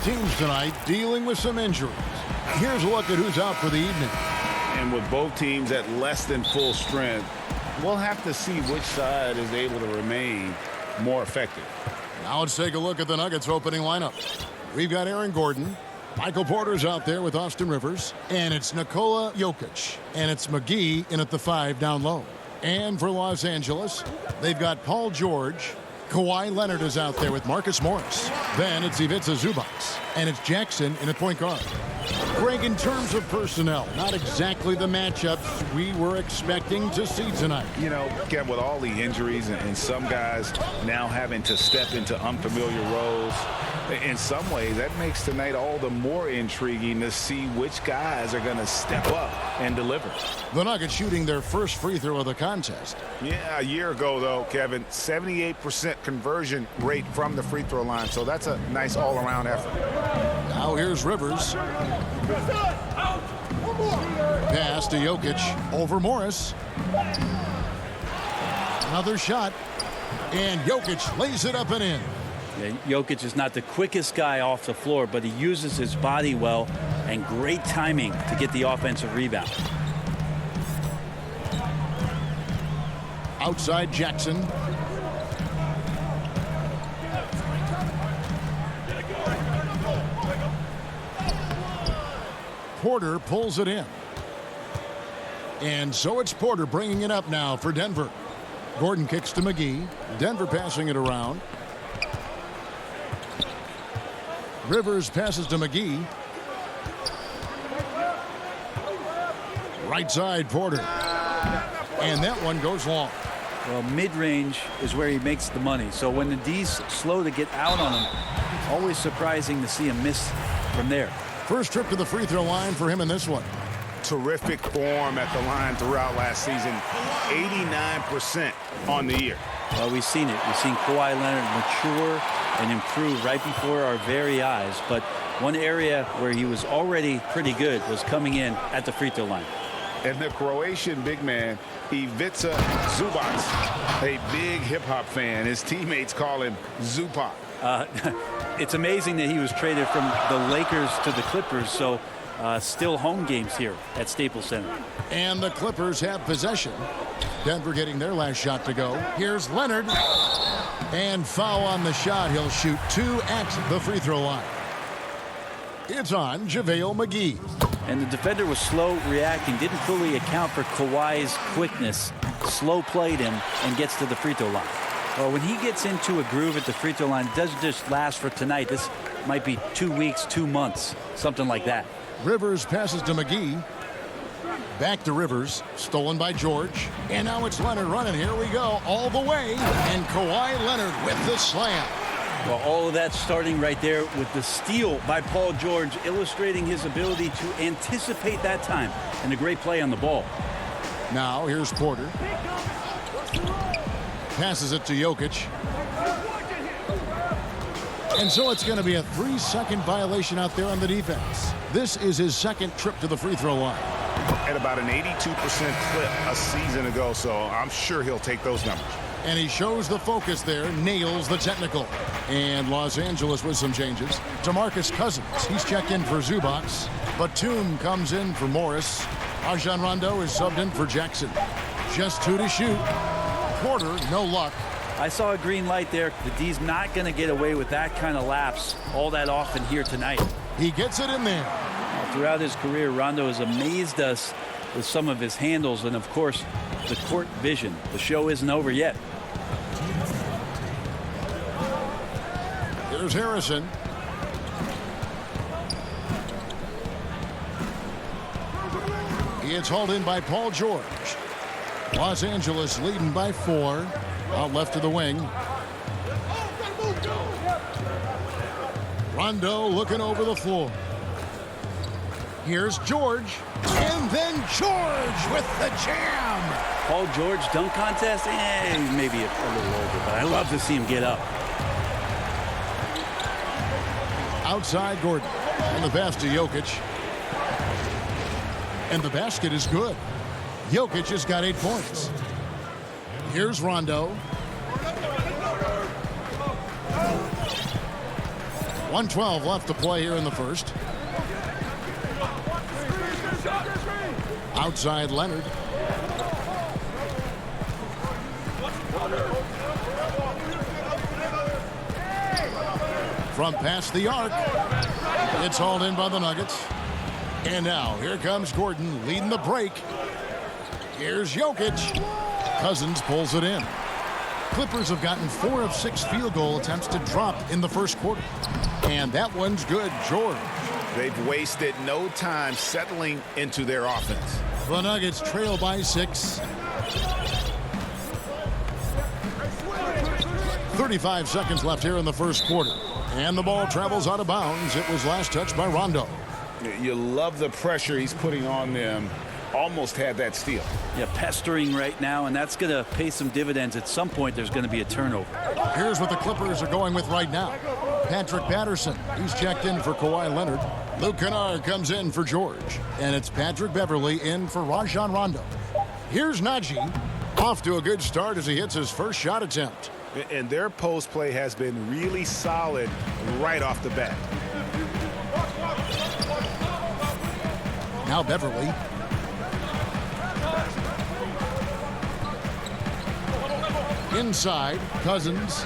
teams tonight dealing with some injuries. Here's a look at who's out for the evening. And with both teams at less than full strength, we'll have to see which side is able to remain more effective. Now let's take a look at the Nuggets opening lineup. We've got Aaron Gordon. Michael Porter's out there with Austin Rivers. And it's Nikola Jokic. And it's McGee in at the 5 down low. And for Los Angeles, they've got Paul George. Kawhi Leonard is out there with Marcus Morris. Then it's Ivica Zubac. And it's Jackson in at point guard. Greg, in terms of personnel, not exactly the matchups we were expecting to see tonight. You know, Kevin, with all the injuries and some guys now having to step into unfamiliar roles, in some ways that makes tonight all the more intriguing to see which guys are going to step up and deliver. The Nuggets shooting their first free throw of the contest. Yeah, a year ago, though, Kevin, 78% conversion rate from the free throw line, so that's a nice all-around effort. Now here's Rivers. Pass to Jokic over Morris. Another shot. And Jokic lays it up and in. Yeah, Jokic is not the quickest guy off the floor, but he uses his body well and great timing to get the offensive rebound. Outside Jackson. Porter pulls it in. And so it's Porter bringing it up now for Denver. Gordon kicks to McGee. Denver passing it around. Rivers passes to McGee. Right side, Porter. And that one goes long. Well, mid-range is where he makes the money. So when the D's slow to get out on him, always surprising to see him miss from there. First trip to the free throw line for him in this one. Terrific form at the line throughout last season. 89% on the year. Well, we've seen it. We've seen Kawhi Leonard mature and improve right before our very eyes. But one area where he was already pretty good was coming in at the free throw line. And the Croatian big man, Ivica Zubac, a big hip-hop fan. His teammates call him Zupac. It's amazing that he was traded from the Lakers to the Clippers, so still home games here at Staples Center. And the Clippers have possession. Denver getting their last shot to go. Here's Leonard. And foul on the shot. He'll shoot 2 at the free throw line. It's on JaVale McGee. And the defender was slow reacting, didn't fully account for Kawhi's quickness. Slow played him and gets to the free throw line. Well, when he gets into a groove at the free throw line, it doesn't just last for tonight. This might be 2 weeks, 2 months, something like that. Rivers passes to McGee. Back to Rivers. Stolen by George. And now it's Leonard running. Here we go. All the way. And Kawhi Leonard with the slam. Well, all of that starting right there with the steal by Paul George, illustrating his ability to anticipate that time. And a great play on the ball. Now here's Porter. Passes it to Jokic. And so it's going to be a 3-second violation out there on the defense. This is his second trip to the free throw line. At about an 82% clip a season ago, so I'm sure he'll take those numbers. And he shows the focus there, nails the technical. And Los Angeles with some changes. DeMarcus Cousins, he's checked in for Zubac. Batum comes in for Morris. Rajon Rondo is subbed in for Jackson. Just 2 to shoot. Porter, no luck. I saw a green light there. The D's not going to get away with that kind of lapse all that often here tonight. He gets it in there. Throughout his career, Rondo has amazed us with some of his handles and, of course, the court vision. The show isn't over yet. Here's Harrison. It's hauled in by Paul George. Los Angeles leading by 4. Out left to the wing. Rondo looking over the floor. Here's George. And then George with the jam. Paul George dunk contest? He's maybe a little older, but I love to see him get up. Outside Gordon. And the pass to Jokic. And the basket is good. Jokic has got 8 points. Here's Rondo. 1:12 left to play here in the first. Outside Leonard. From past the arc. It's hauled in by the Nuggets. And now here comes Gordon leading the break. Here's Jokic. Cousins pulls it in. Clippers have gotten 4 of 6 field goal attempts to drop in the first quarter. And that one's good, George. They've wasted no time settling into their offense. The Nuggets trail by 6. 35 seconds left here in the first quarter. And the ball travels out of bounds. It was last touched by Rondo. You love the pressure he's putting on them. Almost had that steal. Yeah, pestering right now, and that's going to pay some dividends. At some point, there's going to be a turnover. Here's what the Clippers are going with right now. Patrick Patterson, he's checked in for Kawhi Leonard. Luke Kennard comes in for George. And it's Patrick Beverley in for Rajon Rondo. Here's Najee, off to a good start as he hits his first shot attempt. And their post play has been really solid right off the bat. Now Beverley. Inside, Cousins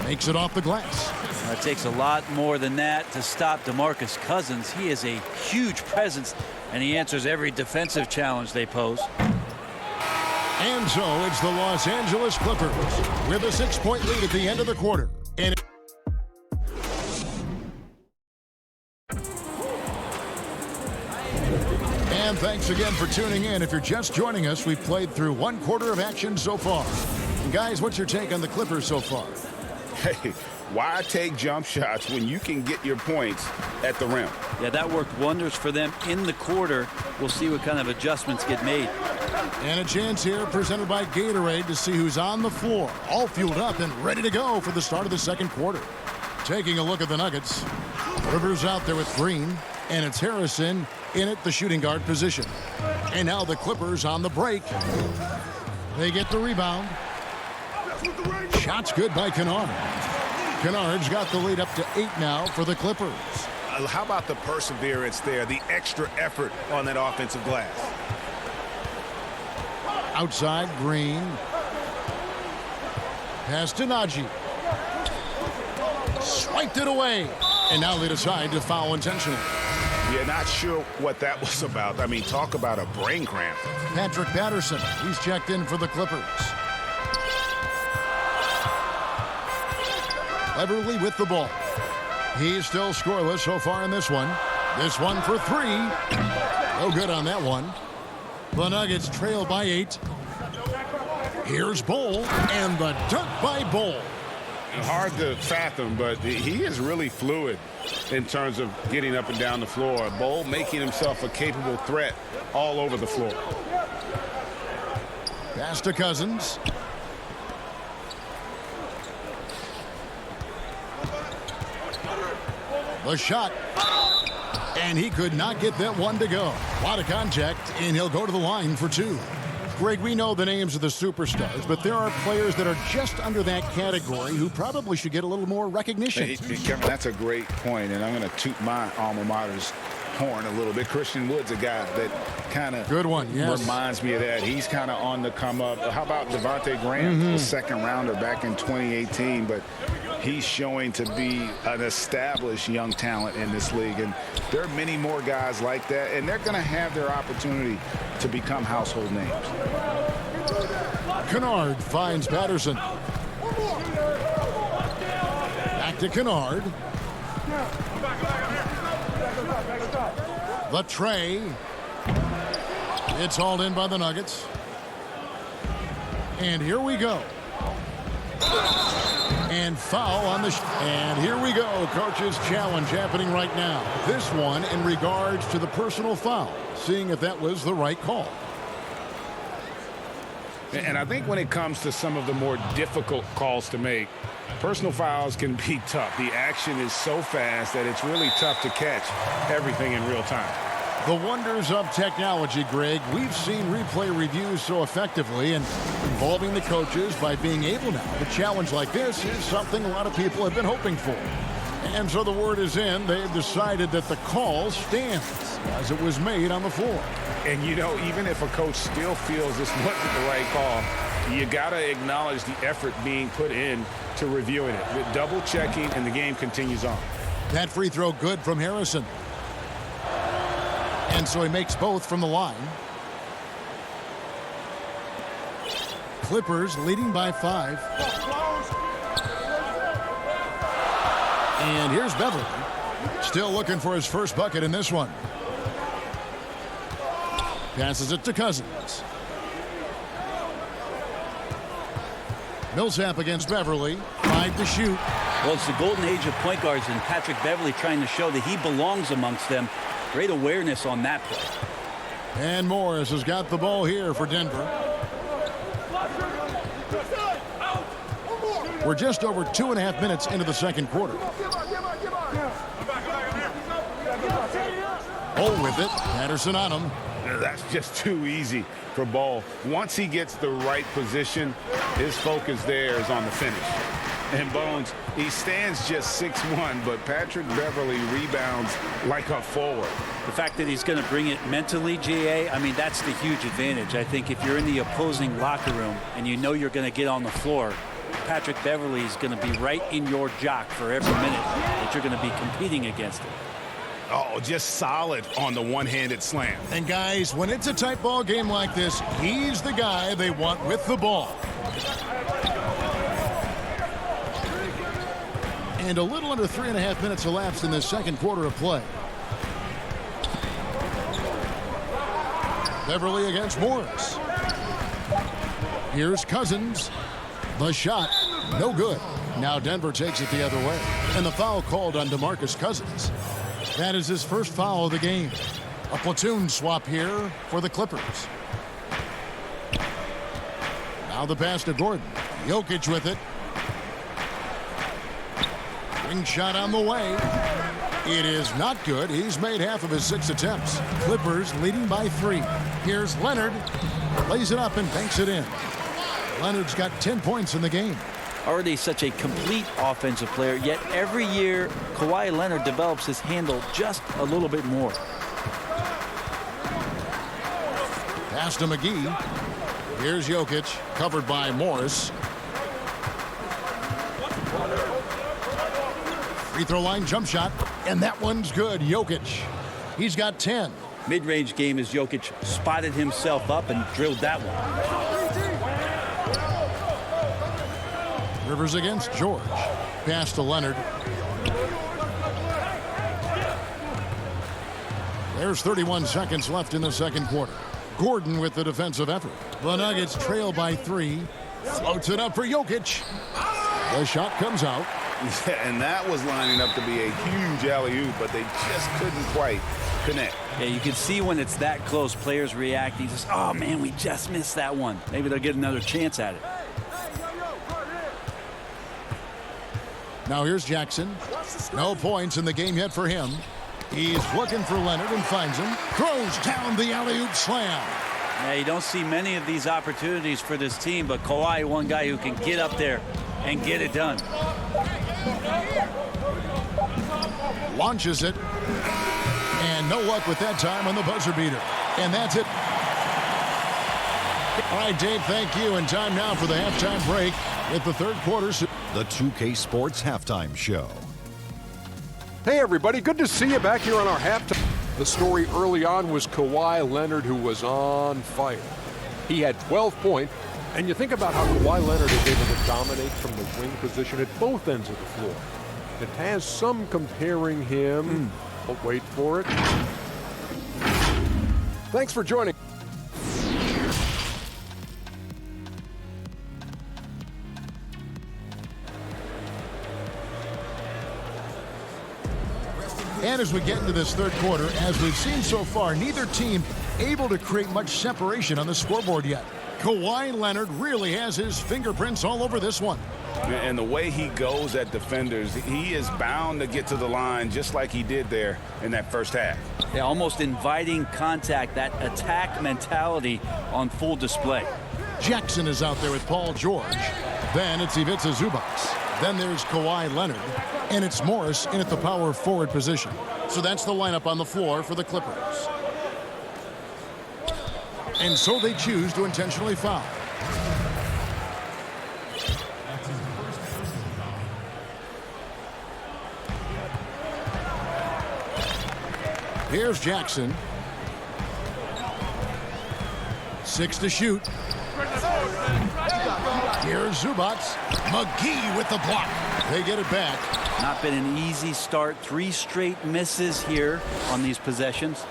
makes it off the glass. It takes a lot more than that to stop DeMarcus Cousins. He is a huge presence, and he answers every defensive challenge they pose. And so it's the Los Angeles Clippers with a 6-point lead at the end of the quarter. And thanks again for tuning in. If you're just joining us, we've played through 1 quarter of action so far. And guys, what's your take on the Clippers so far? Hey, why take jump shots when you can get your points at the rim? Yeah, that worked wonders for them in the quarter. We'll see what kind of adjustments get made. And a chance here presented by Gatorade to see who's on the floor, all fueled up and ready to go for the start of the second quarter. Taking a look at the Nuggets. Rivers out there with Green, and it's Harrison in at the shooting guard position. And now the Clippers on the break. They get the rebound. Shot's good by Kennard. Kennard's got the lead up to 8 now for the Clippers. How about the perseverance there, the extra effort on that offensive glass? Outside, Green. Pass to Najee. Swiped it away. And now they decide to foul intentionally. Yeah, not sure what that was about. I mean, talk about a brain cramp. Patrick Patterson, he's checked in for the Clippers. Beverley with the ball. He's still scoreless so far in this one. This one for 3. No good on that one. The Nuggets trail by 8. Here's Bol, and the dunk by Bol. Hard to fathom, but he is really fluid in terms of getting up and down the floor. Bol making himself a capable threat all over the floor. Pass to Cousins. The shot. And he could not get that one to go. A lot of contact, and he'll go to the line for 2. Greg, we know the names of the superstars, but there are players that are just under that category who probably should get a little more recognition. Hey, Kevin, that's a great point, and I'm going to toot my alma mater's horn a little bit. Christian Wood's a guy that kind of reminds me of that. He's kind of on the come up. How about Devontae Graham, the second rounder back in 2018, but he's showing to be an established young talent in this league, and there are many more guys like that, and they're going to have their opportunity to become household names. Kennard finds Patterson. Back to Kennard. The tray. It's hauled in by the Nuggets. And here we go. And foul on the and here we go. Coach's challenge happening right now. This one in regards to the personal foul, seeing if that was the right call. And I think when it comes to some of the more difficult calls to make, personal fouls can be tough. The action is so fast that it's really tough to catch everything in real time. The wonders of technology, Greg. We've seen replay reviews so effectively, and involving the coaches by being able now to challenge like this is something a lot of people have been hoping for. And so the word is in. They've decided that the call stands as it was made on the floor. And, you know, even if a coach still feels this wasn't the right call, you got to acknowledge the effort being put in to reviewing it. The double checking, and the game continues on. That free throw good from Harrison. And so he makes both from the line. Clippers leading by 5. And here's Beverly. Still looking for his first bucket in this one. Passes it to Cousins. Millsap against Beverly. 5 to shoot. Well, it's the golden age of point guards, and Patrick Beverly trying to show that he belongs amongst them. Great awareness on that play. And Morris has got the ball here for Denver. We're just over 2.5 minutes into the second quarter. Ball with it. Patterson on him. That's just too easy for Ball. Once he gets the right position, his focus there is on the finish. And Bones, he stands just 6'1", but Patrick Beverly rebounds like a forward. The fact that he's going to bring it mentally, GA, I mean, that's the huge advantage. I think if you're in the opposing locker room and you know you're going to get on the floor, Patrick Beverly is going to be right in your jock for every minute that you're going to be competing against him. Oh, just solid on the one-handed slam. And guys, when it's a tight ball game like this, he's the guy they want with the ball. And a little under 3.5 minutes elapsed in this second quarter of play. Beverly against Morris. Here's Cousins. The shot, no good. Now Denver takes it the other way. And the foul called on DeMarcus Cousins. That is his first foul of the game. A platoon swap here for the Clippers. Now the pass to Gordon. Jokic with it. Ring shot on the way. It is not good. He's made half of his 6 attempts. Clippers leading by 3. Here's Leonard. Lays it up and banks it in. Leonard's got 10 points in the game. Already such a complete offensive player, yet every year Kawhi Leonard develops his handle just a little bit more. Pass to McGee. Here's Jokic, covered by Morris. Free throw line jump shot, and that one's good. Jokic, he's got 10. Mid-range game as Jokic spotted himself up and drilled that one. Rivers against George. Pass to Leonard. There's 31 seconds left in the second quarter. Gordon with the defensive effort. The Nuggets trail by 3. Floats it up for Jokic. The shot comes out. Yeah, and that was lining up to be a huge alley-oop, but they just couldn't quite connect. Yeah, you can see when it's that close, players reacting. Just, oh, man, we just missed that one. Maybe they'll get another chance at it. Now here's Jackson. No points in the game yet for him. He's looking for Leonard and finds him. Throws down the alley-oop slam. Yeah, you don't see many of these opportunities for this team, but Kawhi, one guy who can get up there and get it done. Launches it. And no luck with that time on the buzzer beater. And that's it. All right, Dave, thank you. And time now for the halftime break with the third quarter. The 2K Sports Halftime Show. Hey, everybody. Good to see you back here on our halftime. The story early on was Kawhi Leonard, who was on fire. He had 12 points. And you think about how Kawhi Leonard is able to dominate from the wing position at both ends of the floor. It has some comparing him. But wait for it. Thanks for joining. And as we get into this third quarter, as we've seen so far, neither team able to create much separation on the scoreboard yet. Kawhi Leonard really has his fingerprints all over this one. And the way he goes at defenders, he is bound to get to the line just like he did there in that first half. Yeah, almost inviting contact, that attack mentality on full display. Jackson is out there with Paul George. Then it's Ivica Zubac. Then there's Kawhi Leonard. And it's Morris in at the power forward position. So that's the lineup on the floor for the Clippers. And so they choose to intentionally foul. Here's Jackson. 6 to shoot. Here's Zubac. McGee with the block. They get it back. Not been an easy start. 3 straight misses here on these possessions.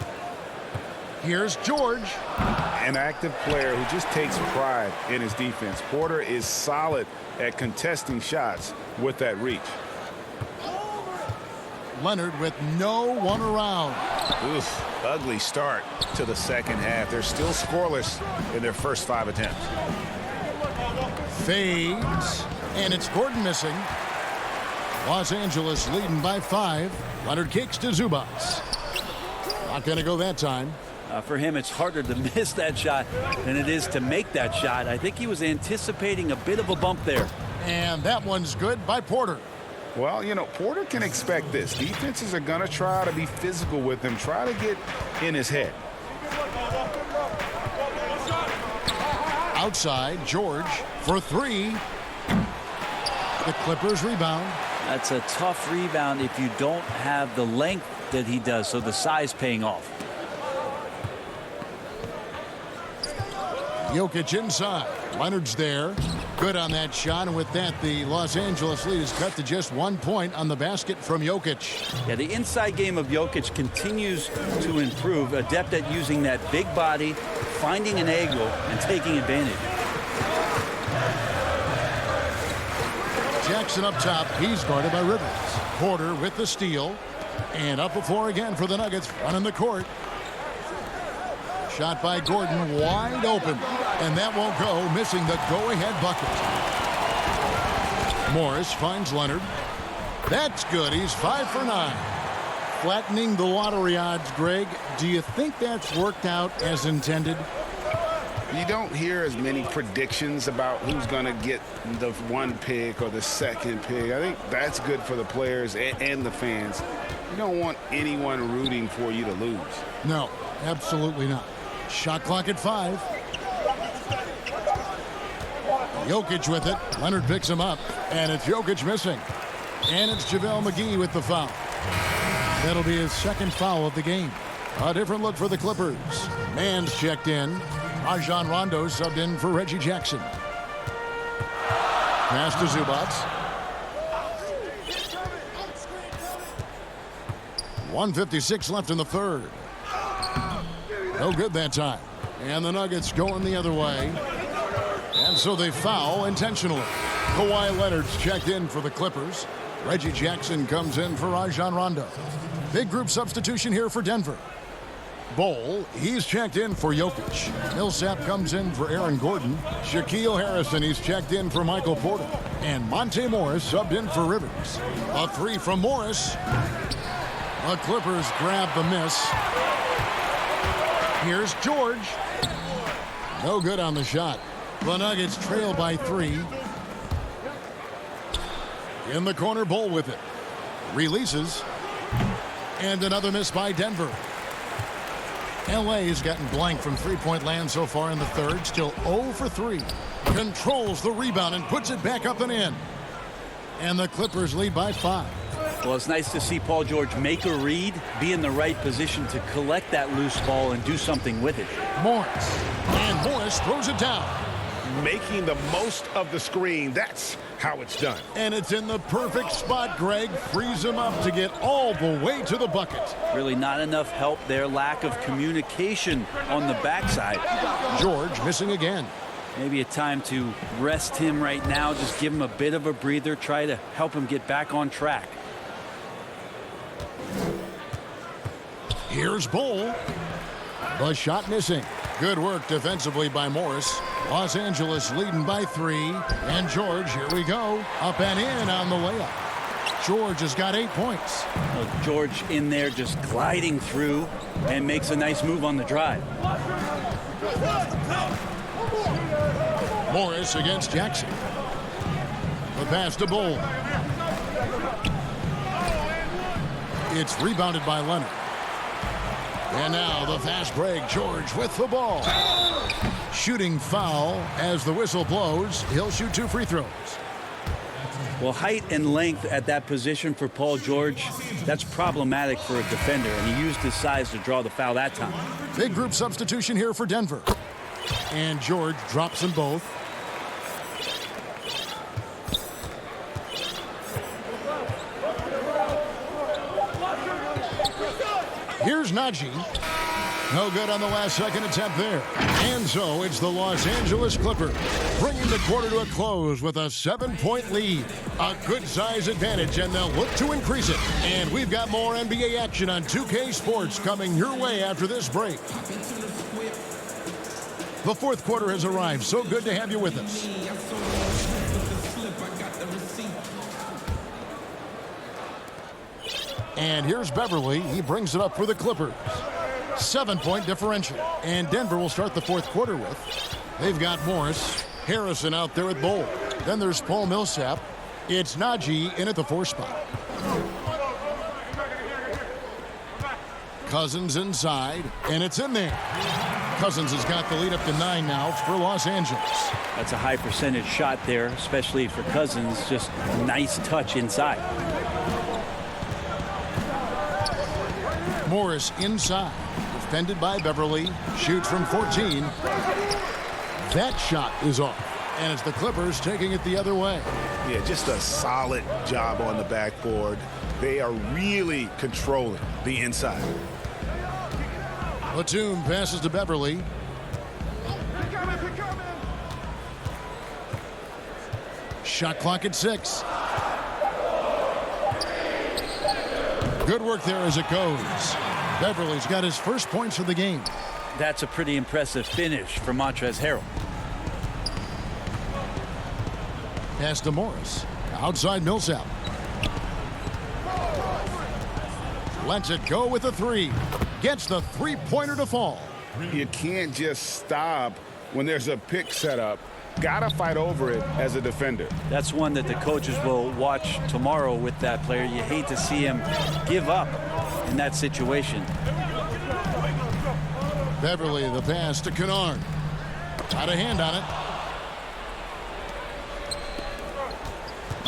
Here's George. An active player who just takes pride in his defense. Porter is solid at contesting shots with that reach. Leonard with no one around. Oof, ugly start to the second half. They're still scoreless in their first 5 attempts. Fades. And it's Gordon missing. Los Angeles leading by 5. Leonard kicks to Zubac. Not going to go that time. For him, it's harder to miss that shot than it is to make that shot. I think he was anticipating a bit of a bump there. And that one's good by Porter. Well, you know, Porter can expect this. Defenses are going to try to be physical with him, try to get in his head. Outside, George for 3. The Clippers rebound. That's a tough rebound if you don't have the length that he does, so the size paying off. Jokic inside. Leonard's there. Good on that shot, and with that, the Los Angeles lead is cut to just 1 point on the basket from Jokic. Yeah, the inside game of Jokic continues to improve, adept at using that big body, finding an angle, and taking advantage. Jackson up top. He's guarded by Rivers. Porter with the steal. And up the floor again for the Nuggets, running the court. Shot by Gordon, wide open. And that won't go, missing the go-ahead bucket. Morris finds Leonard. That's good. He's 5 for 9. Flattening the lottery odds, Greg. Do you think that's worked out as intended? You don't hear as many predictions about who's going to get the 1 pick or the 2nd pick. I think that's good for the players and the fans. You don't want anyone rooting for you to lose. No, absolutely not. Shot clock at 5. Jokic with it. Leonard picks him up. And it's Jokic missing. And it's JaVale McGee with the foul. That'll be his 2nd foul of the game. A different look for the Clippers. Mann's checked in. Rajon Rondo subbed in for Reggie Jackson. Pass to Zubac. 1:56 left in the 3rd. No good that time. And the Nuggets going the other way. And so they foul intentionally. Kawhi Leonard's checked in for the Clippers. Reggie Jackson comes in for Rajon Rondo. Big group substitution here for Denver. Bol, he's checked in for Jokic. Millsap comes in for Aaron Gordon. Shaquille Harrison, he's checked in for Michael Porter. And Monte Morris subbed in for Rivers. A 3 from Morris. The Clippers grab the miss. Here's George. No good on the shot. The Nuggets trail by 3. In the corner, Bol with it. Releases. And another miss by Denver. LA has gotten blank from three-point land so far in the 3rd. Still 0 for 3. Controls the rebound and puts it back up and in. And the Clippers lead by 5. Well, it's nice to see Paul George make a read, be in the right position to collect that loose ball and do something with it. Morris. And Morris throws it down. Making the most of the screen. That's how it's done. And it's in the perfect spot, Greg. Frees him up to get all the way to the bucket. Really not enough help there. Lack of communication on the backside. George missing again. Maybe a time to rest him right now. Just give him a bit of a breather. Try to help him get back on track. Here's Bol. The shot missing. Good work defensively by Morris. Los Angeles leading by 3. And George, here we go. Up and in on the layup. George has got 8 points. George in there just gliding through and makes a nice move on the drive. Morris against Jackson. The pass to Bull. It's rebounded by Leonard. And now the fast break. George with the ball. Shooting foul as the whistle blows. He'll shoot 2 free throws. Well, height and length at that position for Paul George, that's problematic for a defender, and he used his size to draw the foul that time. Big group substitution here for Denver. And George drops them both. Here's Najee. No good on the last second attempt there. And so it's the Los Angeles Clippers bringing the quarter to a close with a 7-point lead. A good size advantage, and they'll look to increase it. And we've got more NBA action on 2K Sports coming your way after this break. The fourth quarter has arrived. So good to have you with us. And here's Beverly. He brings it up for the Clippers. 7-point differential. And Denver will start the fourth quarter with. They've got Morris. Harrison out there at Bowl. Then there's Paul Millsap. It's Najee in at the 4 spot. Cousins inside. And it's in there. Cousins has got the lead up to 9 now for Los Angeles. That's a high percentage shot there, especially for Cousins. Just a nice touch inside. Morris inside. Defended by Beverly. Shoots from 14. That shot is off. And it's the Clippers taking it the other way. Yeah, just a solid job on the backboard. They are really controlling the inside. Platoon passes to Beverly. Shot clock at 6. Good work there as it goes. Beverly's got his first points of the game. That's a pretty impressive finish for Montrezl Harrell. Pass to Morris. Outside Millsap. Lets it go with a 3. Gets the 3-pointer to fall. You can't just stop when there's a pick set up. Gotta fight over it as a defender. That's one that the coaches will watch tomorrow with that player. You hate to see him give up in that situation. Beverly, the pass to Kennard. Got a hand on it.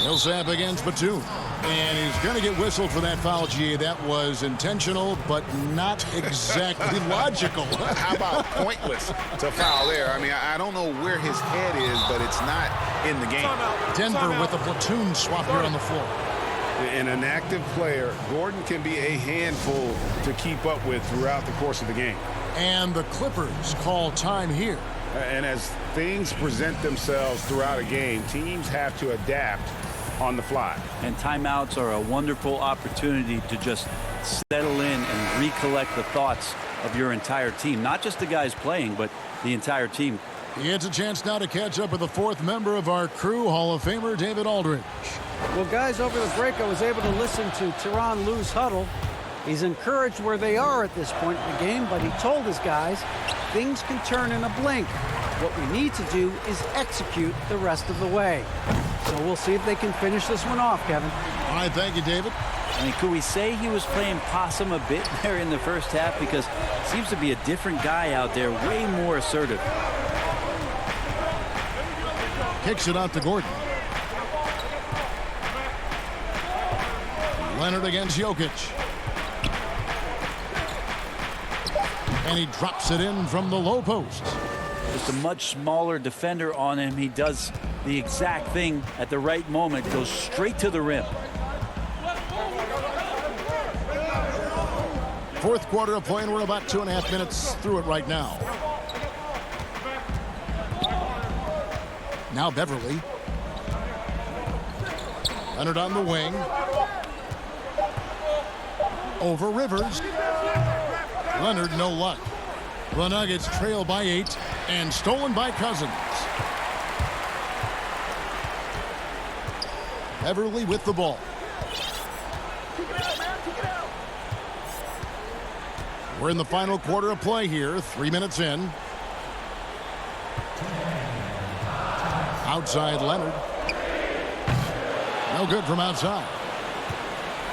Millsap against Batum. And he's going to get whistled for that foul, G. That was intentional, but not exactly logical. How about pointless to foul there? I mean, I don't know where his head is, but it's not in the game. Denver with a platoon swap here on the floor. And an active player, Gordon can be a handful to keep up with throughout the course of the game. And the Clippers call time here. And as things present themselves throughout a game, teams have to adapt on the fly. And timeouts are a wonderful opportunity to just settle in and recollect the thoughts of your entire team. Not just the guys playing, but the entire team. He gets a chance now to catch up with the 4th member of our crew, Hall of Famer David Aldridge. Well, guys, over the break, I was able to listen to Tyronn Lue's huddle. He's encouraged where they are at this point in the game, but he told his guys things can turn in a blink. What we need to do is execute the rest of the way. So we'll see if they can finish this one off, Kevin. All right, thank you, David. I mean, could we say he was playing possum a bit there in the first half? Because it seems to be a different guy out there, way more assertive. Kicks it out to Gordon. Leonard against Jokic. And he drops it in from the low post. Just a much smaller defender on him. He does the exact thing at the right moment. Goes straight to the rim. Fourth quarter of play, and we're about 2.5 minutes through it right now. Now Beverly. Leonard on the wing. Over Rivers. Leonard, no luck. The Nuggets trail by 8 and stolen by Cousins. Beverly with the ball. We're in the final quarter of play here, 3 minutes in. Outside Leonard. No good from outside.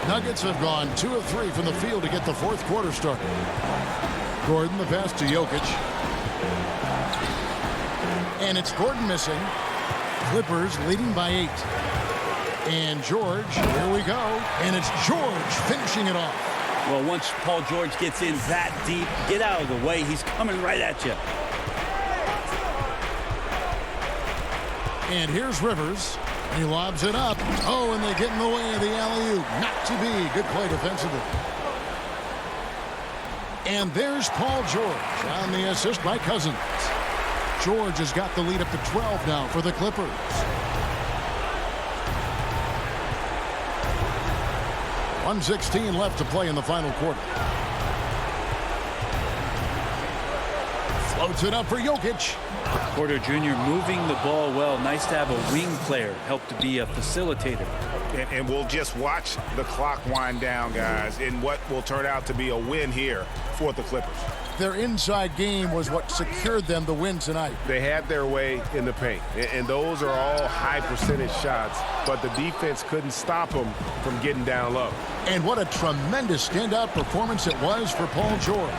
Nuggets have gone 2 of 3 from the field to get the fourth quarter started. Gordon, the pass to Jokic. And it's Gordon missing. Clippers leading by 8. And George, here we go. And it's George finishing it off. Well, once Paul George gets in that deep, get out of the way. He's coming right at you. And here's Rivers. He lobs it up. Oh, and they get in the way of the alley-oop. Not to be. Good play defensively. And there's Paul George on the assist by Cousins. George has got the lead up to 12 now for the Clippers. .116 left to play in the final quarter. Floats it up for Jokic. Porter Jr. moving the ball well. Nice to have a wing player help to be a facilitator. And we'll just watch the clock wind down, guys, in what will turn out to be a win here for the Clippers. Their inside game was what secured them the win tonight. They had their way in the paint, and those are all high percentage shots, but the defense couldn't stop them from getting down low. And what a tremendous standout performance it was for Paul George.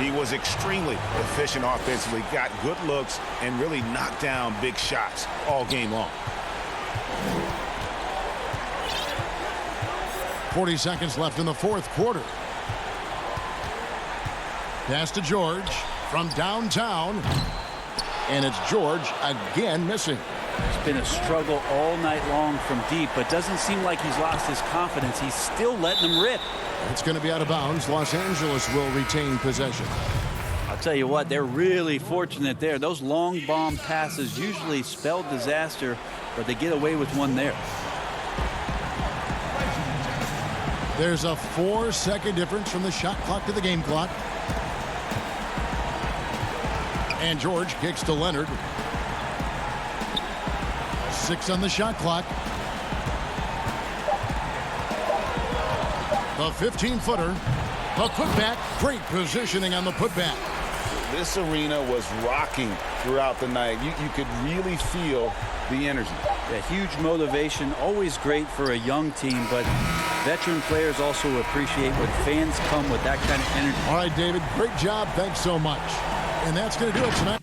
He was extremely efficient offensively, got good looks, and really knocked down big shots all game long. 40 seconds left in the fourth quarter. Pass to George from downtown. And it's George again missing. It's been a struggle all night long from deep, but doesn't seem like he's lost his confidence. He's still letting them rip. It's going to be out of bounds. Los Angeles will retain possession. I'll tell you what, they're really fortunate there. Those long bomb passes usually spell disaster, but they get away with one there. There's a 4-second difference from the shot clock to the game clock. And George kicks to Leonard. 6 on the shot clock. The 15-footer. The putback. Great positioning on the putback. This arena was rocking throughout the night. You could really feel the energy. A huge motivation, always great for a young team, but veteran players also appreciate when fans come with that kind of energy. All right, David, great job. Thanks so much. And that's going to do it tonight.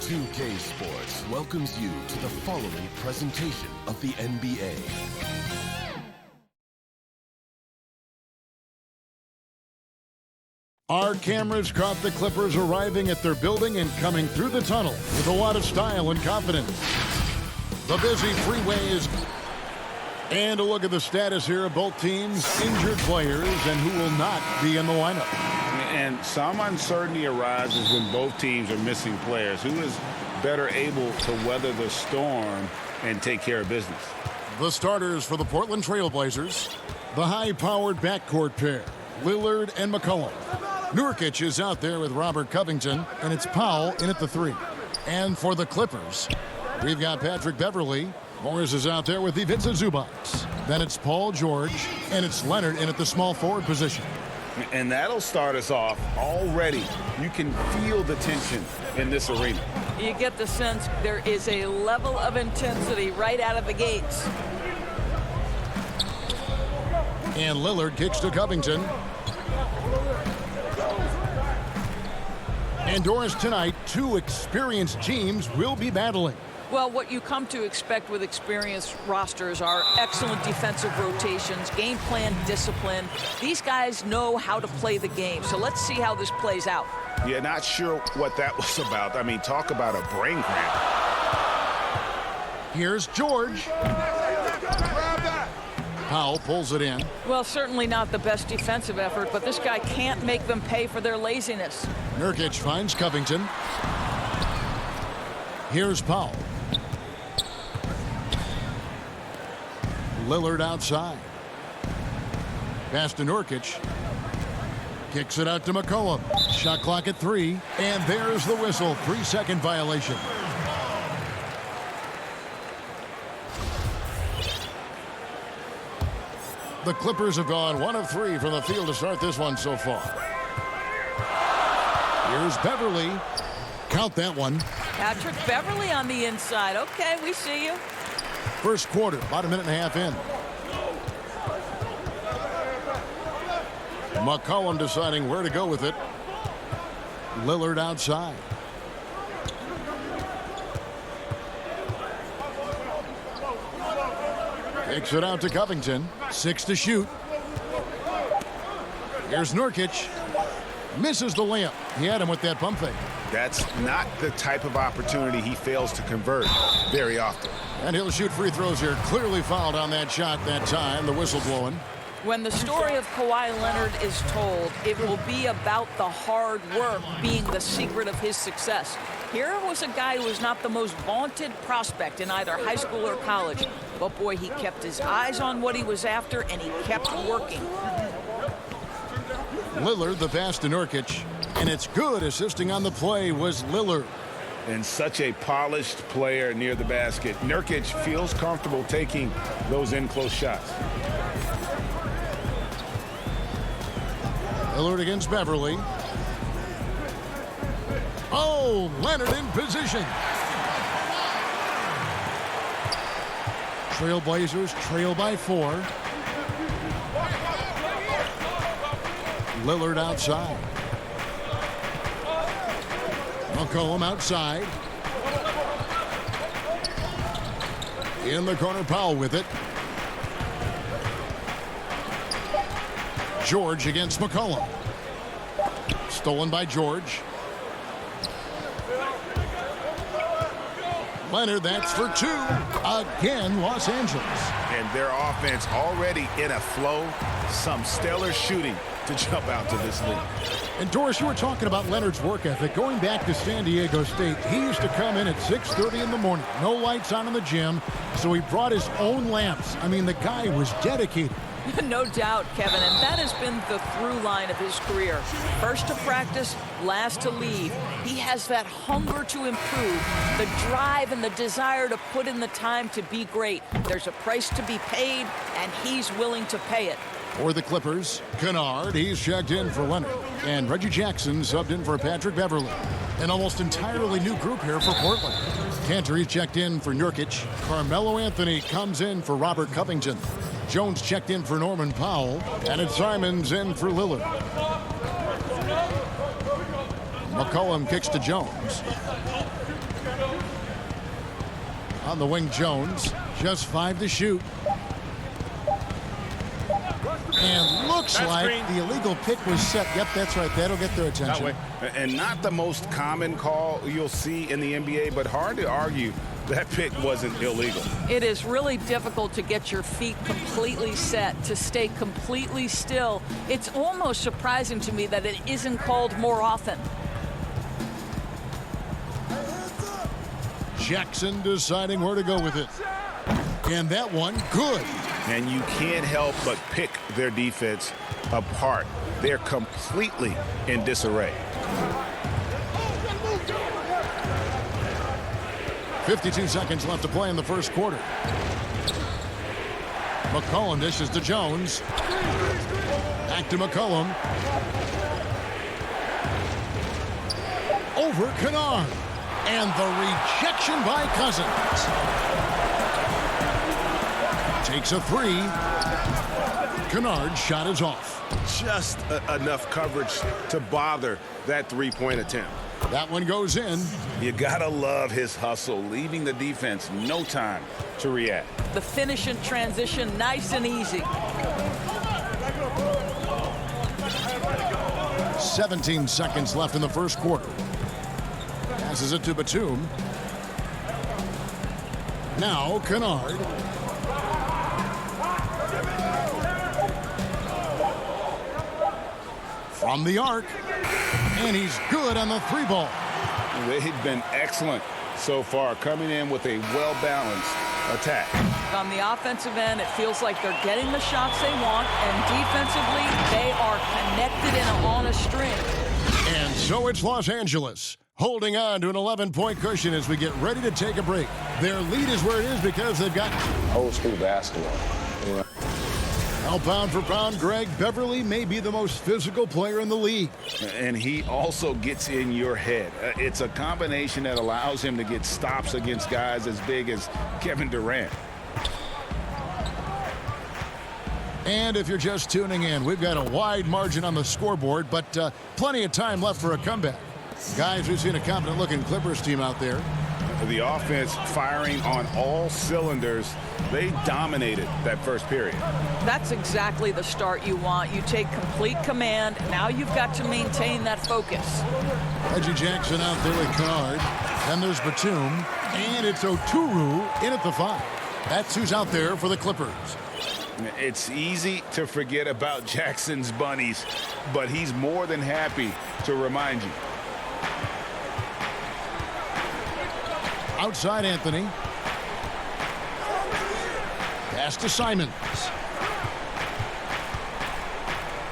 2K Sports welcomes you to the following presentation of the NBA. Our cameras caught the Clippers arriving at their building and coming through the tunnel with a lot of style and confidence. The busy freeways. And a look at the status here of both teams' injured players and who will not be in the lineup. And some uncertainty arises when both teams are missing players. Who is better able to weather the storm and take care of business? The starters for the Portland Trail Blazers, the high-powered backcourt pair, Lillard and McCollum. Nurkic is out there with Robert Covington, and it's Powell in at the 3. And for the Clippers, we've got Patrick Beverley. Morris is out there with Ivica Zubac. Then it's Paul George, and it's Leonard in at the small forward position. And that'll start us off already. You can feel the tension in this arena. You get the sense there is a level of intensity right out of the gates. And Lillard kicks to Covington. And Doris, tonight, two experienced teams will be battling. Well, what you come to expect with experienced rosters are excellent defensive rotations, game plan discipline. These guys know how to play the game. So let's see how this plays out. Yeah, not sure what that was about. I mean, talk about a brain cramp. Here's George. Powell pulls it in. Well, certainly not the best defensive effort, but this guy can't make them pay for their laziness. Nurkic finds Covington. Here's Powell. Lillard outside. Pass to Nurkic. Kicks it out to McCollum. Shot clock at 3. And there's the whistle. 3-second violation. The Clippers have gone 1 of 3 from the field to start this one so far. Here's Beverley. Count that one. Patrick Beverley on the inside. Okay, we see you. First quarter, about a minute and a half in. McCollum deciding where to go with it. Lillard outside. Takes it out to Covington. 6 to shoot. Here's Nurkic. Misses the layup. He had him with that pump fake. That's not the type of opportunity he fails to convert very often. And he'll shoot free throws here. Clearly fouled on that shot that time. The whistle blowing. When the story of Kawhi Leonard is told, it will be about the hard work being the secret of his success. Here was a guy who was not the most vaunted prospect in either high school or college. But boy, he kept his eyes on what he was after, and he kept working. Lillard, the pass to Nurkic. And it's good. Assisting on the play was Lillard. And such a polished player near the basket. Nurkic feels comfortable taking those in-close shots. Lillard against Beverley. Oh, Leonard in position. Trailblazers trail by 4. Lillard outside. McCollum outside. In the corner, Powell with it. George against McCollum. Stolen by George. Leonard, that's for 2. Again, Los Angeles. And their offense already in a flow. Some stellar shooting to jump out to this lead. And Doris, you were talking about Leonard's work ethic. Going back to San Diego State, he used to come in at 6:30 in the morning. No lights on in the gym, so he brought his own lamps. I mean, the guy was dedicated. No doubt, Kevin, and that has been the through line of his career. First to practice, last to leave. He has that hunger to improve, the drive and the desire to put in the time to be great. There's a price to be paid, and he's willing to pay it. For the Clippers, Kennard, he's checked in for Leonard. And Reggie Jackson subbed in for Patrick Beverley. An almost entirely new group here for Portland. Cantor, he's checked in for Nurkic. Carmelo Anthony comes in for Robert Covington. Jones checked in for Norman Powell. And it's Simons in for Lillard. McCollum kicks to Jones. On the wing, Jones. Just 5 to shoot. And looks like the illegal pick was set. Yep, that's right. That'll get their attention. That way. And not the most common call you'll see in the NBA, but hard to argue that pick wasn't illegal. It is really difficult to get your feet completely set, to stay completely still. It's almost surprising to me that it isn't called more often. Jackson deciding where to go with it. And that one, good. And you can't help but pick their defense apart. They're completely in disarray. 52 seconds left to play in the first quarter. McCollum dishes to Jones. Back to McCollum. Over Kennard. And the rejection by Cousins. Takes a 3. Kennard's shot is off. Just enough coverage to bother that three-point attempt. That one goes in. You gotta love his hustle, leaving the defense no time to react. The finish in transition, nice and easy. 17 seconds left in the first quarter. Passes it to Batum. Now Kennard. From the arc. And he's good on the 3 ball. They've been excellent so far, coming in with a well-balanced attack. On the offensive end, it feels like they're getting the shots they want, and defensively, they are connected and on a string. And so it's Los Angeles, holding on to an 11-point cushion as we get ready to take a break. Their lead is where it is because they've got old school basketball. Yeah. Now, pound for pound, Greg, Beverly may be the most physical player in the league. And he also gets in your head. It's a combination that allows him to get stops against guys as big as Kevin Durant. And if you're just tuning in, we've got a wide margin on the scoreboard, but plenty of time left for a comeback. Guys, we've seen a confident-looking Clippers team out there. The offense firing on all cylinders. They dominated that first period. That's exactly the start you want. You take complete command. Now you've got to maintain that focus. Reggie Jackson out there with Kennard. Then there's Batum. And it's Oturu in at the 5. That's who's out there for the Clippers. It's easy to forget about Jackson's bunnies, but he's more than happy to remind you. Outside Anthony. Pass to Simons.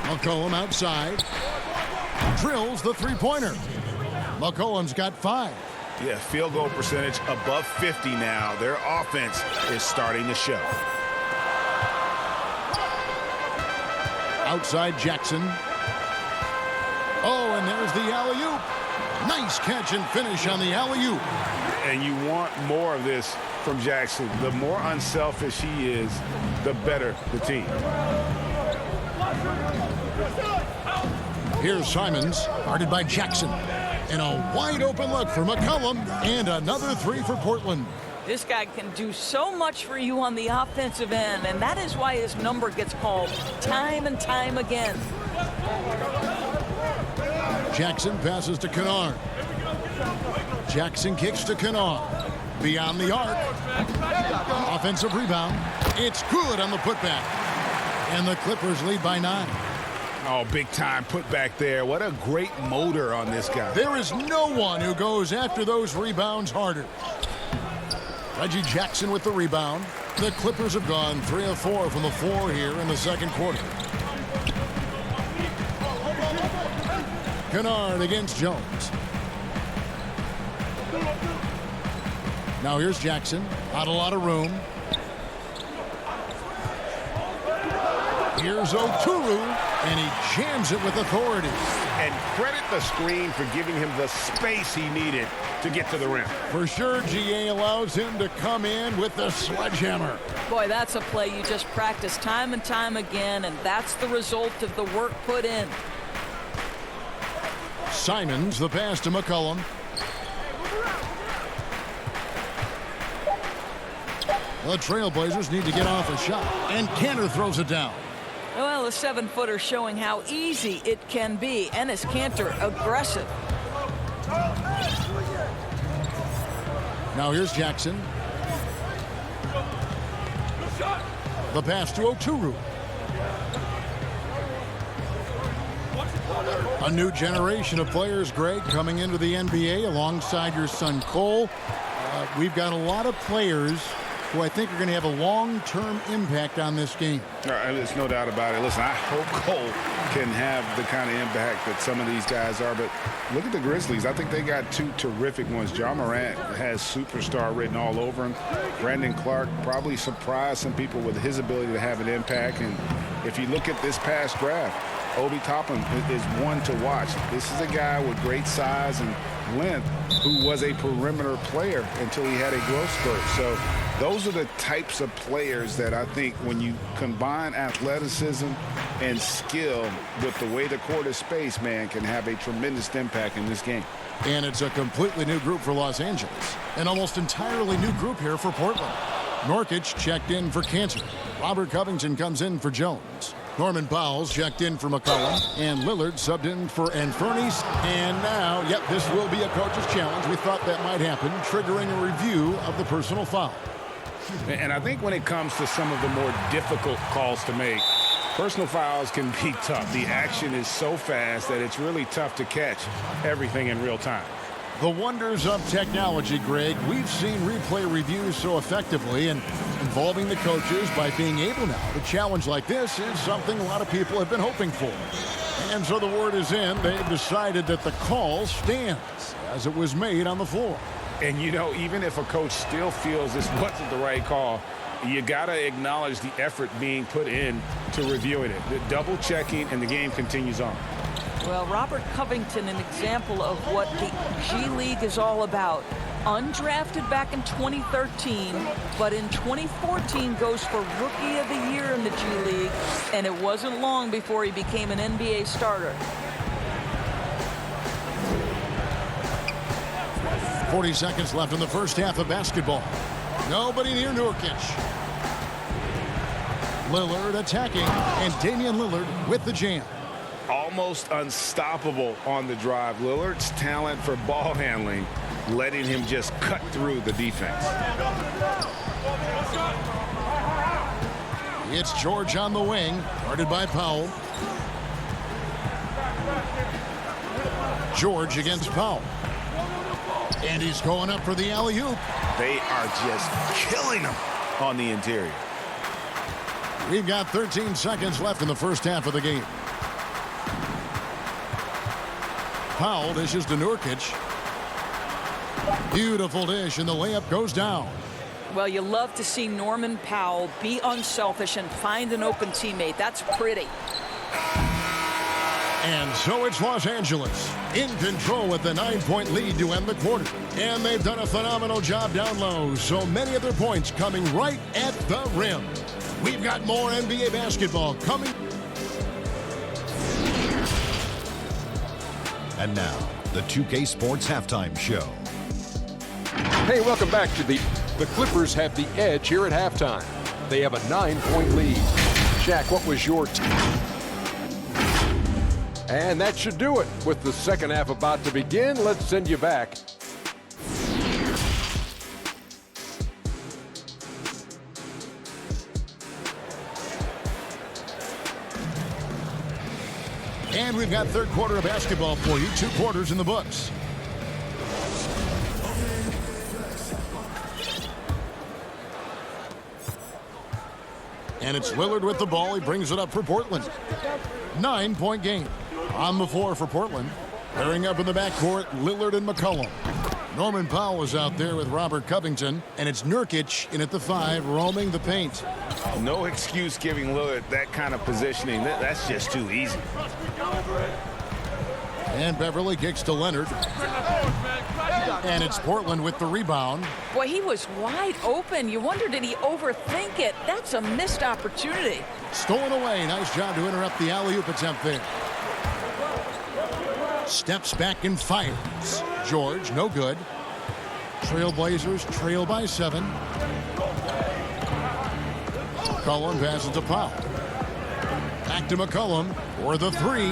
McCollum outside. Drills the 3-pointer. McCollum's got 5. Yeah, field goal percentage above 50 now. Their offense is starting to show. Outside Jackson. Oh, and there's the alley-oop. Nice catch and finish on the alley-oop. And you want more of this from Jackson. The more unselfish he is, the better the team. Here's Simons, guarded by Jackson. And a wide open look for McCollum, and another 3 for Portland. This guy can do so much for you on the offensive end, and that is why his number gets called time and time again. Jackson passes to Kennard. Jackson kicks to Kennard. Beyond the arc. Offensive rebound. It's good on the putback. And the Clippers lead by 9. Oh, big time putback there. What a great motor on this guy. There is no one who goes after those rebounds harder. Reggie Jackson with the rebound. The Clippers have gone 3 of 4 from the floor here in the second quarter. Kennard against Jones. Now here's Jackson. Not a lot of room. Here's Oturu, and he jams it with authority. And credit the screen for giving him the space he needed to get to the rim. For sure, GA allows him to come in with the sledgehammer. Boy, that's a play you just practice time and time again, and that's the result of the work put in. Simons, the pass to McCollum. The Trailblazers need to get off a shot, and Kanter throws it down. Well, the 7-footer showing how easy it can be. Enes Kanter, aggressive. Now here's Jackson. The pass to Oturu. A new generation of players, Greg, coming into the NBA alongside your son Cole. We've got a lot of players who I think are going to have a long-term impact on this game. There's no doubt about it. Listen, I hope Cole can have the kind of impact that some of these guys are. But look at the Grizzlies. I think they got two terrific ones. Ja Morant has superstar written all over him. Brandon Clark probably surprised some people with his ability to have an impact. And if you look at this past draft, Obi Toppin is one to watch. This is a guy with great size and length who was a perimeter player until he had a growth spurt. So those are the types of players that I think when you combine athleticism and skill with the way the court is spaced, man, can have a tremendous impact in this game. And it's a completely new group for Los Angeles. An almost entirely new group here for Portland. Nurkic checked in for Kanter. Robert Covington comes in for Jones. Norman Powell's checked in for McCollum, and Lillard subbed in for Anfernis. And now, this will be a coach's challenge. We thought that might happen, triggering a review of the personal foul. And I think when it comes to some of the more difficult calls to make, personal fouls can be tough. The action is so fast that it's really tough to catch everything in real time. The wonders of technology, Greg. We've seen replay reviews so effectively, and involving the coaches by being able now to challenge like this is something a lot of people have been hoping for. And so the word is in. They've decided that the call stands as it was made on the floor. And, you know, even if a coach still feels this wasn't the right call, you got to acknowledge the effort being put in to reviewing it. The double checking, and the game continues on. Well, Robert Covington, an example of what the G League is all about. Undrafted back in 2013, but in 2014 goes for Rookie of the Year in the G League, and it wasn't long before he became an NBA starter. 40 seconds left in the first half of basketball. Nobody near Nurkic. Lillard attacking, and Damian Lillard with the jam. Almost unstoppable on the drive. Lillard's talent for ball handling letting him just cut through the defense. It's George on the wing, guarded by Powell. George against Powell. And he's going up for the alley-oop. They are just killing him on the interior. We've got 13 seconds left in the first half of the game. Powell dishes to Nurkic. Beautiful dish, and the layup goes down. Well, you love to see Norman Powell be unselfish and find an open teammate. That's pretty. And so it's Los Angeles in control with the 9-point lead to end the quarter. And they've done a phenomenal job down low. So many of their points coming right at the rim. We've got more NBA basketball coming. And now, the 2K Sports Halftime Show. Hey, welcome back to the Clippers have the edge here at halftime. They have a 9-point lead. Shaq, what was your And that should do it. With the second half about to begin, let's send you back. And we've got third quarter of basketball for you. 2 quarters in the books. And it's Lillard with the ball. He brings it up for Portland. 9-point game. On the floor for Portland. Pairing up in the backcourt, Lillard and McCollum. Norman Powell is out there with Robert Covington. And it's Nurkic in at the 5, roaming the paint. No excuse giving Lillard that kind of positioning. That's just too easy. And Beverly kicks to Leonard. And it's Portland with the rebound. Boy, he was wide open. You wonder, did he overthink it? That's a missed opportunity. Stolen away. Nice job to interrupt the alley-oop attempt there. Steps back and fires. George, no good. Trailblazers trail by 7. McCollum passes to Powell. Back to McCollum for the three.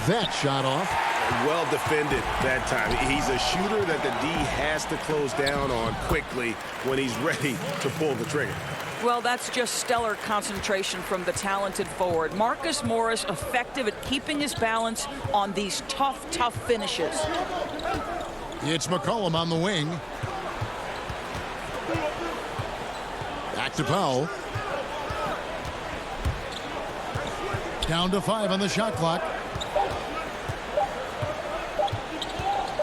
That shot off. Well defended that time. He's a shooter that the D has to close down on quickly when he's ready to pull the trigger. Well, that's just stellar concentration from the talented forward. Marcus Morris effective at keeping his balance on these tough finishes. It's McCollum on the wing. Back to Powell. Down to 5 on the shot clock.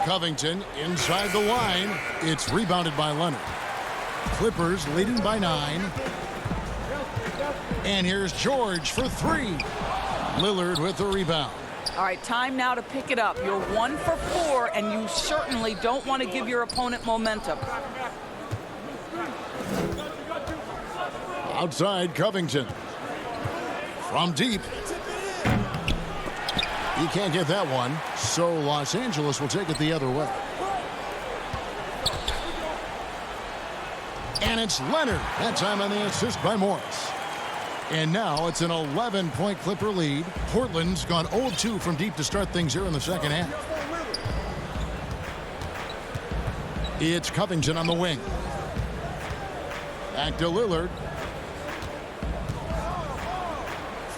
Covington inside the line. It's rebounded by Leonard. Clippers leading by 9. And here's George for 3. Lillard with the rebound. All right, time now to pick it up. You're 1 for 4, and you certainly don't want to give your opponent momentum. Outside Covington. From deep. He can't get that one, so Los Angeles will take it the other way. And it's Leonard. That time on the assist by Morris. And now it's an 11-point Clipper lead. Portland's gone 0-2 from deep to start things here in the second half. It's Covington on the wing. Back to Lillard.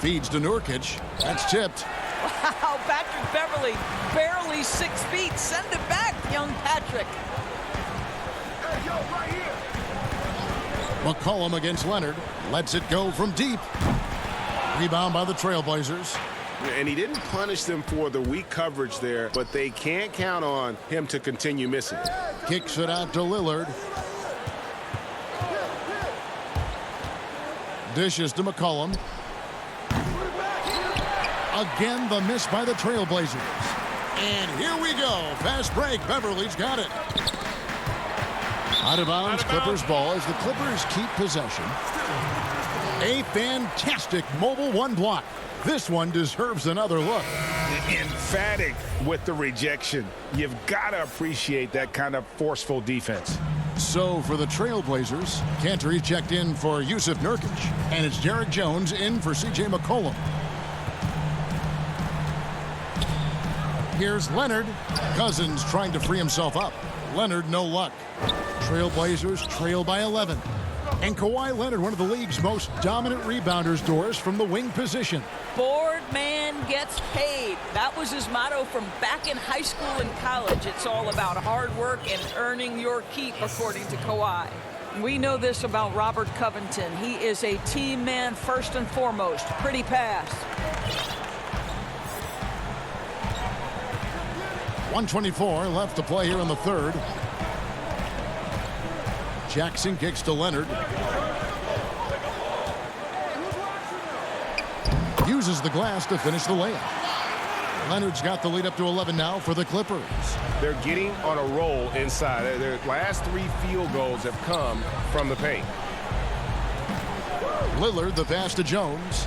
Feeds to Nurkic. That's tipped. Wow, Patrick Beverly, barely 6 feet. Send it back, young Patrick. Hey, yo, right here. McCollum against Leonard. Lets it go from deep. Rebound by the Trailblazers. And he didn't punish them for the weak coverage there, but they can't count on him to continue missing. Kicks it out to Lillard. Dishes to McCollum. Again, the miss by the Trailblazers. And here we go. Fast break. Beverly's got it. Out of bounds, Clippers ball as the Clippers keep possession. A fantastic mobile 1 block. This one deserves another look. Emphatic with the rejection. You've got to appreciate that kind of forceful defense. So for the Trailblazers, Cantor checked in for Yusuf Nurkic. And it's Derek Jones in for C.J. McCollum. Here's Leonard. Cousins trying to free himself up. Leonard, no luck. Trailblazers trail by 11. And Kawhi Leonard, one of the league's most dominant rebounders, Doris, from the wing position. Board man gets paid. That was his motto from back in high school and college. It's all about hard work and earning your keep, according to Kawhi. We know this about Robert Covington. He is a team man first and foremost. Pretty pass. 1:24 left to play here in the third. Jackson kicks to Leonard. Uses the glass to finish the layup. Leonard's got the lead up to 11 now for the Clippers. They're getting on a roll inside. Their last 3 field goals have come from the paint. Lillard, the pass to Jones.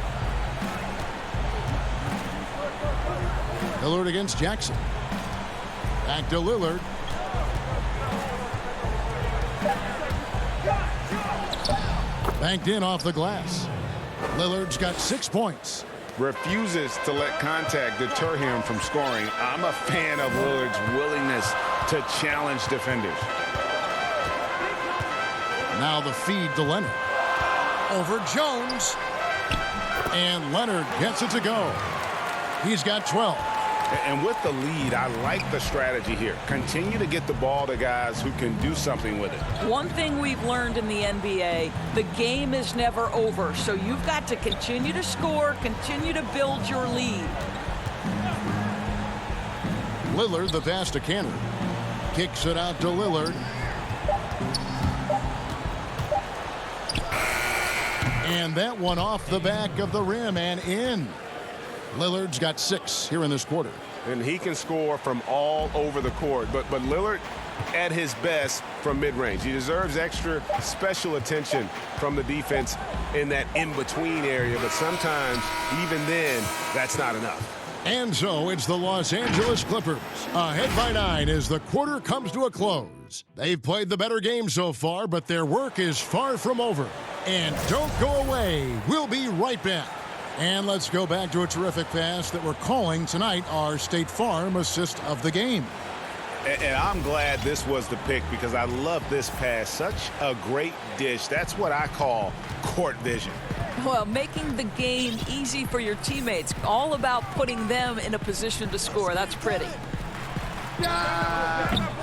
Lillard against Jackson. Back to Lillard. Banked in off the glass. Lillard's got 6 points. Refuses to let contact deter him from scoring. I'm a fan of Lillard's willingness to challenge defenders. Now the feed to Leonard. Over Jones. And Leonard gets it to go. He's got 12. And with the lead, I like the strategy here. Continue to get the ball to guys who can do something with it. One thing we've learned in the NBA, the game is never over. So you've got to continue to score, continue to build your lead. Lillard, the pass to Cantor. Kicks it out to Lillard. And that one off the back of the rim and in. Lillard's got 6 here in this quarter. And he can score from all over the court. But Lillard at his best from mid-range. He deserves extra special attention from the defense in that in-between area. But sometimes, even then, that's not enough. And so it's the Los Angeles Clippers ahead by 9 as the quarter comes to a close. Blazers. They've played the better game so far, but their work is far from over. And don't go away. We'll be right back. And let's go back to a terrific pass that we're calling tonight our State Farm assist of the game. And I'm glad this was the pick because I love this pass. Such a great dish. That's what I call court vision. Well, making the game easy for your teammates. All about putting them in a position to score. That's pretty.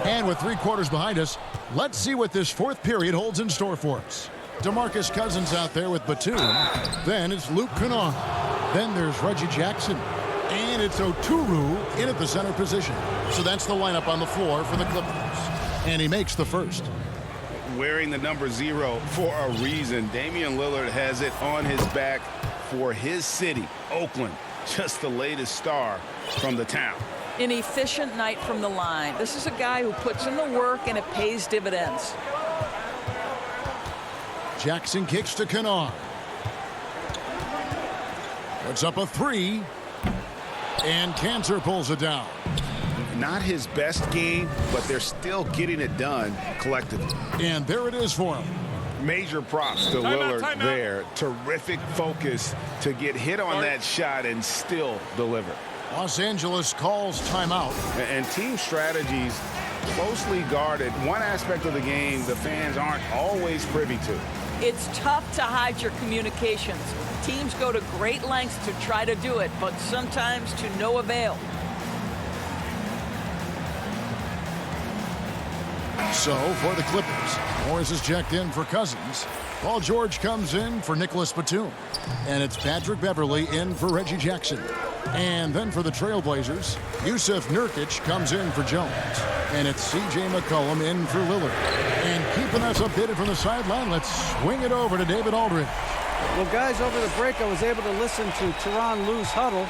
And with 3 quarters behind us, let's see what this fourth period holds in store for us. DeMarcus Cousins out there with Batum. Then it's Luke Kennard. Then there's Reggie Jackson. And it's Oturu in at the center position. So that's the lineup on the floor for the Clippers. And he makes the first. Wearing the number 0 for a reason. Damian Lillard has it on his back for his city, Oakland. Just the latest star from the town. An efficient night from the line. This is a guy who puts in the work and it pays dividends. Jackson kicks to Kennard. Puts up a 3. And Cancer pulls it down. Not his best game, but they're still getting it done collectively. And there it is for him. Major props to Lillard there. Terrific focus to get hit on that shot and still deliver. Los Angeles calls timeout. And team strategies closely guarded. One aspect of the game the fans aren't always privy to. It's tough to hide your communications. Teams go to great lengths to try to do it, but sometimes to no avail. So for the Clippers, Morris is checked in for Cousins. Paul George comes in for Nicholas Batum. And it's Patrick Beverley in for Reggie Jackson. And then for the Trailblazers, Yusuf Nurkic comes in for Jones. And it's C.J. McCollum in for Lillard. And keeping us updated from the sideline, let's swing it over to David Aldridge. Well, guys, over the break, I was able to listen to Tyronn Lue's huddle.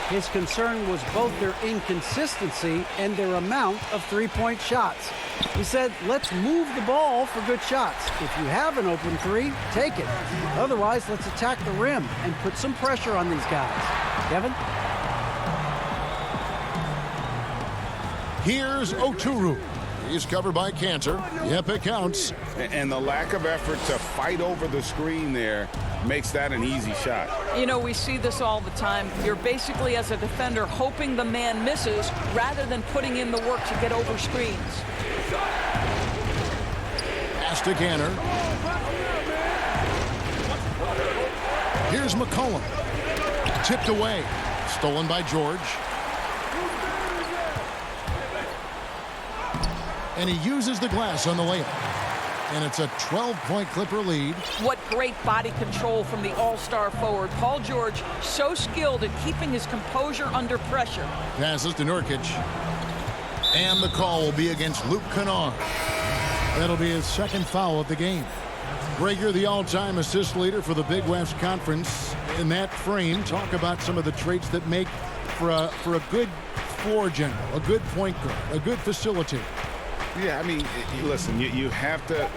His concern was both their inconsistency and their amount of three-point shots. He said, let's move the ball for good shots. If you have an open 3, take it. Otherwise, let's attack the rim and put some pressure on these guys. Kevin? Here's Oturu. He's covered by Cantor. Yep, it counts. And the lack of effort to fight over the screen there makes that an easy shot. You know, we see this all the time. You're basically, as a defender, hoping the man misses rather than putting in the work to get over screens. Pass to Cantor. Here's McCollum. Tipped away. Stolen by George. And he uses the glass on the layup. And it's a 12-point Clipper lead. What great body control from the all-star forward. Paul George, so skilled at keeping his composure under pressure. Passes to Nurkic. And the call will be against Luke Kennard. That'll be his second foul of the game. Greg, you're the all-time assist leader for the Big West Conference. In that frame, talk about some of the traits that make for a good floor general, a good point guard, a good facilitator. Yeah, I mean, listen, you have to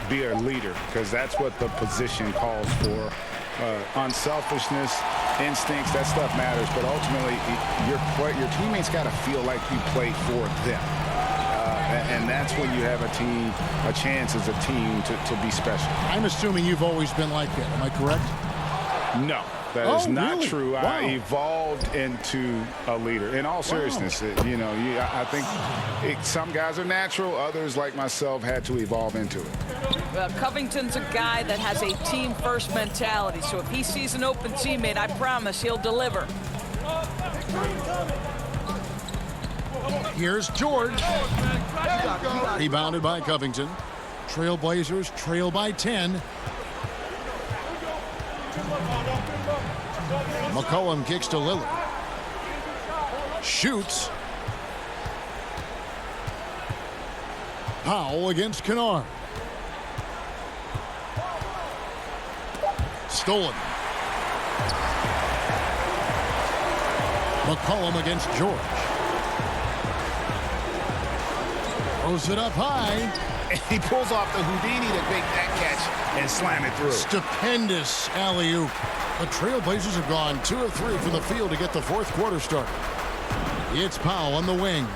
be a leader because that's what the position calls for. Unselfishness, instincts, that stuff matters. But ultimately, your teammates got to feel like you play for them. And that's when you have a chance as a team to be special. I'm assuming you've always been like that. Am I correct? No. That is not really? true. Wow. I evolved into a leader. In all seriousness, I think some guys are natural. Others, like myself, had to evolve into it. Covington's a guy that has a team-first mentality. So if he sees an open teammate, I promise he'll deliver. Here's George. Rebounded by Covington. Trailblazers trail by 10. McCollum kicks to Lillard. Shoots. Powell against Kennard. Stolen. McCollum against George. Throws it up high. He pulls off the Houdini to make that catch and slam it through. Stupendous alley-oop. The Trailblazers have gone 2 of 3 from the field to get the fourth quarter started. It's Powell on the wing.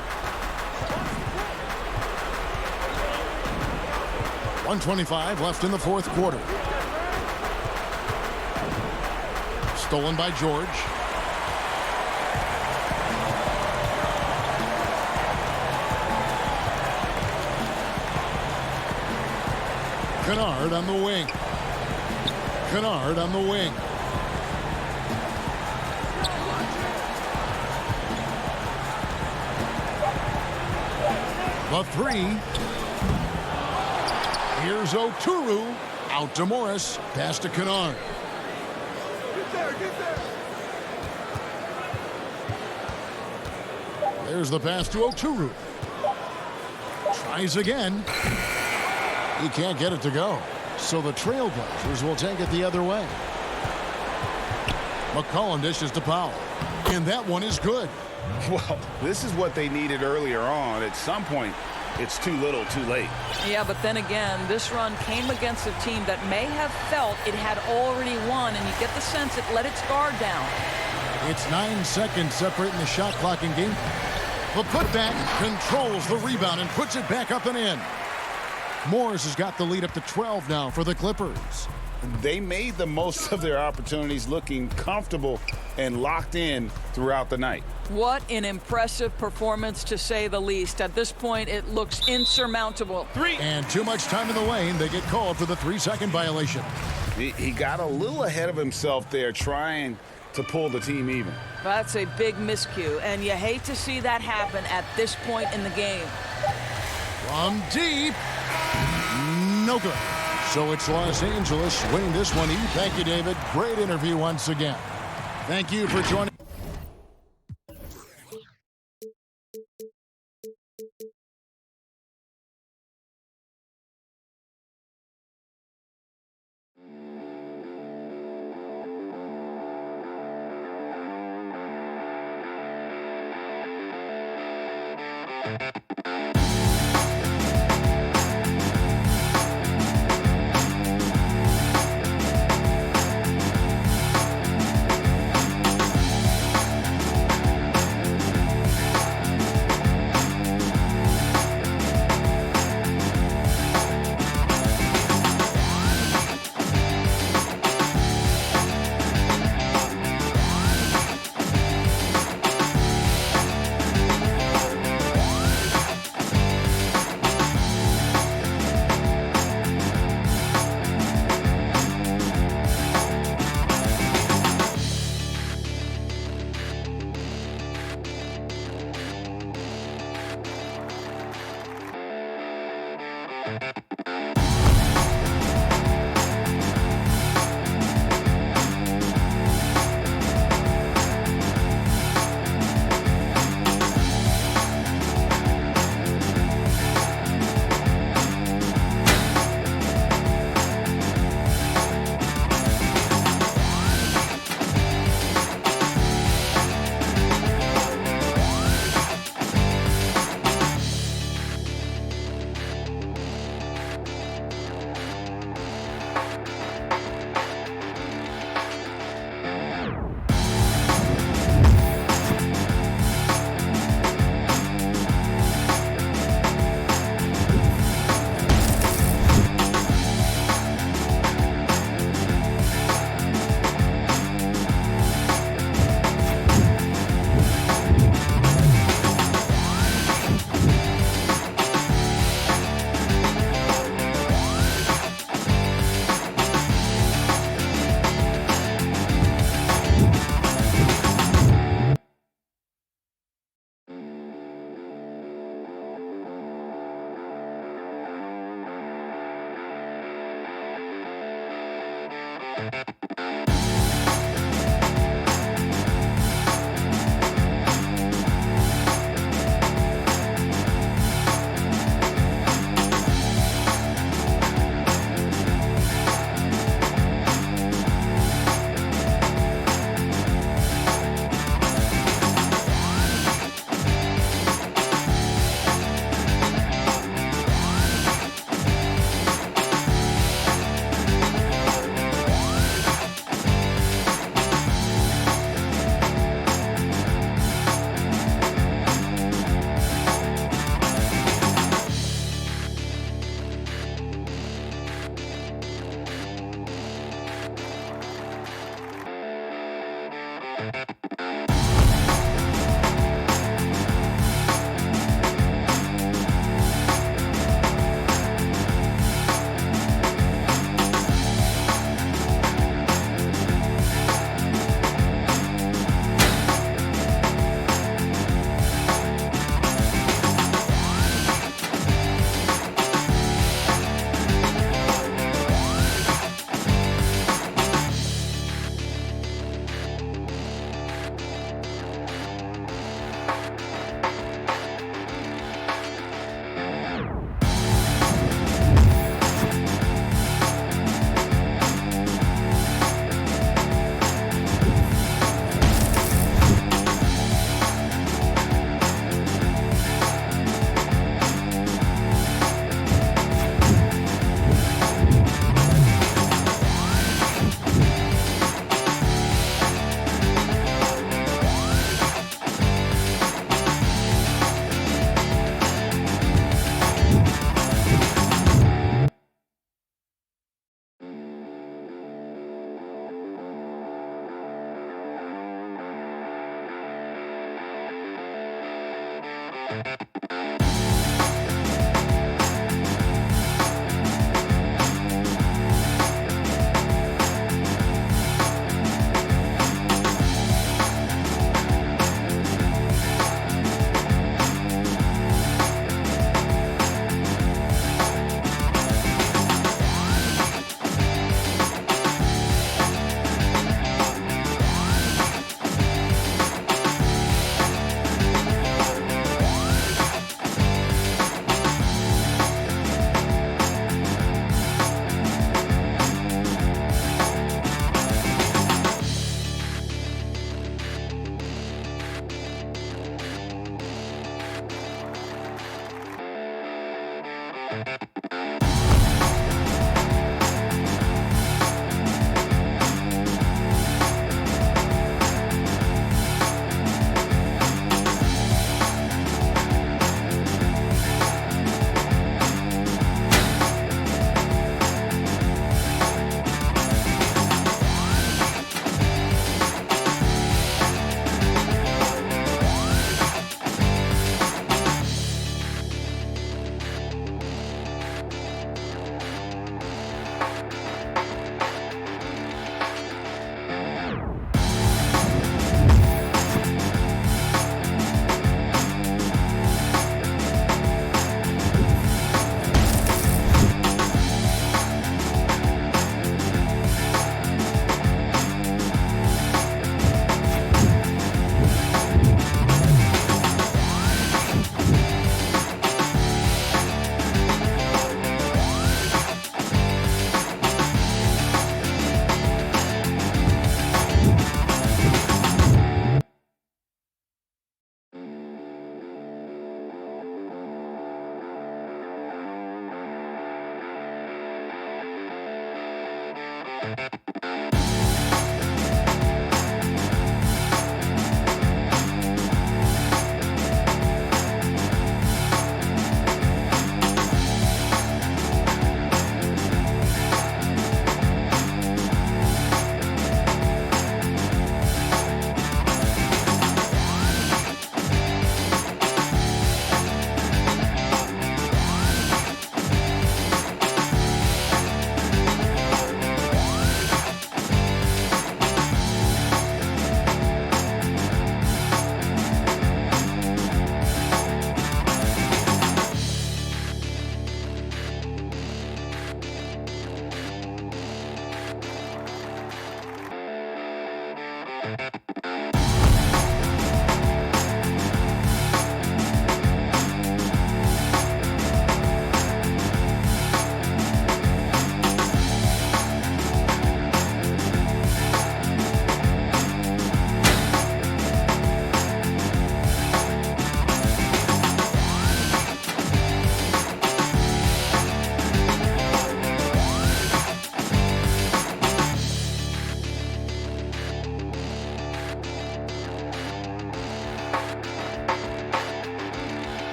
1:25 left in the fourth quarter. Stolen by George. Kennard on the wing. Kennard on the wing. The three. Here's Oturu. Out to Morris. Pass to Kennard. There's the pass to Oturu. Tries again. He can't get it to go. So the Trailblazers will take it the other way. McCollum dishes to Powell. And that one is good. Well, this is what they needed earlier on. At some point, it's too little, too late. Yeah, but then again, this run came against a team that may have felt it had already won, and you get the sense it let its guard down. It's 9 seconds separating the shot clock and game. The putback controls the rebound and puts it back up and in. Morris has got the lead up to 12 now for the Clippers. They made the most of their opportunities, looking comfortable and locked in throughout the night. What an impressive performance, to say the least. At this point, it looks insurmountable. And too much time in the lane. They get called for the 3-second violation. He got a little ahead of himself there, trying to pull the team even. That's a big miscue, and you hate to see that happen at this point in the game. From deep. No good. So it's Los Angeles winning this one. Thank you, David. Great interview once again. Thank you for joining.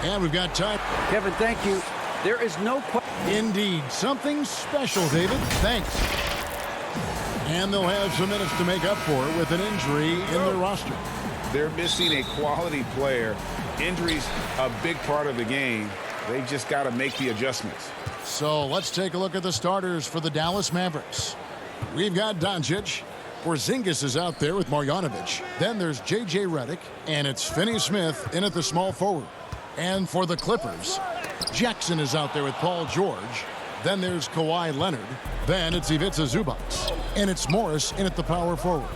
And we've got time. Kevin, thank you. There is no question. Indeed, something special, David. Thanks. And they'll have some minutes to make up for with an injury in their roster. They're missing a quality player. Injuries a big part of the game. They just got to make the adjustments. So let's take a look at the starters for the Dallas Mavericks. We've got Doncic. Porzingis is out there with Marjanovic. Then there's J.J. Redick, and it's Finney Smith in at the small forward. And for the Clippers, Jackson is out there with Paul George. Then there's Kawhi Leonard. Then it's Ivica Zubac. And it's Morris in at the power forward.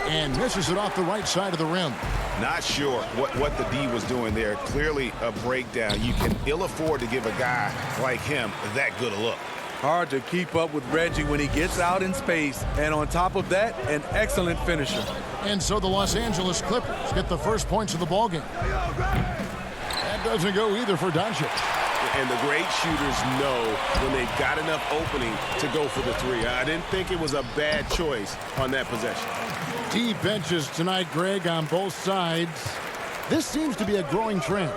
And misses it off the right side of the rim. Not sure what the D was doing there. Clearly a breakdown. You can ill afford to give a guy like him that good a look. Hard to keep up with Reggie when he gets out in space. And on top of that, an excellent finisher. And so the Los Angeles Clippers get the first points of the ballgame. That doesn't go either for Doncic. And the great shooters know when they've got enough opening to go for the three. I didn't think it was a bad choice on that possession. Deep benches tonight, Greg, on both sides. This seems to be a growing trend.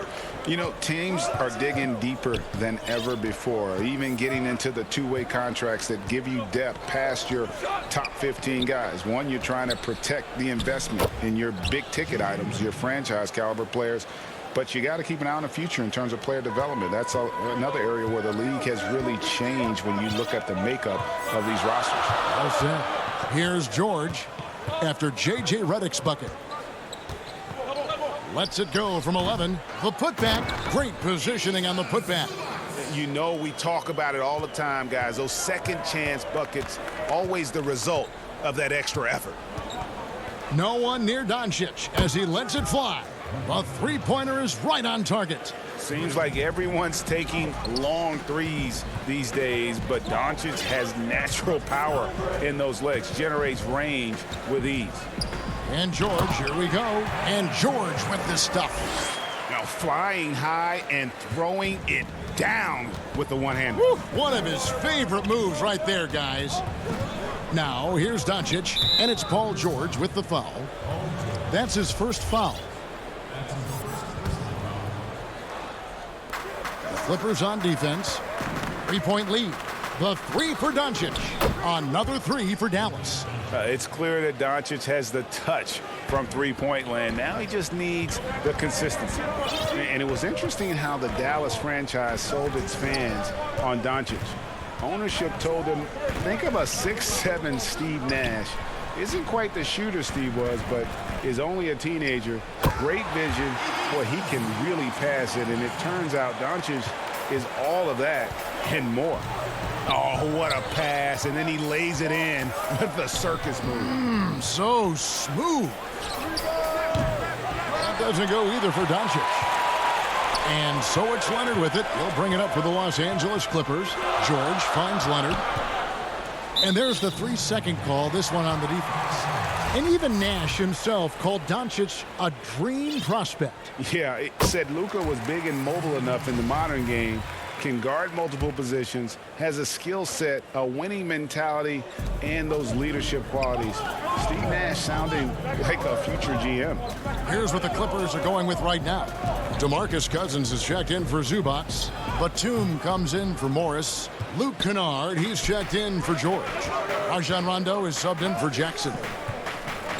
You know, teams are digging deeper than ever before, even getting into the two-way contracts that give you depth past your top 15 guys. One, you're trying to protect the investment in your big-ticket items, your franchise-caliber players, but you got to keep an eye on the future in terms of player development. That's another area where the league has really changed when you look at the makeup of these rosters. Well said. Here's George after J.J. Redick's bucket. Lets it go from 11. The putback. Great positioning on the putback. You know, we talk about it all the time, guys. Those second chance buckets, always the result of that extra effort. No one near Doncic as he lets it fly. The three-pointer is right on target. Seems like everyone's taking long threes these days, but Doncic has natural power in those legs, generates range with ease. And George, here we go. And George with this stuff. Now flying high and throwing it down with the one-hand. One of his favorite moves right there, guys. Now, here's Doncic, and it's Paul George with the foul. That's his first foul. The Clippers on defense. Three-point lead. The three for Doncic. Another three for Dallas. It's clear that Doncic has the touch from three-point land. Now he just needs the consistency. And it was interesting how the Dallas franchise sold its fans on Doncic. Ownership told them, think of a 6'7" Steve Nash. Isn't quite the shooter Steve was, but is only a teenager. Great vision. Boy, he can really pass it. And it turns out Doncic is all of that and more. Oh, what a pass. And then he lays it in with the circus move. So smooth. That doesn't go either for Doncic. And so it's Leonard with it. He'll bring it up for the Los Angeles Clippers. George finds Leonard. And there's the 3-second call, this one on the defense. And even Nash himself called Doncic a dream prospect. Yeah, it said Luka was big and mobile enough in the modern game, can guard multiple positions, has a skill set, a winning mentality, and those leadership qualities. Steve Nash sounding like a future GM. Here's what the Clippers are going with right now. DeMarcus Cousins is checked in for Zubac. Batum comes in for Morris. Luke Kennard, he's checked in for George. Rajon Rondo is subbed in for Jackson.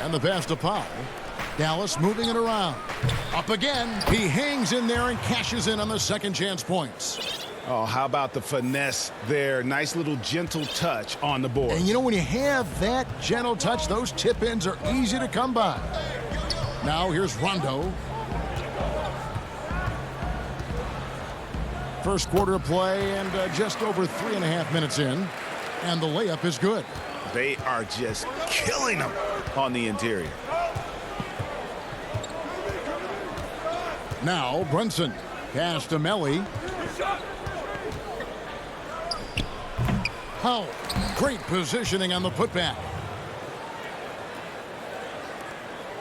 And the pass to Powell. Dallas moving it around. Up again. He hangs in there and cashes in on the second chance points. Oh, how about the finesse there? Nice little gentle touch on the board. And you know, when you have that gentle touch, those tip-ins are easy to come by. Now here's Rondo. First quarter of play and just over 3.5 minutes in. And the layup is good. They are just killing them on the interior. Now Brunson. Pass to Melly. Powell. Great positioning on the putback.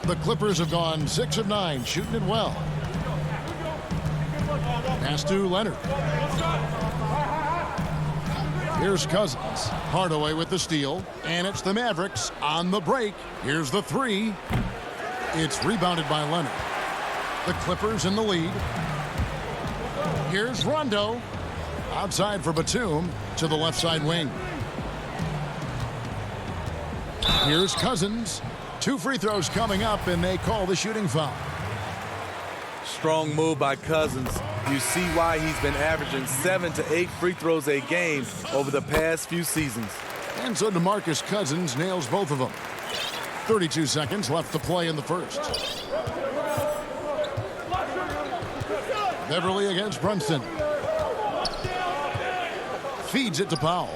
The Clippers have gone 6 of 9, shooting it well. Pass to Leonard. Here's Cousins. Hardaway with the steal. And it's the Mavericks on the break. Here's the three. It's rebounded by Leonard. The Clippers in the lead. Here's Rondo. Outside for Batum to the left side wing. Here's Cousins. 2 free throws coming up, and they call the shooting foul. Strong move by Cousins. You see why he's been averaging 7 to 8 free throws a game over the past few seasons. And so DeMarcus Cousins nails both of them. 32 seconds left to play in the first. Beverly against Brunson. Feeds it to Powell.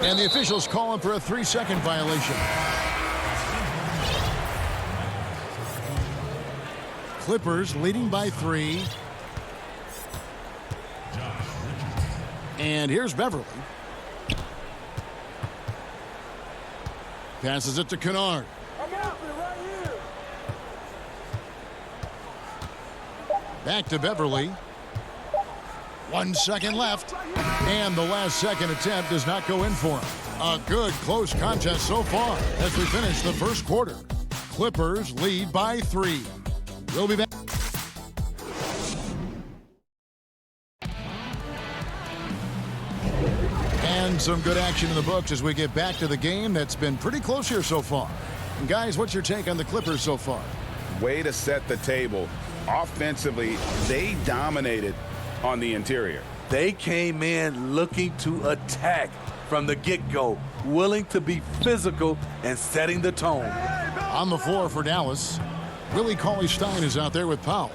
And the officials calling for a 3-second violation. Clippers leading by 3. And here's Beverly. Passes it to Kennard. Back to Beverly. 1 second left. And the last second attempt does not go in for him. A good close contest so far as we finish the first quarter. Clippers lead by 3. We'll be back. And some good action in the books as we get back to the game that's been pretty close here so far. And guys, what's your take on the Clippers so far? Way to set the table. Offensively, they dominated on the interior. They came in looking to attack from the get-go, willing to be physical and setting the tone. On the floor for Dallas, Willie Cauley-Stein is out there with Powell.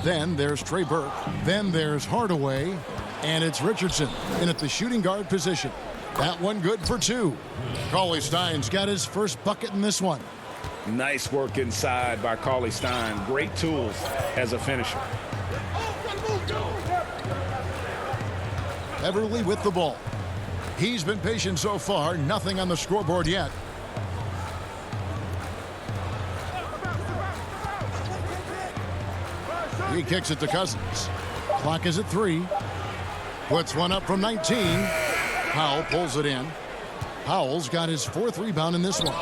Then there's Trey Burke. Then there's Hardaway. And it's Richardson in at the shooting guard position. That one good for 2. Cauley-Stein's got his first bucket in this one. Nice work inside by Cauley-Stein. Great tools as a finisher. Beverly with the ball. He's been patient so far. Nothing on the scoreboard yet. He kicks it to Cousins. Clock is at 3. Puts one up from 19. Powell pulls it in. Powell's got his 4th rebound in this one.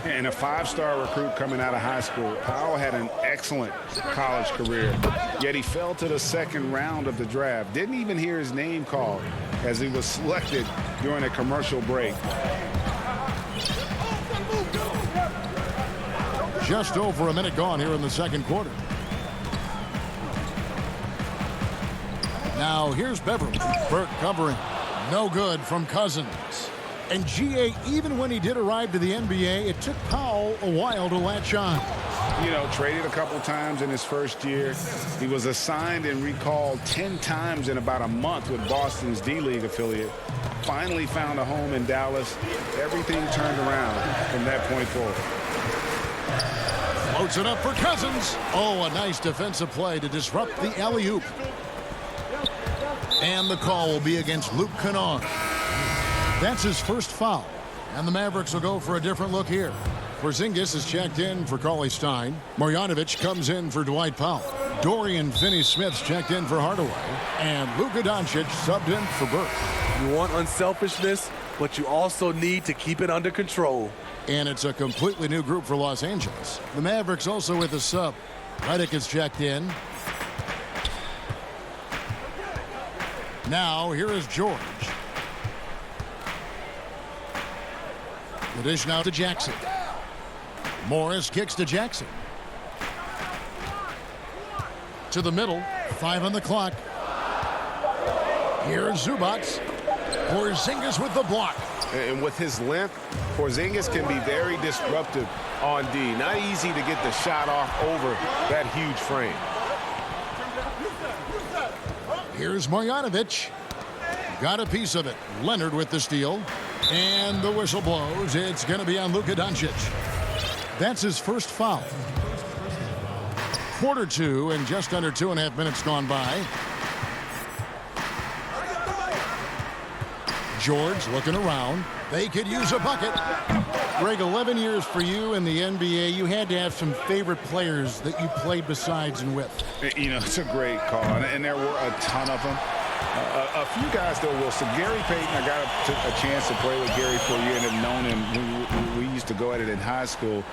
And a 5-star recruit coming out of high school. Powell had an excellent college career, yet he fell to the second round of the draft. Didn't even hear his name called as he was selected during a commercial break. Just over a minute gone here in the second quarter. Now here's Beverly. Burke covering. No good from Cousins. And G.A., even when he did arrive to the NBA, it took Powell a while to latch on. You know, traded a couple times in his first year. He was assigned and recalled 10 times in about a month with Boston's D-League affiliate. Finally found a home in Dallas. Everything turned around from that point forward. Floats it up for Cousins. Oh, a nice defensive play to disrupt the alley-oop. And the call will be against Luke Kennard. That's his first foul. And the Mavericks will go for a different look here. Porzingis is checked in for Cauley-Stein. Marjanovic comes in for Dwight Powell. Dorian Finney-Smith's checked in for Hardaway. And Luka Doncic subbed in for Burke. You want unselfishness, but you also need to keep it under control. And it's a completely new group for Los Angeles. The Mavericks also with a sub. Redick is checked in. Now, here is George. The dish now to Jackson. Morris kicks to Jackson. To the middle. 5 on the clock. Here's Zubac. Porzingis with the block. And with his length, Porzingis can be very disruptive on D. Not easy to get the shot off over that huge frame. Here's Marjanovic. Got a piece of it. Leonard with the steal. And the whistle blows. It's going to be on Luka Doncic. That's his first foul. Quarter 2 and just under 2.5 minutes gone by. George looking around. They could use a bucket. Greg, 11 years for you in the NBA. You had to have some favorite players that you played besides and with. You know, it's a great call, and there were a ton of them. A few guys, though, Wilson. Gary Payton, I got a chance to play with Gary for a year and have known him. We used to go at it in high school.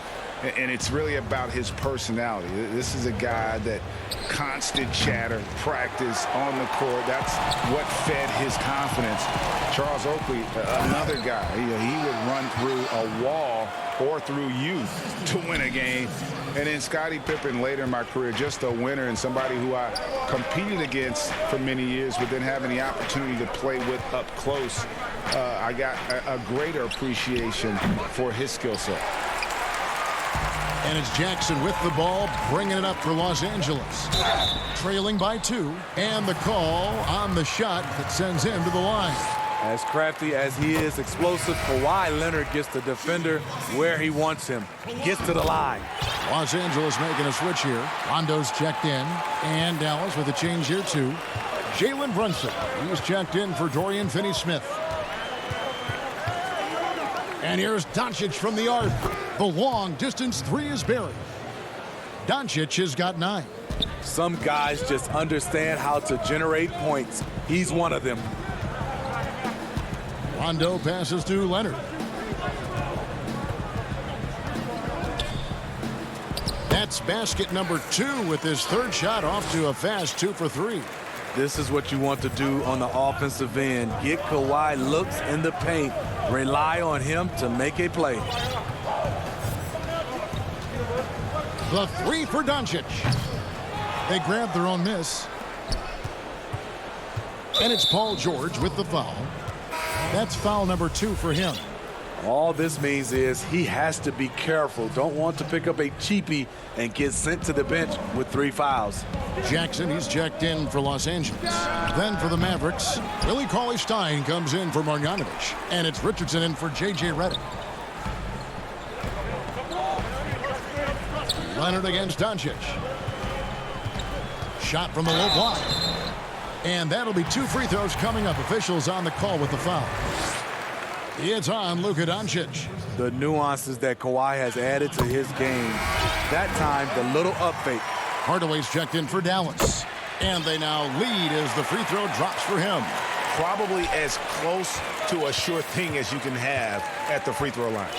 And it's really about his personality. This is a guy that constant chatter, practice on the court. That's what fed his confidence. Charles Oakley, another guy, he would run through a wall or through youth to win a game. And then Scottie Pippen later in my career, just a winner and somebody who I competed against for many years, but then having the opportunity to play with up close, I got a greater appreciation for his skill set. And it's Jackson with the ball, bringing it up for Los Angeles. Trailing by 2, and the call on the shot that sends him to the line. As crafty as he is explosive, Kawhi Leonard gets the defender where he wants him. Gets to the line. Los Angeles making a switch here. Rondo's checked in, and Dallas with a change here too. Jalen Brunson, he's checked in for Dorian Finney-Smith. And here's Doncic from the arc. The long-distance 3 is buried. Doncic has got 9. Some guys just understand how to generate points. He's one of them. Rondo passes to Leonard. That's basket number 2 with his 3rd shot off to a fast 2 for 3. This is what you want to do on the offensive end. Get Kawhi looks in the paint. Rely on him to make a play. The 3 for Doncic. They grab their own miss. And it's Paul George with the foul. That's foul number 2 for him. All this means is he has to be careful. Don't want to pick up a cheapie and get sent to the bench with 3 fouls. Jackson, he's checked in for Los Angeles. Then for the Mavericks, Willie Cauley-Stein comes in for Marjanovic. And it's Richardson in for J.J. Redick. Leonard against Doncic. Shot from the low block. And that'll be 2 free throws coming up. Officials on the call with the foul. It's on Luka Doncic. The nuances that Kawhi has added to his game. That time, the little up fake. Hardaway's checked in for Dallas. And they now lead as the free throw drops for him. Probably as close to a sure thing as you can have at the free throw line.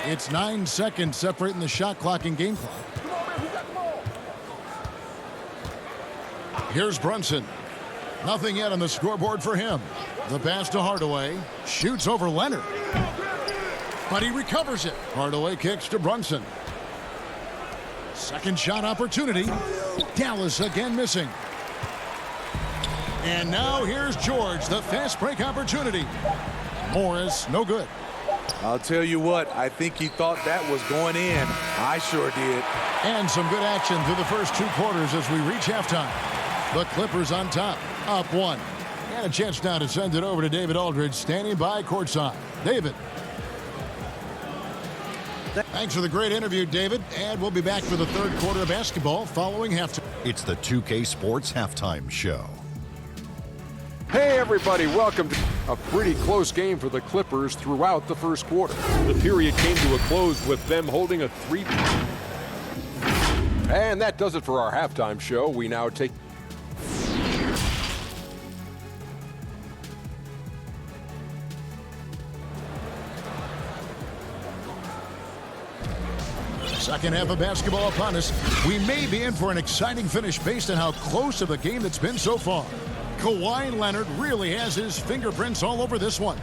It's 9 seconds separating the shot clock and game clock. Here's Brunson. Nothing yet on the scoreboard for him. The pass to Hardaway. Shoots over Leonard. But he recovers it. Hardaway kicks to Brunson. Second shot opportunity. Dallas again missing. And now here's George. The fast break opportunity. Morris, no good. I'll tell you what, I think he thought that was going in. I sure did. And some good action through the first 2 quarters as we reach halftime. The Clippers on top, up 1. And a chance now to send it over to David Aldridge, standing by courtside. David. Thanks for the great interview, David. And we'll be back for the 3rd quarter of basketball following halftime. It's the 2K Sports Halftime Show. Hey everybody, welcome to a pretty close game for the Clippers throughout the first quarter. The period came to a close with them holding a 3. And that does it for our halftime show. We now take second half of basketball upon us. We may be in for an exciting finish based on how close of a game that's been so far. Kawhi Leonard really has his fingerprints all over this one.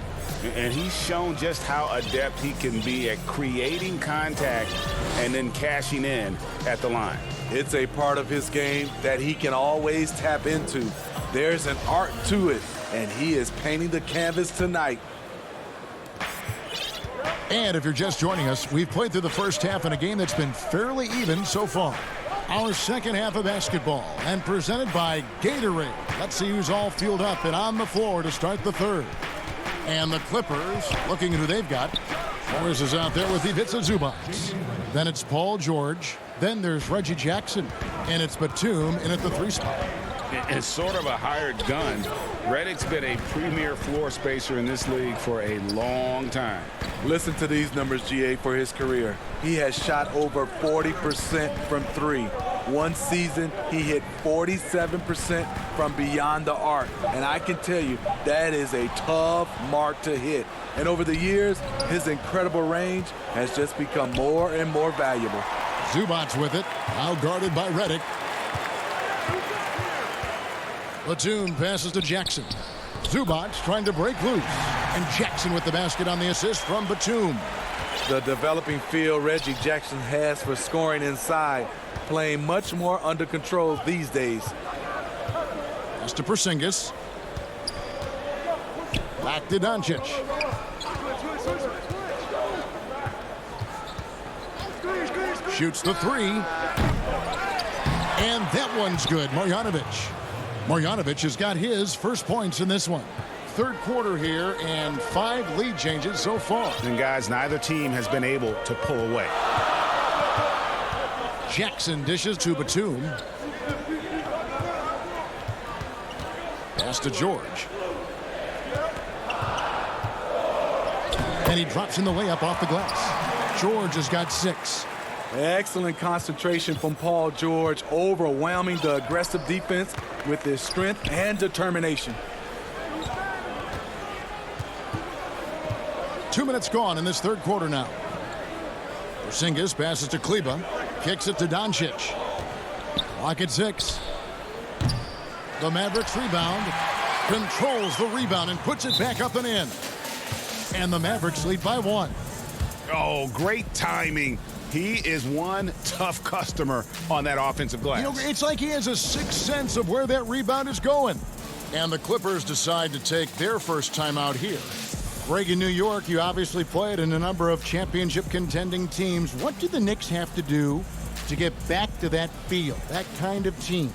And he's shown just how adept he can be at creating contact and then cashing in at the line. It's a part of his game that he can always tap into. There's an art to it, and he is painting the canvas tonight. And if you're just joining us, we've played through the first half in a game that's been fairly even so far. Our second half of basketball, and presented by Gatorade. Let's see who's all fueled up and on the floor to start the 3rd. And the Clippers, looking at who they've got. Morris is out there with Ivica Zubac. Then it's Paul George. Then there's Reggie Jackson. And it's Batum in at the 3 spot. It's sort of a hired gun. Redick's been a premier floor spacer in this league for a long time. Listen to these numbers, GA, for his career. He has shot over 40% from three. One season, he hit 47% from beyond the arc. And I can tell you, that is a tough mark to hit. And over the years, his incredible range has just become more and more valuable. Zubac's with it, now guarded by Redick. Batum passes to Jackson. Zubac trying to break loose. And Jackson with the basket on the assist from Batum. The developing feel Reggie Jackson has for scoring inside, playing much more under control these days. Pass to Porzingis. Back to Doncic. Shoots the three. And that one's good. Marjanovic has got his first points in this one. Third quarter here and 5 lead changes so far. And guys, neither team has been able to pull away. Jackson dishes to Batum. Pass to George. And he drops in the layup off the glass. George has got 6. Excellent concentration from Paul George, overwhelming the aggressive defense with his strength and determination. 2 minutes gone in this third quarter now. Porzingis passes to Kleba. Kicks it to Doncic. Clock at 6. The Mavericks rebound. Controls the rebound and puts it back up and in. And the Mavericks lead by 1. Oh, great timing. He is one tough customer on that offensive glass. You know, it's like he has a sixth sense of where that rebound is going. And the Clippers decide to take their first time out here. Greg, in New York, you obviously played in a number of championship contending teams. What do the Knicks have to do to get back to that feel, that kind of team?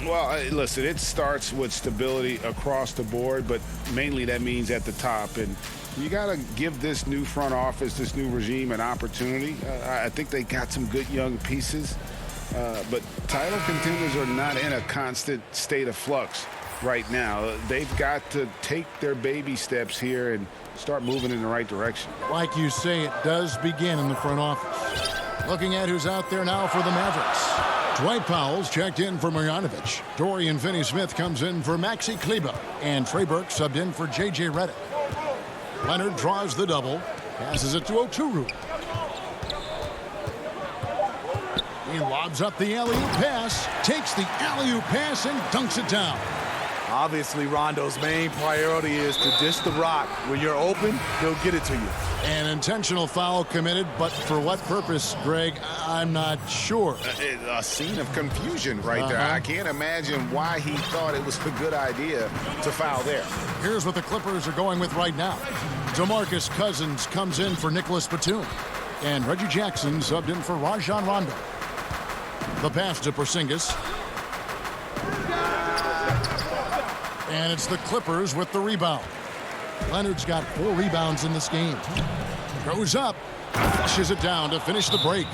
Well, listen, it starts with stability across the board, but mainly that means at the top. And you got to give this new front office, this new regime, an opportunity. I think they got some good young pieces, but title contenders are not in a constant state of flux right now. They've got to take their baby steps here and start moving in the right direction. Like you say, it does begin in the front office. Looking at who's out there now for the Mavericks. Dwight Powell's checked in for Marjanovic. Dorian Finney-Smith comes in for Maxi Kleba. And Trey Burke subbed in for J.J. Redick. Leonard draws the double. Passes it to Oturu. He lobs up the alley-oop pass. Takes the alley-oop pass and dunks it down. Obviously, Rondo's main priority is to dish the rock. When you're open, he'll get it to you. An intentional foul committed, but for what purpose, Greg, I'm not sure. A scene of confusion right there. I can't imagine why he thought it was a good idea to foul there. Here's what the Clippers are going with right now. DeMarcus Cousins comes in for Nicholas Batum. And Reggie Jackson subbed in for Rajon Rondo. The pass to Porzingis. And it's the Clippers with the rebound. Leonard's got 4 rebounds in this game. Goes up, flushes it down to finish the break.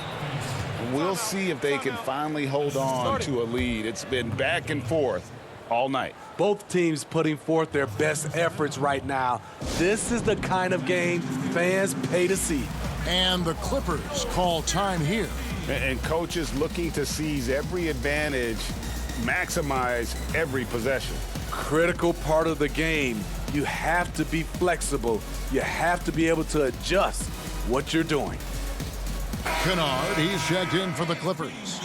We'll see if they can finally hold on to a lead. It's been back and forth all night. Both teams putting forth their best efforts right now. This is the kind of game fans pay to see. And the Clippers call time here. And coaches looking to seize every advantage, maximize every possession. Critical part of the game. You have to be flexible. You have to be able to adjust what you're doing. Kennard, he's checked in for the Clippers.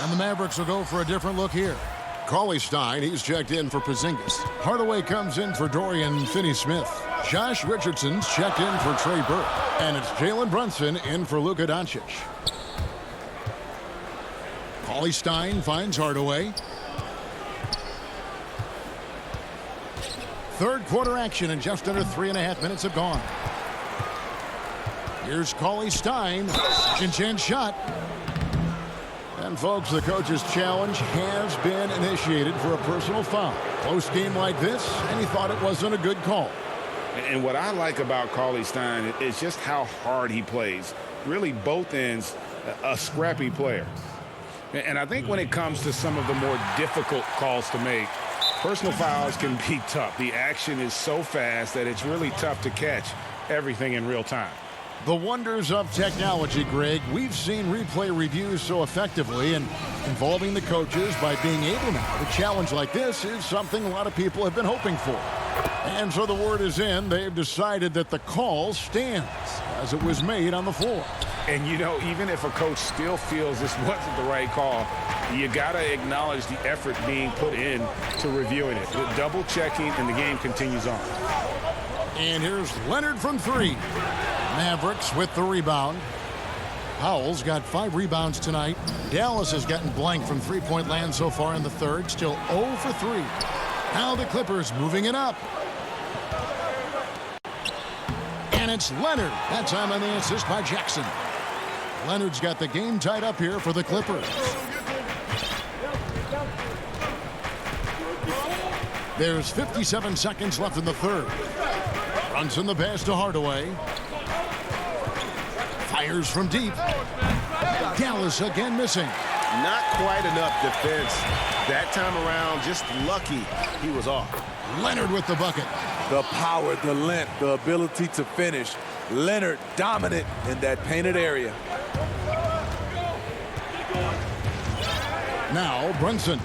And the Mavericks will go for a different look here. Cauley-Stein, he's checked in for Porzingis. Hardaway comes in for Dorian Finney-Smith. Josh Richardson's checked in for Trey Burke. And it's Jalen Brunson in for Luka Doncic. Cauley-Stein finds Hardaway. Third quarter action and just under 3.5 minutes have gone. Here's Cauley-Stein. Second chance shot. And folks, the coach's challenge has been initiated for a personal foul. Close game like this, and he thought it wasn't a good call. And what I like about Cauley-Stein is just how hard he plays. Really both ends, a scrappy player. And I think when it comes to some of the more difficult calls to make, personal fouls can be tough. The action is so fast that it's really tough to catch everything in real time. The wonders of technology, Greg. We've seen replay reviews so effectively, and involving the coaches by being able now to challenge like this is something a lot of people have been hoping for. And so the word is in. They've decided that the call stands as it was made on the floor. And, you know, even if a coach still feels this wasn't the right call, you got to acknowledge the effort being put in to reviewing it. The double checking, and the game continues on. And here's Leonard from three. Mavericks with the rebound. Powell's got 5 rebounds tonight. Dallas has gotten blank from three-point land so far in the third. Still 0 for 3. Now the Clippers moving it up. And it's Leonard. That time on the assist by Jackson. Leonard's got the game tied up here for the Clippers. There's 57 seconds left in the third. Brunson the pass to Hardaway. Fires from deep. Dallas again missing. Not quite enough defense. That time around, just lucky he was off. Leonard with the bucket. The power, the length, the ability to finish. Leonard dominant in that painted area. Now Brunson.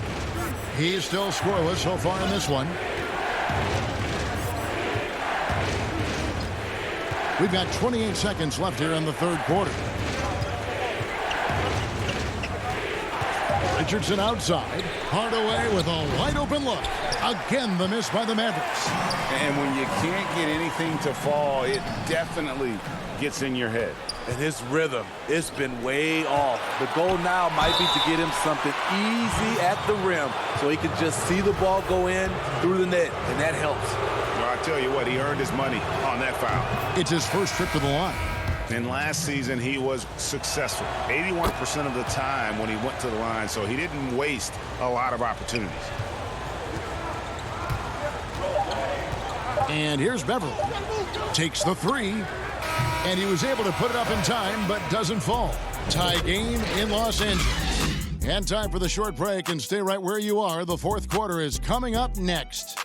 He's still scoreless so far in this one. We've got 28 seconds left here in the third quarter. Richardson outside. Hardaway with a wide open look. Again, the miss by the Mavericks. And when you can't get anything to fall, it definitely gets in your head. And his rhythm, it's been way off. The goal now might be to get him something easy at the rim so he can just see the ball go in through the net, and that helps. Well, I tell you what, he earned his money on that foul. It's his first trip to the line. And last season, he was successful 81% of the time when he went to the line, so he didn't waste a lot of opportunities. And here's Beverly. Takes the three. And he was able to put it up in time, but doesn't fall. Tie game in Los Angeles. And time for the short break, and stay right where you are. The fourth quarter is coming up next.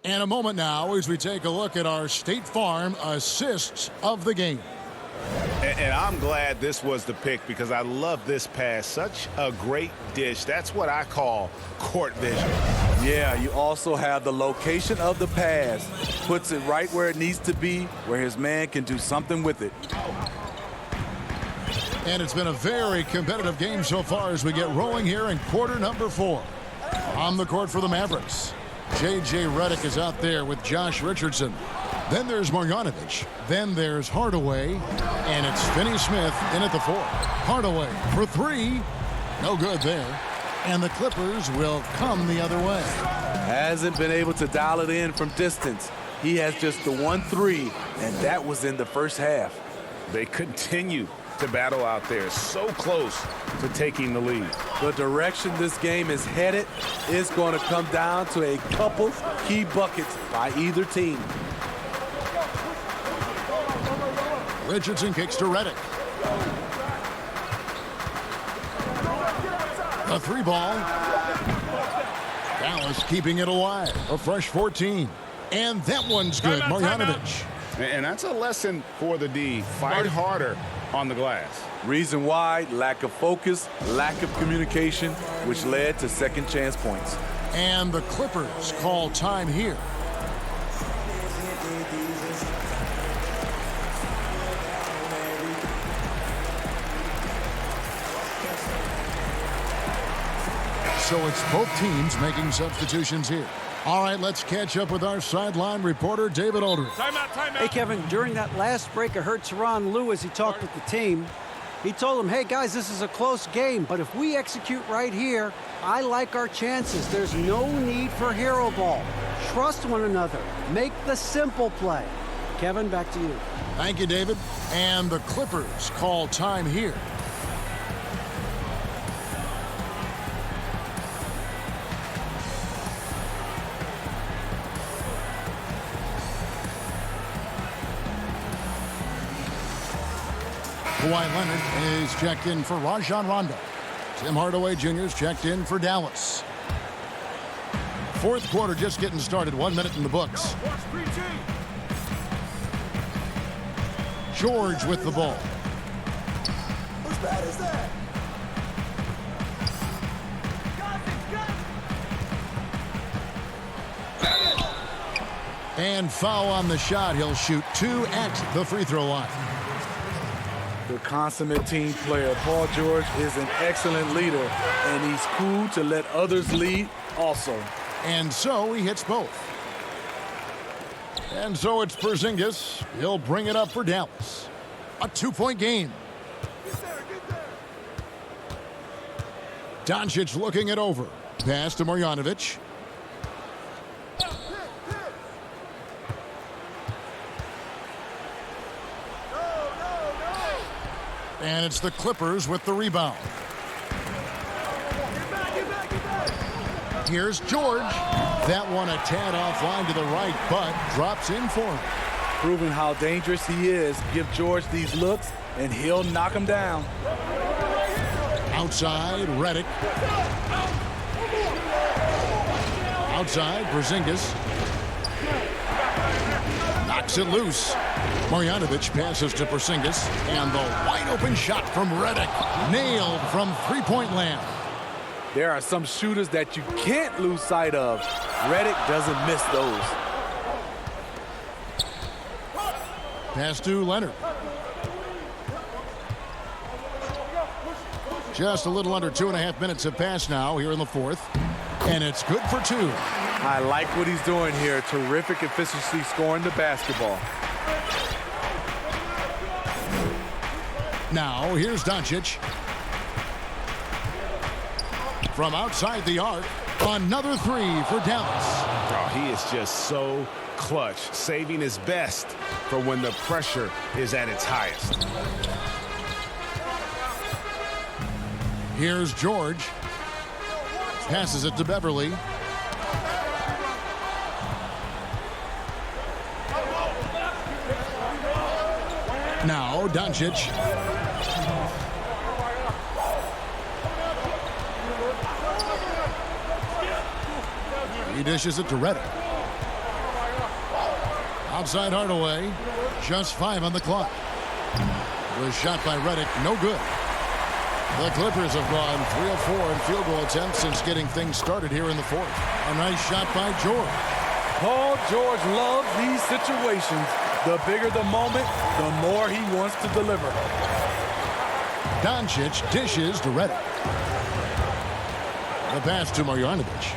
And a moment now as we take a look at our State Farm assists of the game. And I'm glad this was the pick because I love this pass. Such a great dish. That's what I call court vision. Yeah, you also have the location of the pass. Puts it right where it needs to be, where his man can do something with it. And it's been a very competitive game so far as we get rolling here in quarter number 4. On the court for the Mavericks. J.J. Redick is out there with Josh Richardson. Then there's Marjanovic. Then there's Hardaway. And it's Finney-Smith in at the 4. Hardaway for 3. No good there. And the Clippers will come the other way. Hasn't been able to dial it in from distance. He has just the 1-3, and that was in the first half. They continue to battle out there, so close to taking the lead. The direction this game is headed is going to come down to a couple key buckets by either team. Richardson kicks to Redick. A 3-ball. Dallas keeping it alive. A fresh 14. And that one's good. Marjanovic. And that's a lesson for the D. Fight harder on the glass. Reason why, lack of focus, lack of communication, which led to second chance points. And the Clippers call time here. So it's both teams making substitutions here. All right, let's catch up with our sideline reporter, David Aldridge. Timeout. Hey, Kevin, during that last break, I heard Tyronn Lue as he talked with the team. He told them, hey, guys, this is a close game, but if we execute right here, I like our chances. There's no need for hero ball. Trust one another. Make the simple play. Kevin, back to you. Thank you, David. And the Clippers call time here. Kawhi Leonard is checked in for Rajon Rondo. Tim Hardaway Jr. is checked in for Dallas. Fourth quarter just getting started. 1 minute in the books. George with the ball. Whose bad is that? And foul on the shot. He'll shoot 2 at the free throw line. The consummate team player, Paul George, is an excellent leader, and he's cool to let others lead also. And so he hits both. And so it's Porzingis. He'll bring it up for Dallas. A 2-point game. Doncic looking it over. Pass to Marjanovic. And it's the Clippers with the rebound. Here's George. That one a tad offline to the right, but drops in for him. Proving how dangerous he is. Give George these looks, and he'll knock him down. Outside, Redick. Outside, Porzingis. Knocks it loose. Marjanovic passes to Porzingis, and the wide-open shot from Redick. Nailed from three-point land. There are some shooters that you can't lose sight of. Redick doesn't miss those. Pass to Leonard. Just a little under 2.5 minutes have passed now here in the fourth. And it's good for 2. I like what he's doing here. Terrific efficiency scoring the basketball. Now, here's Doncic. From outside the arc, another 3 for Dallas. Oh, he is just so clutch, saving his best for when the pressure is at its highest. Here's George. Passes it to Beverly. Now, Doncic. He dishes it to Redick. Outside Hardaway. Just 5 on the clock. The shot by Redick, no good. The Clippers have gone 3 of 4 in field goal attempts since getting things started here in the fourth. A nice shot by George. Paul George loves these situations. The bigger the moment, the more he wants to deliver. Doncic dishes to Redick. The pass to Marjanovic.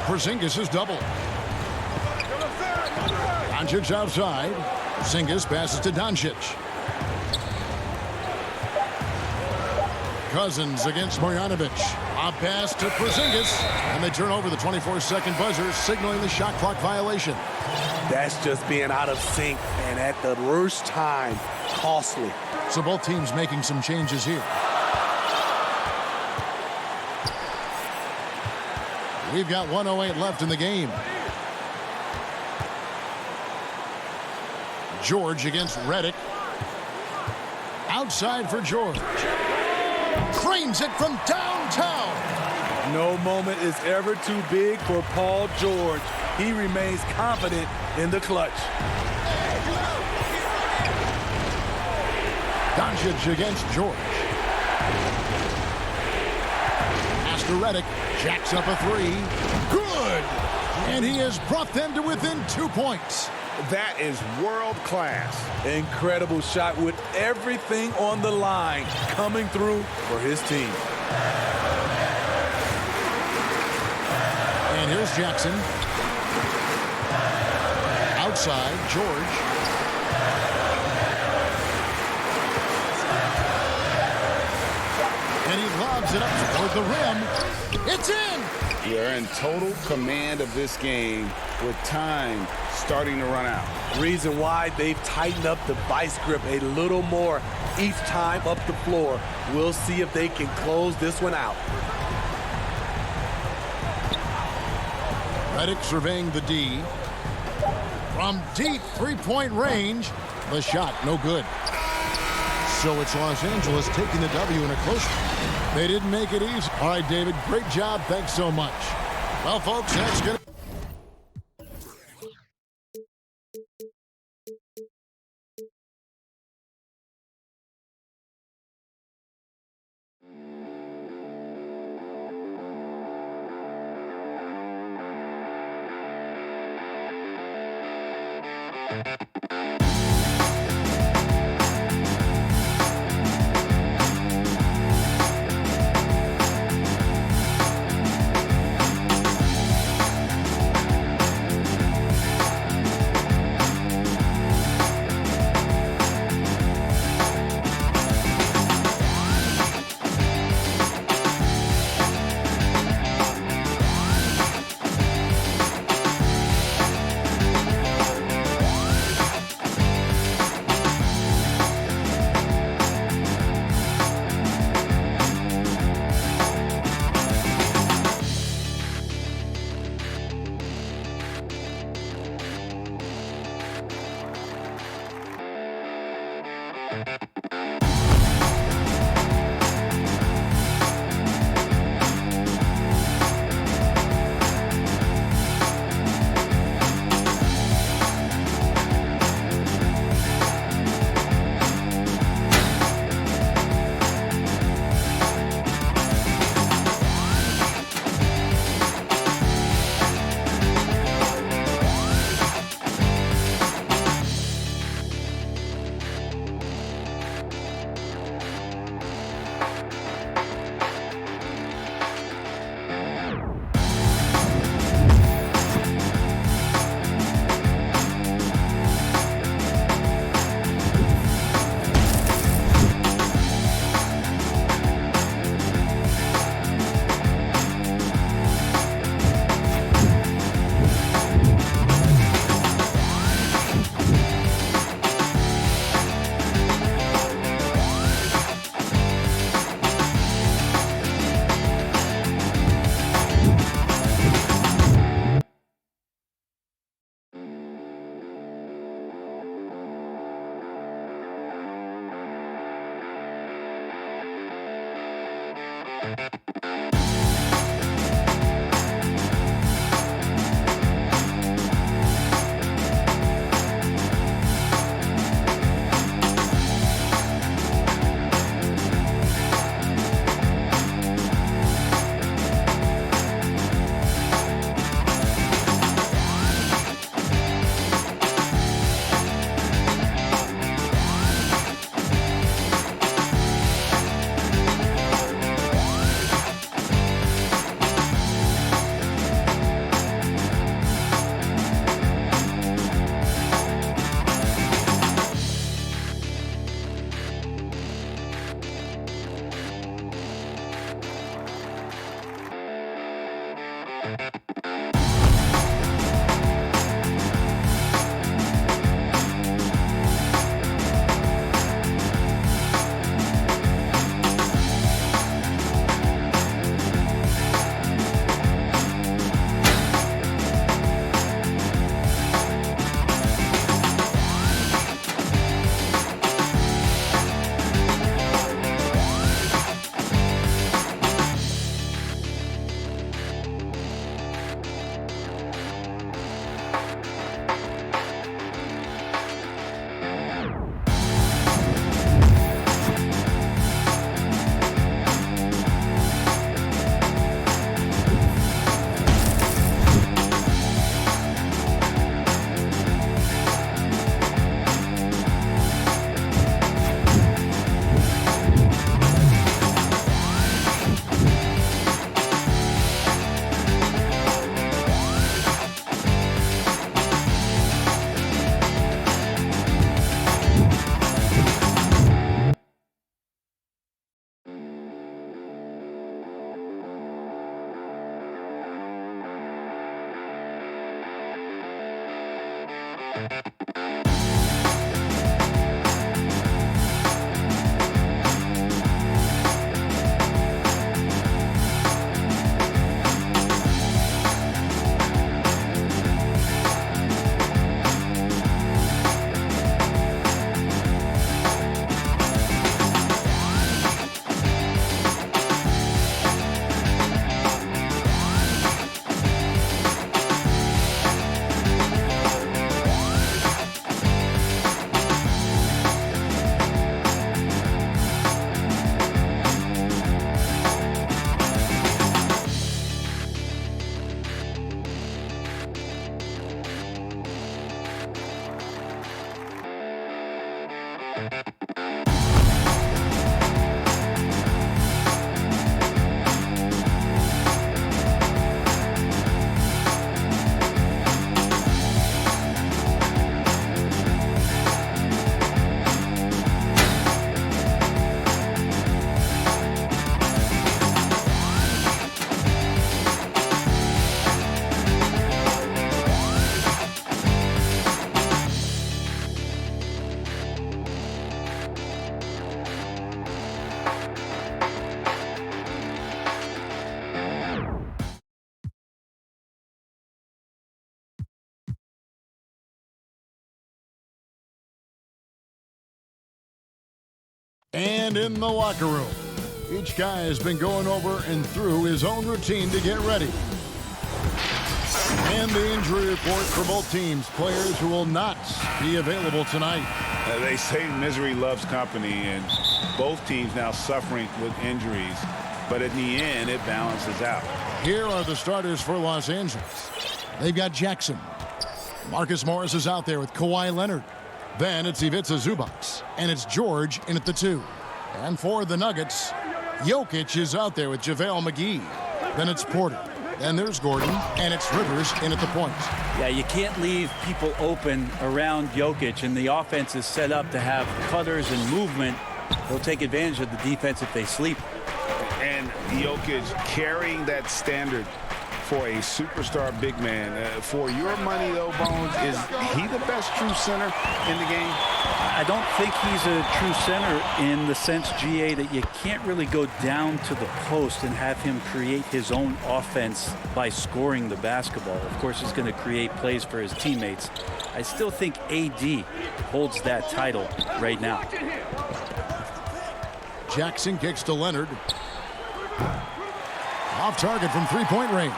Porzingis is double. Doncic outside. Porzingis passes to Doncic. Cousins against Marjanovic. A pass to Porzingis. And they turn over the 24-second buzzer, signaling the shot clock violation. That's just being out of sync, and at the worst time, costly. So both teams making some changes here. We've got 1:08 left in the game. George against Redick. Outside for George. Cranes it from downtown. No moment is ever too big for Paul George. He remains confident in the clutch. Doncic against George. Pass to Redick. Jacks up a 3. Good! And he has brought them to within 2 points. That is world class. Incredible shot with everything on the line coming through for his team. And here's Jackson. Outside, George. And he lobs it up toward the rim. It's in! You're in total command of this game with time starting to run out. Reason why they've tightened up the vice grip a little more each time up the floor. We'll see if they can close this one out. Redick surveying the D. From deep three-point range, the shot no good. So it's Los Angeles taking the W in a close one. They didn't make it easy. All right, David, great job. Thanks so much. Well, folks, that's good. And in the locker room, each guy has been going over and through his own routine to get ready. And the injury report for both teams, players who will not be available tonight. They say misery loves company, and both teams now suffering with injuries. But in the end, it balances out. Here are the starters for Los Angeles. They've got Jackson. Marcus Morris is out there with Kawhi Leonard. Then it's Ivica Zubac, and it's George in at the 2. And for the Nuggets, Jokic is out there with JaVale McGee. Then it's Porter. Then there's Gordon, and it's Rivers in at the point. Yeah, you can't leave people open around Jokic, and the offense is set up to have cutters and movement. They'll take advantage of the defense if they sleep. And Jokic carrying that standard for a superstar big man. For your money, though, Bones, is he the best true center in the game? I don't think he's a true center in the sense, GA, that you can't really go down to the post and have him create his own offense by scoring the basketball. Of course, he's going to create plays for his teammates. I still think AD holds that title right now. Jackson kicks to Leonard. Off target from three-point range.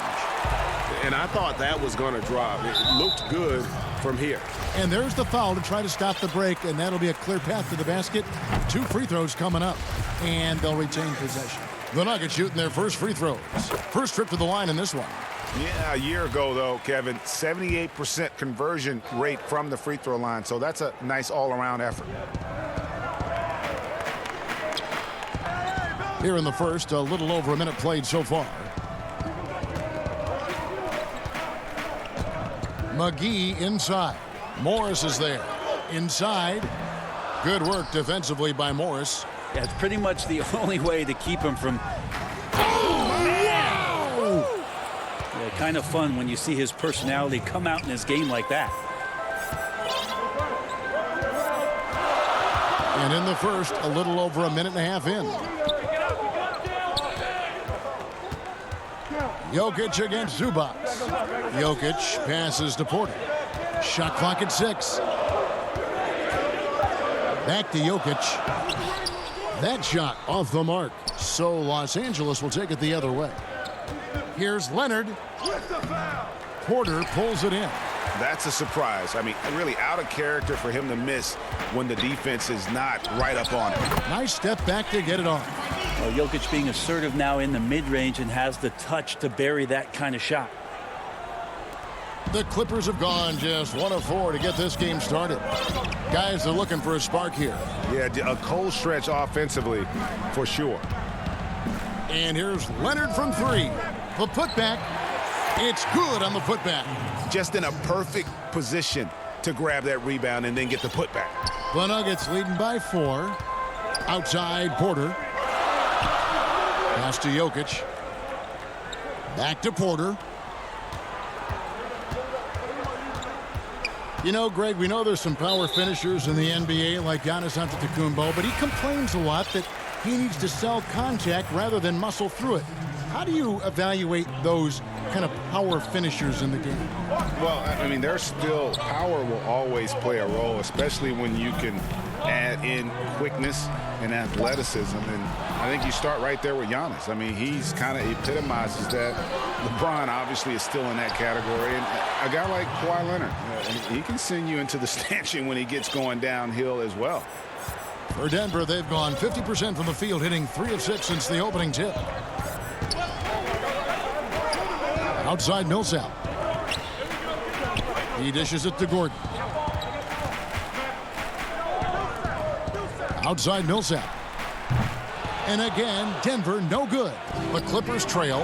And I thought that was going to drop. It looked good from here. And there's the foul to try to stop the break, and that'll be a clear path to the basket. 2 free throws coming up, and they'll retain possession. The Nuggets shooting their first free throws. First trip to the line in this one. Yeah, a year ago, though, Kevin, 78% conversion rate from the free throw line, so that's a nice all-around effort. Here in the first, a little over a minute played so far. McGee inside. Morris is there. Inside. Good work defensively by Morris. Yeah, it's pretty much the only way to keep him from... Yeah, kind of fun when you see his personality come out in his game like that. And in the first, a little over a minute and a half in. Jokic against Zubac. Jokic passes to Porter. Shot clock at 6. Back to Jokic. That shot off the mark. So Los Angeles will take it the other way. Here's Leonard. Porter pulls it in. That's a surprise. I mean, really out of character for him to miss when the defense is not right up on him. Nice step back to get it off. Well, Jokic being assertive now in the mid-range and has the touch to bury that kind of shot. The Clippers have gone just 1 of 4 to get this game started. Guys are looking for a spark here. Yeah, a cold stretch offensively for sure. And here's Leonard from 3. The putback. It's good on the putback. Just in a perfect position to grab that rebound and then get the putback. The Nuggets leading by 4. Outside Porter. Pass to Jokic. Back to Porter. You know, Greg, we know there's some power finishers in the NBA like Giannis Antetokounmpo, but he complains a lot that he needs to sell contact rather than muscle through it. How do you evaluate those kind of power finishers in the game? Well, I mean, there's still power will always play a role, especially when you can add in quickness and athleticism. And I think you start right there with Giannis. I mean, he's kind of epitomizes that. LeBron obviously is still in that category. And a guy like Kawhi Leonard, he can send you into the stanchion when he gets going downhill as well. For Denver, they've gone 50% from the field, hitting 3 of 6 since the opening tip. Outside Millsap. He dishes it to Gordon. Outside Millsap. And again, Denver no good. The Clippers trail.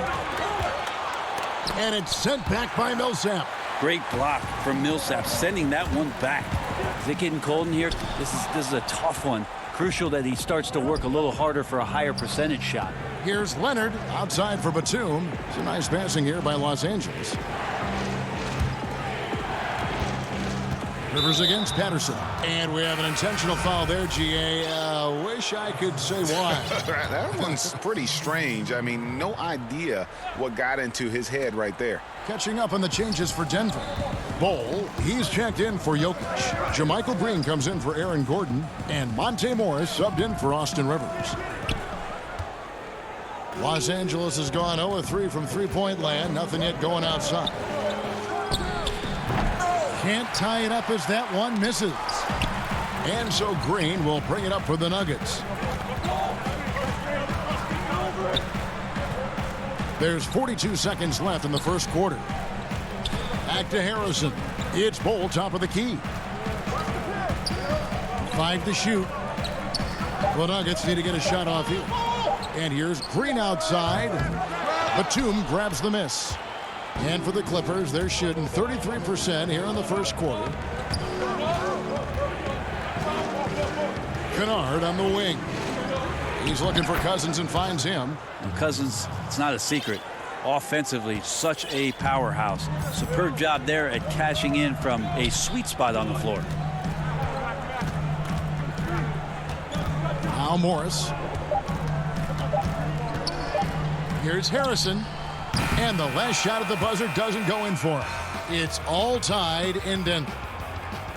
And it's sent back by Millsap. Great block from Millsap, sending that one back. Is it getting cold in here? This is a tough one. Crucial that he starts to work a little harder for a higher percentage shot. Here's Leonard outside for Batum. Some nice passing here by Los Angeles. Rivers against Patterson. And we have an intentional foul there, GA. Wish I could say why. That one's pretty strange. I mean, no idea what got into his head right there. Catching up on the changes for Denver. Bol, he's checked in for Jokic. JaMychal Green comes in for Aaron Gordon. And Monte Morris subbed in for Austin Rivers. Los Angeles has gone 0-3 from three-point land. Nothing yet going outside. Can't tie it up as that one misses. And so Green will bring it up for the Nuggets. There's 42 seconds left in the first quarter. Back to Harrison. It's Bol, top of the key. 5 to shoot. The Nuggets need to get a shot off here. And here's Green outside. Batum grabs the miss. And for the Clippers, they're shooting 33% here in the first quarter. Kennard on the wing. He's looking for Cousins and finds him. And Cousins, it's not a secret. Offensively, such a powerhouse. Superb job there at cashing in from a sweet spot on the floor. Now Morris. Here's Harrison. And the last shot at the buzzer doesn't go in for him. It's all tied in Denver.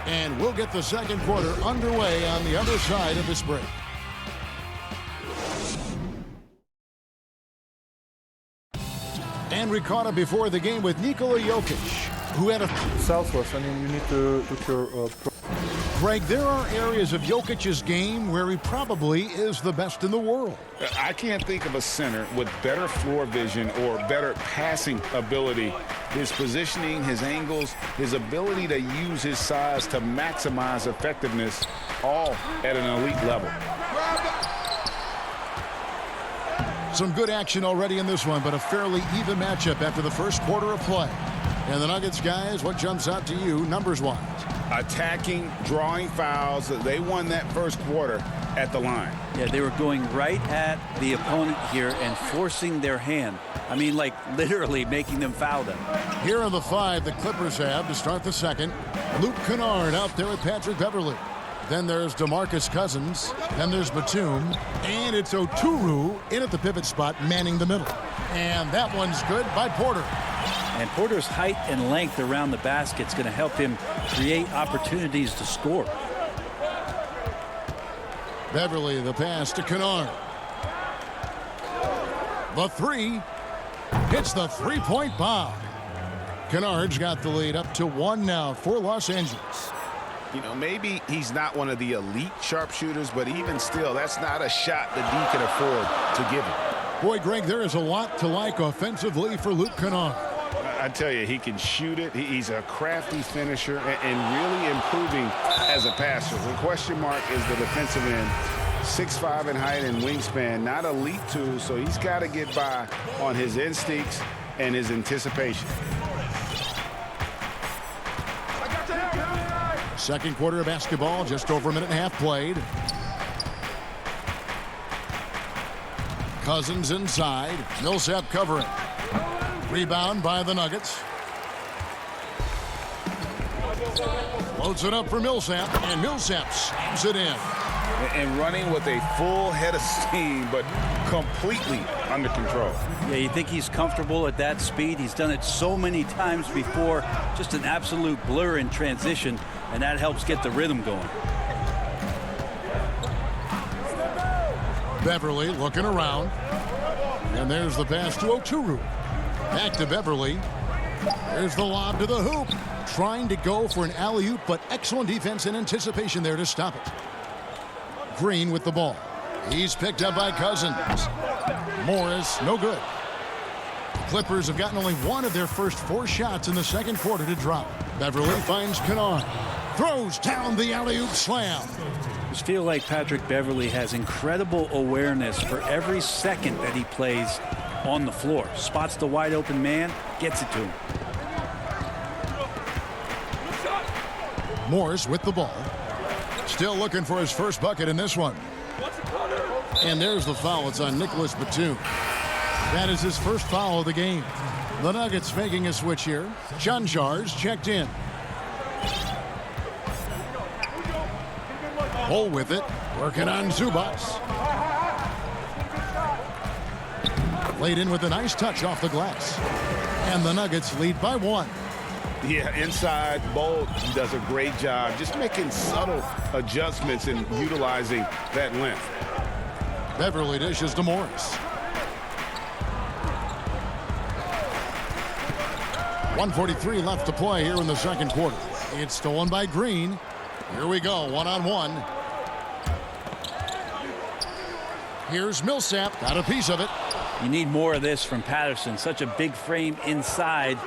And we'll get the second quarter underway on the other side of this break. And we caught up before the game with Nikola Jokic, who had a... Southwest, I mean, you need to look your... Greg, there are areas of Jokic's game where he probably is the best in the world. I can't think of a center with better floor vision or better passing ability. His positioning, his angles, his ability to use his size to maximize effectiveness, all at an elite level. Some good action already in this one, but a fairly even matchup after the first quarter of play. And the Nuggets, guys, what jumps out to you numbers-wise? Attacking, drawing fouls. They won that first quarter at the line. Yeah, they were going right at the opponent here and forcing their hand. I mean, like literally making them foul them. Here are the 5 the Clippers have to start the second. Luke Kennard out there with Patrick Beverley. Then there's DeMarcus Cousins. Then there's Batum. And it's Oturu in at the pivot spot, manning the middle. And that one's good by Porter. And Porter's height and length around the basket is going to help him create opportunities to score. Beverley, the pass to Kennard. The 3 hits the three-point bomb. Kennard's got the lead up to 1 now for Los Angeles. You know, maybe he's not one of the elite sharpshooters, but even still, that's not a shot that D can afford to give him. Boy, Greg, there is a lot to like offensively for Luke Kennard. I tell you, he can shoot it. He's a crafty finisher and really improving as a passer. The question mark is the defensive end. 6'5" in height and wingspan, not elite too, so he's got to get by on his instincts and his anticipation. Second quarter of basketball, just over a minute and a half played. Cousins inside. Millsap covering. Rebound by the Nuggets. Loads it up for Millsap, and Millsap slams it in. And running with a full head of steam, but completely under control. Yeah, you think he's comfortable at that speed. He's done it so many times before. Just an absolute blur in transition, and that helps get the rhythm going. Beverley looking around. And there's the pass to Oturu. Back to Beverley. There's the lob to the hoop. Trying to go for an alley-oop, but excellent defense and anticipation there to stop it. Green with the ball. He's picked up by Cousins. Morris, no good. The Clippers have gotten only 1 of their first 4 shots in the second quarter to drop. Beverley finds Kennard. throws down the alley-oop slam. I just feel like Patrick Beverley has incredible awareness for every second that he plays on the floor. Spots the wide open man, gets it to him. Morris with the ball. Still looking for his first bucket in this one. And there's the foul. It's on Nicholas Batum. That is his first foul of the game. The Nuggets making a switch here. Chanjar's checked in. Bull with it. Working on Zubac. Laid in with a nice touch off the glass. And the Nuggets lead by 1. Yeah, inside, Bolt does a great job just making subtle adjustments and utilizing that length. Beverly dishes to Morris. 1:43 left to play here in the second quarter. It's stolen by Green. Here we go, one-on-one. Here's Millsap, got a piece of it. You need more of this from Patterson. Such a big frame inside.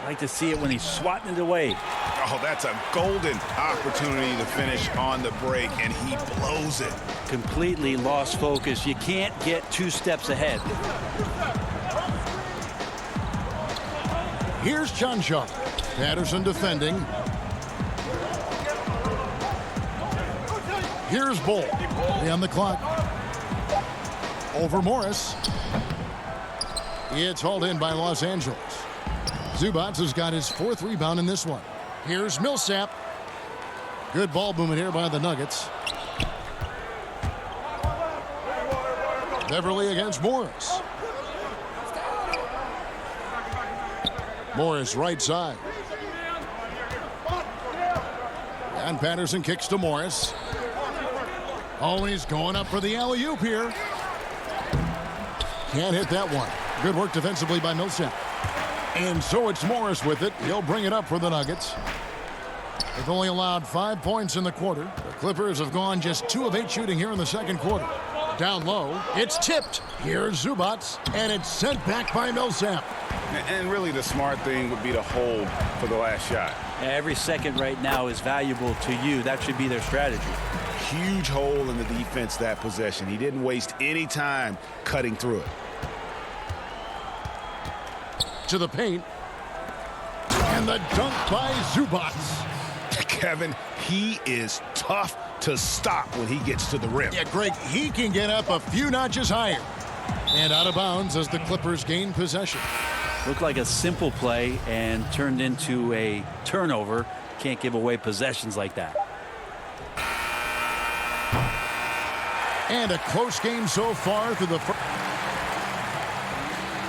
I like to see it when he's swatting it away. Oh, that's a golden opportunity to finish on the break, and he blows it. Completely lost focus. You can't get 2 steps ahead. Here's Chanjar. Patterson defending. Here's Bull. On the clock. Over Morris. It's hauled in by Los Angeles. Zubac has got his 4th rebound in this one. Here's Millsap. Good ball movement here by the Nuggets. Beverly against Morris. Morris right side. And Patterson kicks to Morris. Oh, he's going up for the alley-oop here. Can't hit that one. Good work defensively by Millsap. And so it's Morris with it. He'll bring it up for the Nuggets. They've only allowed 5 points in the quarter. The Clippers have gone just 2 of 8 shooting here in the second quarter. Down low, it's tipped. Here's Zubac, and it's sent back by Millsap. And really the smart thing would be to hold for the last shot. Every second right now is valuable to you. That should be their strategy. Huge hole in the defense that possession. He didn't waste any time cutting through it. To the paint. And the dunk by Zubac. Kevin, he is tough to stop when he gets to the rim. Yeah, Greg, he can get up a few notches higher. And out of bounds as the Clippers gain possession. Looked like a simple play and turned into a turnover. Can't give away possessions like that. And a close game so far through the first.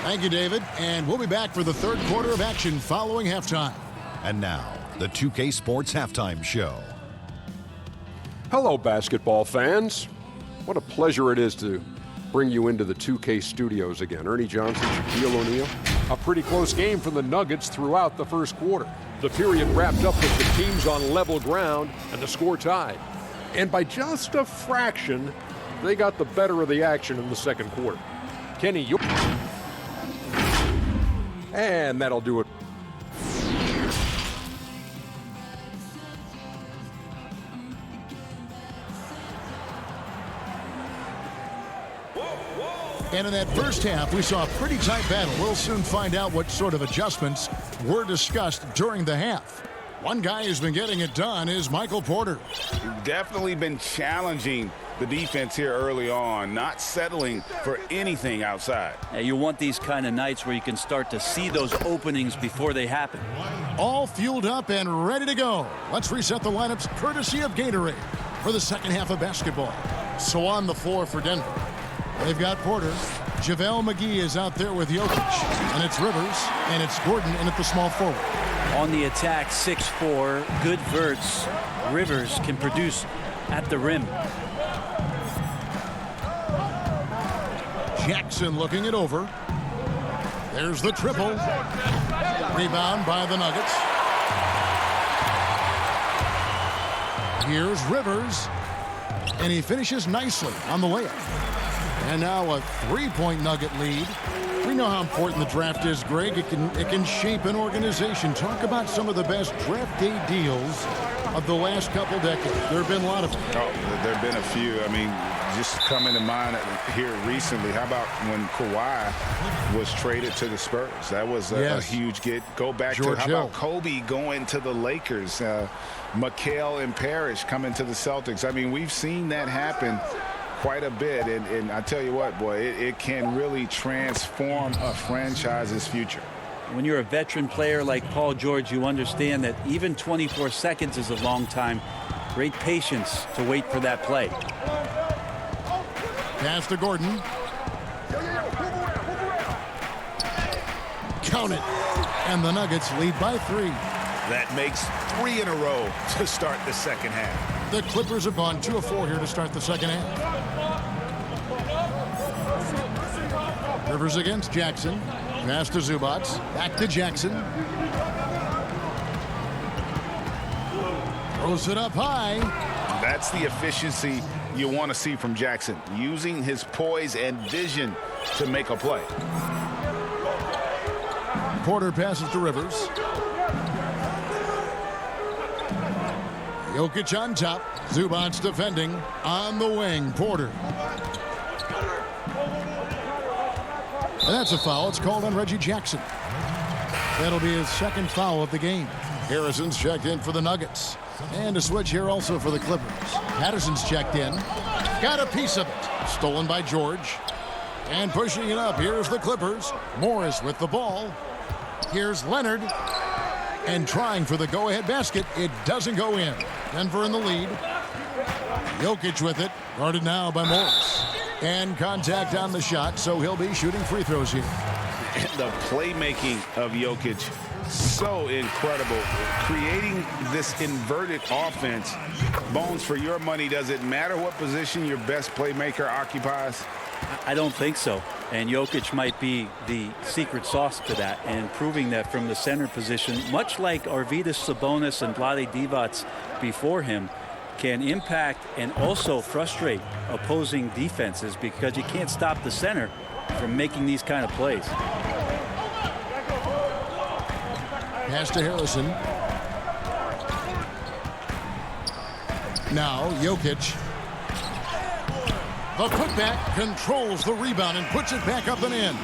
Thank you, David. And we'll be back for the third quarter of action following halftime. And now, the 2K Sports Halftime Show. Hello, basketball fans. What a pleasure it is to bring you into the 2K studios again. Ernie Johnson, Shaquille O'Neal. A pretty close game for the Nuggets throughout the first quarter. The period wrapped up with the teams on level ground and the score tied. And by just a fraction, they got the better of the action in the second quarter. Kenny, and that'll do it. And in that first half, we saw a pretty tight battle. We'll soon find out what sort of adjustments were discussed during the half. One guy who's been getting it done is Michael Porter. He's definitely been challenging the defense here early on, not settling for anything outside. Yeah, you want these kind of nights where you can start to see those openings before they happen. All fueled up and ready to go. Let's reset the lineups courtesy of Gatorade for the second half of basketball. So on the floor for Denver, they've got Porter. JaVale McGee is out there with Jokic. And it's Rivers. And it's Gordon in at the small forward. On the attack, 6'4", good verts. Rivers can produce at the rim. Jackson looking it over. There's the triple. Rebound by the Nuggets. Here's Rivers. And he finishes nicely on the layup. And now a three-point Nugget lead. We know how important the draft is, Greg. It can shape an organization. Talk about some of the best draft day deals of the last couple decades. There have been a lot of them. Oh, there have been a few. I mean, just coming to mind here recently, how about when Kawhi was traded to the Spurs? That was a huge get. Go back George to, how Hill. about Kobe going to the Lakers? McHale and Parrish coming to the Celtics. I mean, we've seen that happen quite a bit. And I tell you what, boy, it can really transform a franchise's future. When you're a veteran player like Paul George, you understand that even 24 seconds is a long time. Great patience to wait for that play. Pass to Gordon. Count it. And the Nuggets lead by 3. That makes 3 in a row to start the second half. The Clippers have gone 2 of 4 here to start the second half. Rivers against Jackson. Pass to Zubac. Back to Jackson. Throws it up high. That's the efficiency you want to see from Jackson, using his poise and vision to make a play. Porter passes to Rivers. Jokic on top. Zubac defending on the wing. Porter. And that's a foul. It's called on Reggie Jackson. That'll be his second foul of the game. Harrison's checked in for the Nuggets. And a switch here also for the Clippers. Patterson's checked in. Got a piece of it. Stolen by George. And pushing it up. Here's the Clippers. Morris with the ball. Here's Leonard. And trying for the go-ahead basket. It doesn't go in. Denver in the lead. Jokic with it. Guarded now by Morris. And contact on the shot, so he'll be shooting free throws here. The playmaking of Jokic, so incredible. Creating this inverted offense. Bones, for your money, does it matter what position your best playmaker occupies? I don't think so. And Jokic might be the secret sauce to that, and proving that from the center position, much like Arvydas Sabonis and Vlade Divac before him, can impact and also frustrate opposing defenses because you can't stop the center from making these kind of plays. Pass to Harrison. Now Jokic. The putback controls the rebound and puts it back up and in.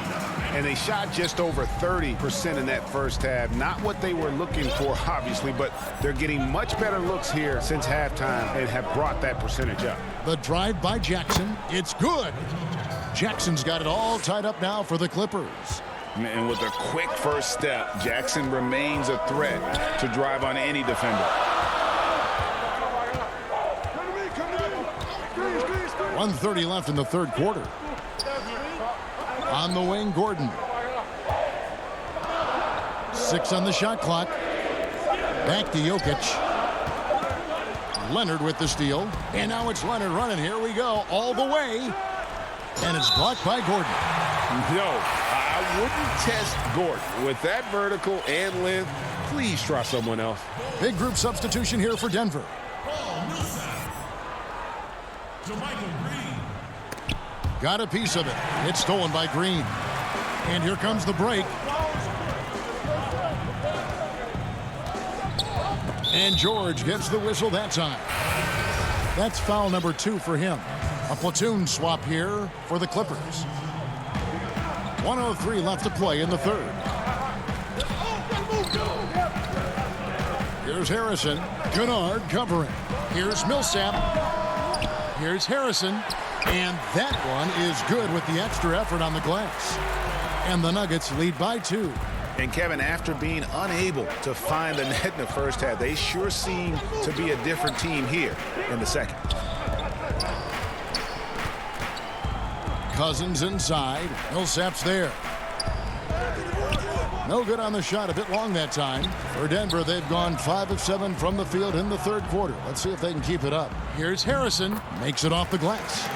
And they shot just over 30% in that first half. Not what they were looking for, obviously, but they're getting much better looks here since halftime and have brought that percentage up. The drive by Jackson. It's good. Jackson's got it all tied up now for the Clippers. And with a quick first step, Jackson remains a threat to drive on any defender. 1:30 left in the third quarter. On the wing, Gordon. 6 on the shot clock. Back to Jokic. Leonard with the steal. And now it's Leonard running. Here we go. All the way. And it's blocked by Gordon. No, I wouldn't test Gordon. With that vertical and length, please try someone else. Big group substitution here for Denver. Got a piece of it. It's stolen by Green. And here comes the break. And George gets the whistle that time. That's foul number 2 for him. A platoon swap here for the Clippers. 1:03 left to play in the third. Here's Harrison. Kennard covering. Here's Millsap. Here's Harrison. And that one is good with the extra effort on the glass. And the Nuggets lead by 2. And Kevin, after being unable to find the net in the first half, they sure seem to be a different team here in the second. Cousins inside. Millsap's there. No good on the shot. A bit long that time. For Denver, they've gone 5 of 7 from the field in the third quarter. Let's see if they can keep it up. Here's Harrison. Makes it off the glass.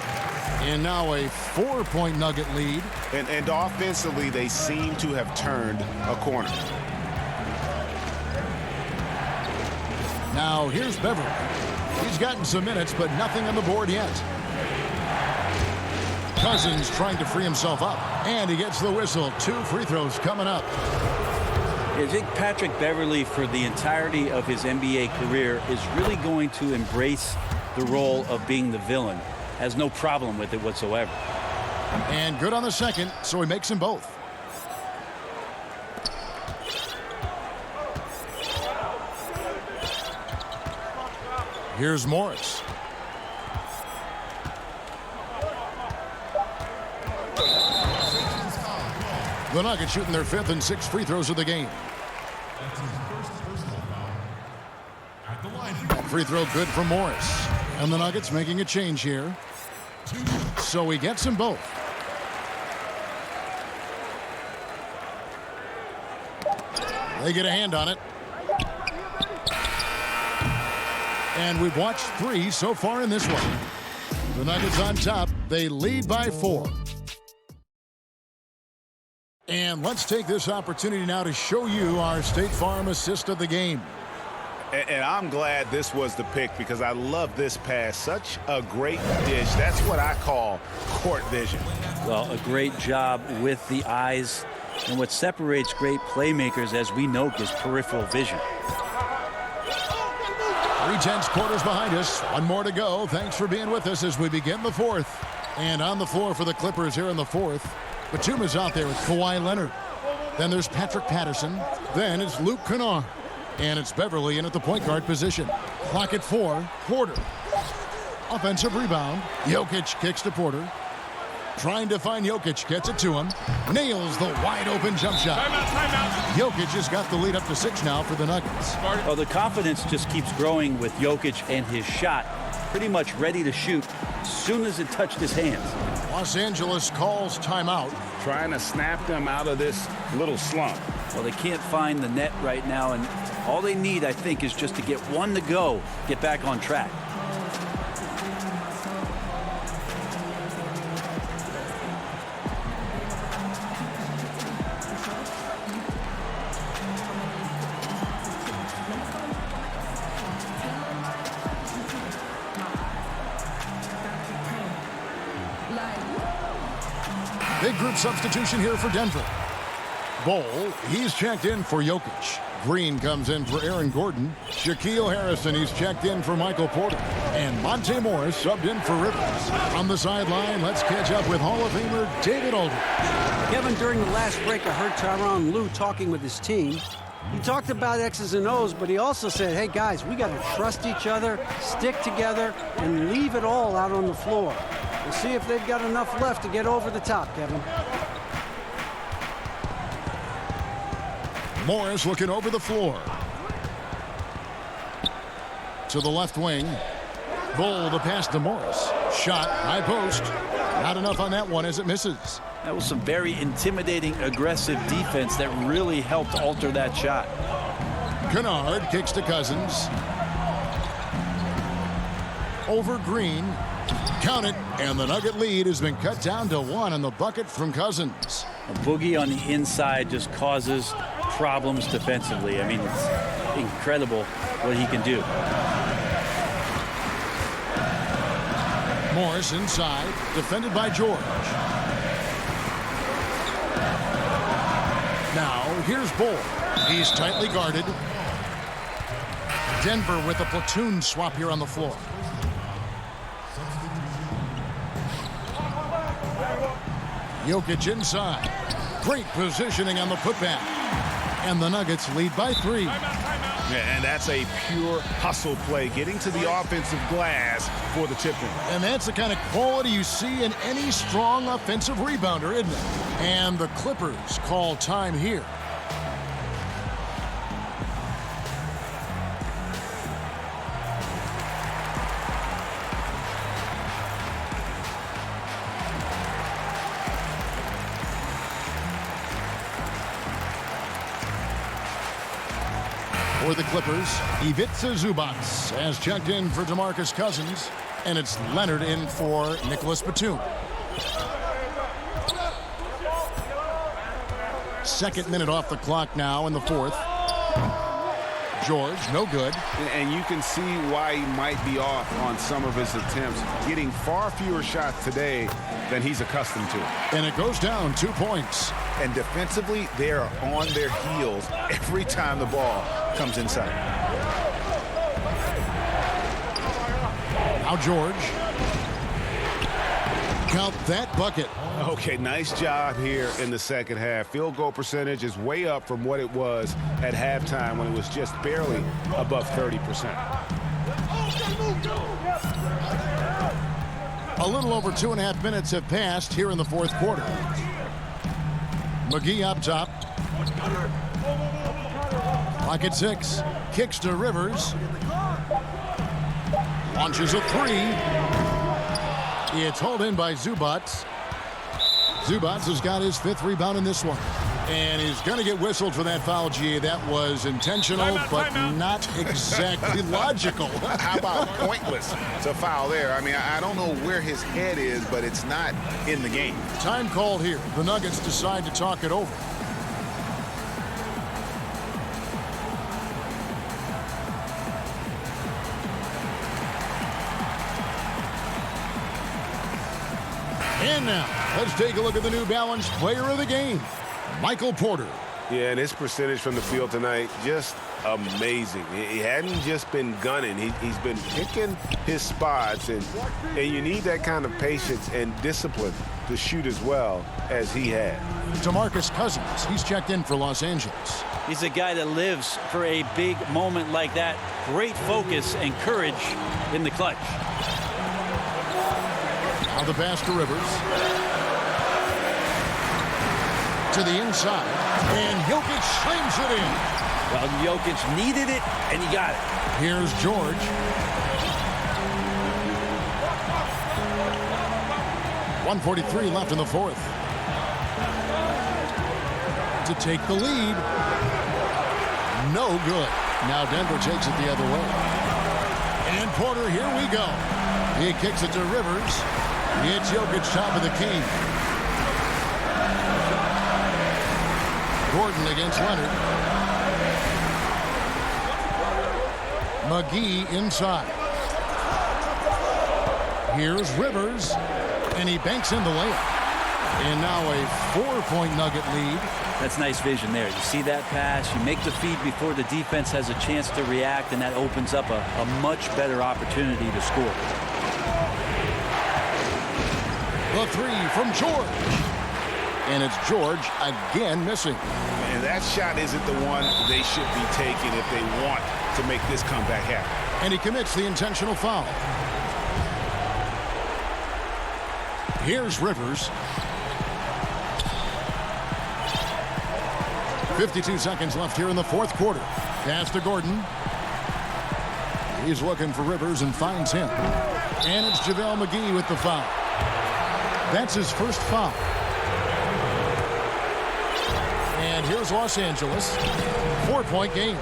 And now a 4-point Nugget lead. And offensively, they seem to have turned a corner. Now here's Beverly. He's gotten some minutes, but nothing on the board yet. Cousins trying to free himself up. And he gets the whistle. 2 free throws coming up. I think Patrick Beverley, for the entirety of his NBA career, is really going to embrace the role of being the villain. Has no problem with it whatsoever. And good on the second, so he makes them both. Here's Morris. The Nuggets shooting their 5th and 6th free throws of the game. That free throw good for Morris. And the Nuggets making a change here. So he gets them both. They get a hand on it. And we've watched 3 so far in this one. The Nuggets on top. They lead by 4. And let's take this opportunity now to show you our State Farm assist of the game. And I'm glad this was the pick because I love this pass. Such a great dish. That's what I call court vision. Well, a great job with the eyes. And what separates great playmakers, as we know, is peripheral vision. 3/10 quarters behind us. 1 more to go. Thanks for being with us as we begin the 4th. And on the floor for the Clippers here in the 4th. Batum's out there with Kawhi Leonard. Then there's Patrick Patterson. Then it's Luke Kennard. And it's Beverley in at the point guard position. Clock at 4. Porter. Offensive rebound. Jokic kicks to Porter. Trying to find Jokic. Gets it to him. Nails the wide open jump shot. Jokic has got the lead up to 6 now for the Nuggets. Well, the confidence just keeps growing with Jokic and his shot. Pretty much ready to shoot as soon as it touched his hands. Los Angeles calls timeout. Trying to snap them out of this little slump. Well, they can't find the net right now, and all they need, I think, is just to get 1 to go, get back on track. Big group substitution here for Denver. Bol, he's checked in for Jokic. Green comes in for Aaron Gordon. Shaquille Harrison, he's checked in for Michael Porter. And Monte Morris subbed in for Rivers. On the sideline, let's catch up with Hall of Famer David Aldridge. Kevin, during the last break, I heard Tyronn Lue talking with his team. He talked about X's and O's, but he also said, hey, guys, we got to trust each other, stick together, and leave it all out on the floor. We'll see if they've got enough left to get over the top, Kevin. Morris looking over the floor. To the left wing. Bol the pass to Morris. Shot, high post. Not enough on that one as it misses. That was some very intimidating, aggressive defense that really helped alter that shot. Kennard kicks to Cousins. Over Green. Count it, and the Nugget lead has been cut down to 1 on the bucket from Cousins. A boogie on the inside just causes problems defensively. I mean, it's incredible what he can do. Morris inside, defended by George. Now, here's Bol. He's tightly guarded. Denver with a platoon swap here on the floor. Jokic inside. Great positioning on the putback. And the Nuggets lead by 3. Yeah, and that's a pure hustle play, getting to the offensive glass for the tip-in. And that's the kind of quality you see in any strong offensive rebounder, isn't it? And the Clippers call time here. For the Clippers, Ivica Zubac has checked in for DeMarcus Cousins, and it's Leonard in for Nicholas Batum. Second minute off the clock now in the 4th. George, no good. And you can see why he might be off on some of his attempts, getting far fewer shots today than he's accustomed to. And it goes down 2 points. And defensively, they are on their heels every time the ball comes inside. Now George. Count that bucket. Okay, nice job here in the second half. Field goal percentage is way up from what it was at halftime when it was just barely above 30%. A little over 2.5 minutes have passed here in the fourth quarter. McGee up top. Clock at 6. Kicks to Rivers. Launches a 3. It's hauled in by Zubats. Zubats has got his 5th rebound in this one. And he's going to get whistled for that foul, G. That was intentional, but not exactly logical. How about pointless to foul there? I mean, I don't know where his head is, but it's not in the game. Time called here. The Nuggets decide to talk it over. And now, let's take a look at the New Balance player of the game, Michael Porter. Yeah, and his percentage from the field tonight, just amazing. He hadn't just been gunning. He's been picking his spots, and you need that kind of patience and discipline to shoot as well as he had. DeMarcus Cousins, he's checked in for Los Angeles. He's a guy that lives for a big moment like that. Great focus and courage in the clutch. Now the pass to Rivers. To the inside. And Jokic slams it in. Well, Jokic needed it, and he got it. Here's George. 1:43 left in the fourth. To take the lead. No good. Now Denver takes it the other way. And Porter, here we go. He kicks it to Rivers. It's Jokic top of the key. Gordon against Leonard. McGee inside. Here's Rivers. And he banks in the layup. And now a 4-point Nugget lead. That's nice vision there. You see that pass, you make the feed before the defense has a chance to react, and that opens up a much better opportunity to score. The 3 from George. And it's George again missing. And that shot isn't the one they should be taking if they want to make this comeback happen. And he commits the intentional foul. Here's Rivers. 52 seconds left here in the fourth quarter. Pass to Gordon. He's looking for Rivers and finds him. And it's JaVale McGee with the foul. That's his first foul. And here's Los Angeles. 4-point game.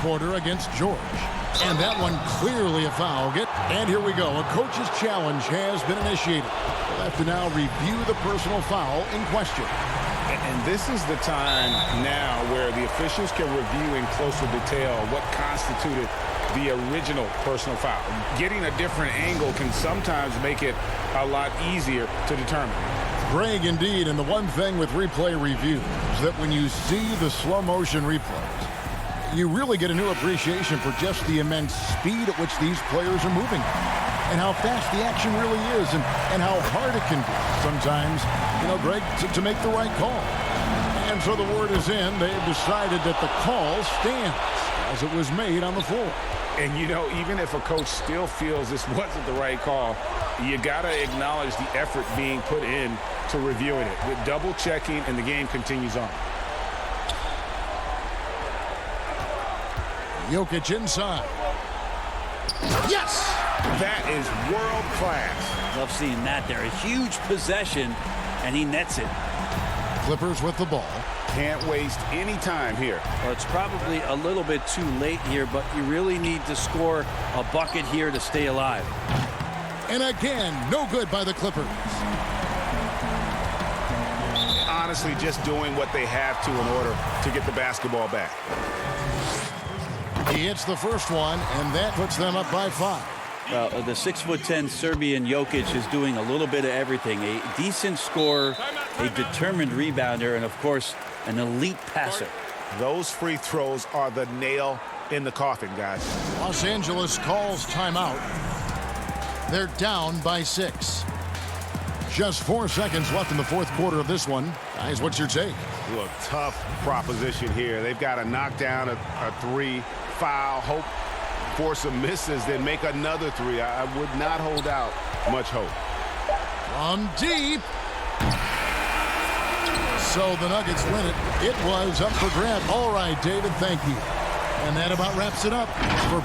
Porter against George. And that one clearly a foul. And here we go. A coach's challenge has been initiated. We'll have to now review the personal foul in question. And this is the time now where the officials can review in closer detail what constituted the original personal foul. Getting a different angle can sometimes make it a lot easier to determine. Greg, indeed, and the one thing with replay review is that when you see the slow motion replays, you really get a new appreciation for just the immense speed at which these players are moving and how fast the action really is and how hard it can be sometimes, Greg, to make the right call. And so the word is in. They've decided that the call stands as it was made on the floor. And, even if a coach still feels this wasn't the right call, you got to acknowledge the effort being put in to reviewing it with double checking, and the game continues on. Jokic inside. Yes! That is world class. Love seeing that there. A huge possession, and he nets it. Clippers with the ball. Can't waste any time here. Well, it's probably a little bit too late here, but you really need to score a bucket here to stay alive. And again, no good by the Clippers. honestly just doing what they have to in order to get the basketball back. He hits the first one, and that puts them up by 5. Well, the 6'10" Serbian Jokic is doing a little bit of everything. A decent scorer, a determined rebounder, and, of course, an elite passer. Those free throws are the nail in the coffin, guys. Los Angeles calls timeout. They're down by 6. Just 4 seconds left in the fourth quarter of this one. Guys, what's your take? Look, tough proposition here. They've got to knock down a 3, foul, hope for some misses, then make another 3. I would not hold out much hope. From deep. So the Nuggets win it. It was up for grabs. All right, David, thank you. And that about wraps it up for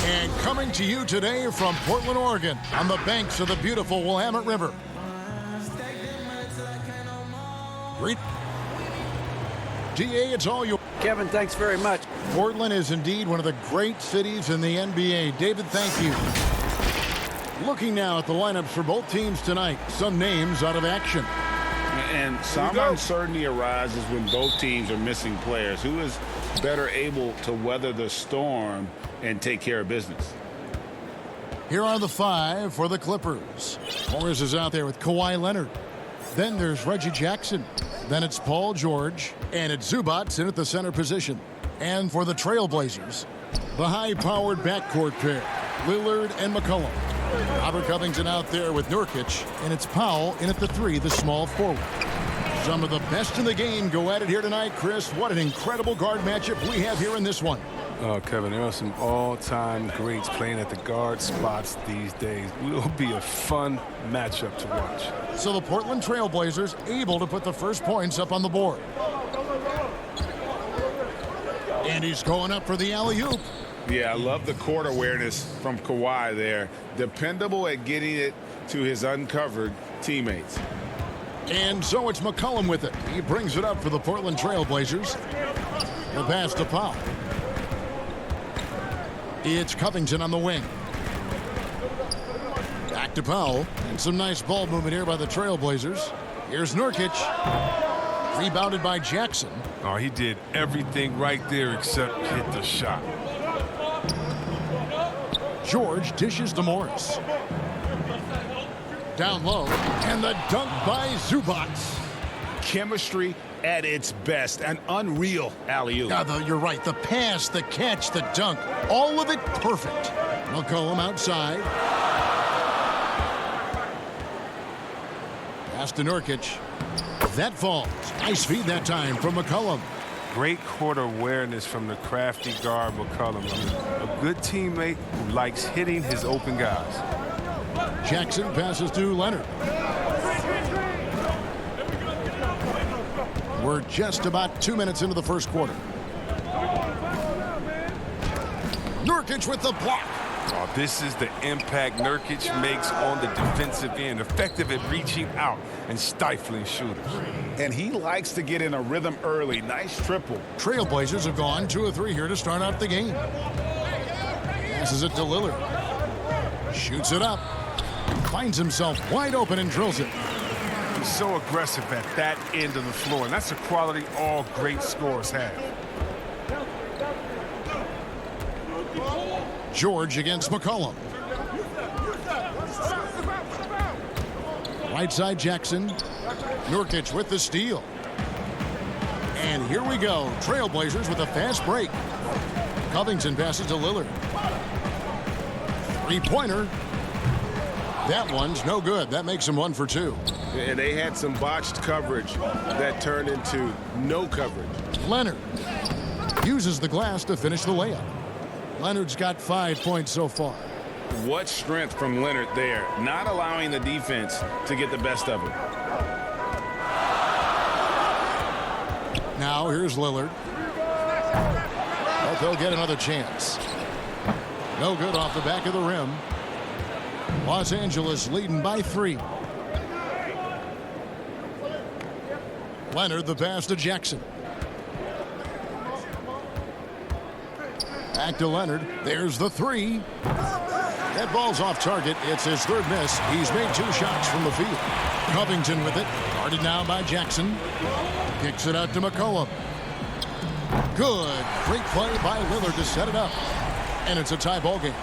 And coming to you today from Portland, Oregon, on the banks of the beautiful Willamette River. Great. DA, it's all you. Kevin, thanks very much. Portland is indeed one of the great cities in the NBA. David, thank you. Looking now at the lineups for both teams tonight. Some names out of action. And some uncertainty arises when both teams are missing players. Who is better able to weather the storm and take care of business? Here are the five for the Clippers. Morris is out there with Kawhi Leonard. Then there's Reggie Jackson. Then it's Paul George. And it's Zubats in at the center position. And for the Trailblazers, the high-powered backcourt pair, Lillard and McCollum. Robert Covington out there with Nurkic. And it's Powell in at the three, the small forward. Some of the best in the game go at it here tonight, Chris. What an incredible guard matchup we have here in this one. Oh, Kevin, there are some all-time greats playing at the guard spots these days. It will be a fun matchup to watch. So the Portland Trailblazers able to put the first points up on the board. And he's going up for the alley-oop. Yeah, I love the court awareness from Kawhi there. Dependable at getting it to his uncovered teammates. And so it's McCollum with it. He brings it up for the Portland Trailblazers. The pass to Powell. It's Covington on the wing. Back to Powell. And some nice ball movement here by the Trailblazers. Here's Nurkic. Rebounded by Jackson. Oh, he did everything right there except hit the shot. George dishes to Morris. Down low. And the dunk by Zubats. Chemistry at its best. An unreal alley-oop. You're right. The pass, the catch, the dunk. All of it perfect. McCollum outside. Pass to Nurkic. That falls. Nice feed that time from McCollum. Great court awareness from the crafty guard McCollum. A good teammate who likes hitting his open guys. Jackson passes to Leonard. We're just about 2 minutes into the first quarter. Nurkic with the block. Oh, this is the impact Nurkic makes on the defensive end. Effective at reaching out and stifling shooters. And he likes to get in a rhythm early. Nice triple. Trailblazers have gone 2 of 3 here to start out the game. Passes it to Lillard. Shoots it up. Finds himself wide open and drills it. He's so aggressive at that end of the floor, and that's a quality all great scorers have. George against McCollum. Right side Jackson. Nurkic with the steal. And here we go. Trailblazers with a fast break. Covington passes to Lillard. Three-pointer. That one's no good. That makes him 1 for 2. And they had some botched coverage that turned into no coverage. Leonard uses the glass to finish the layup. Leonard's got 5 points so far. What strength from Leonard there, not allowing the defense to get the best of him. Now here's Lillard. But they'll get another chance. No good off the back of the rim. Los Angeles leading by 3. Leonard the pass to Jackson. Back to Leonard. There's the 3. That ball's off target. It's his 3rd miss. He's made 2 shots from the field. Covington with it. Guarded now by Jackson. Kicks it out to McCollum. Good. Great play by Lillard to set it up. And it's a tie ball game.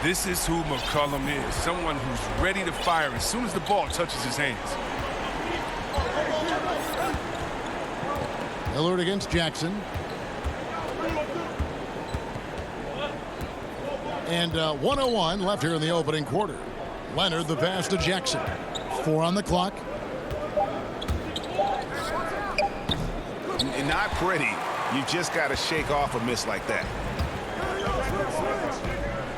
This is who McCollum is. Someone who's ready to fire as soon as the ball touches his hands. Lillard against Jackson. And 1:01 left here in the opening quarter. Leonard the pass to Jackson. 4 on the clock. Not pretty. You just got to shake off a miss like that.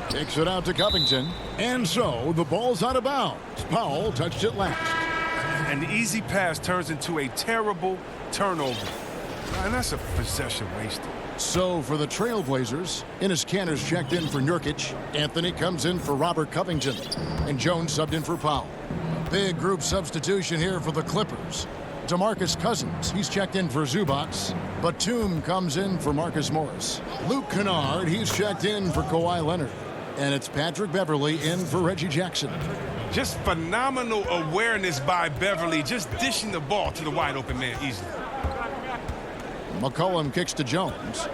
Takes it out to Covington. And so the ball's out of bounds. Powell touched it last. An easy pass turns into a terrible turnover. And that's a possession wasted. So for the Trailblazers, Enes Kanter's checked in for Nurkic. Anthony comes in for Robert Covington. And Jones subbed in for Powell. Big group substitution here for the Clippers. DeMarcus Cousins, he's checked in for Zubac. Batum comes in for Marcus Morris. Luke Kennard, he's checked in for Kawhi Leonard. And it's Patrick Beverley in for Reggie Jackson. Just phenomenal awareness by Beverley, just dishing the ball to the wide open man easily. McCollum kicks to Jones.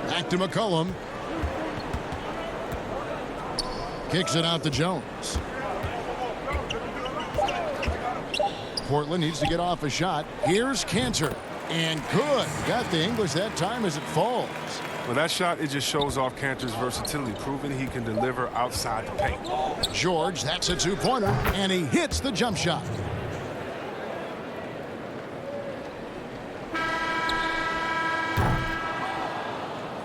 Back to McCollum. Kicks it out to Jones. Portland needs to get off a shot. Here's Kanter. And good. Got the English that time as it falls. Well, that shot, it just shows off Kanter's versatility, proving he can deliver outside the paint. George, that's a 2-pointer. And he hits the jump shot.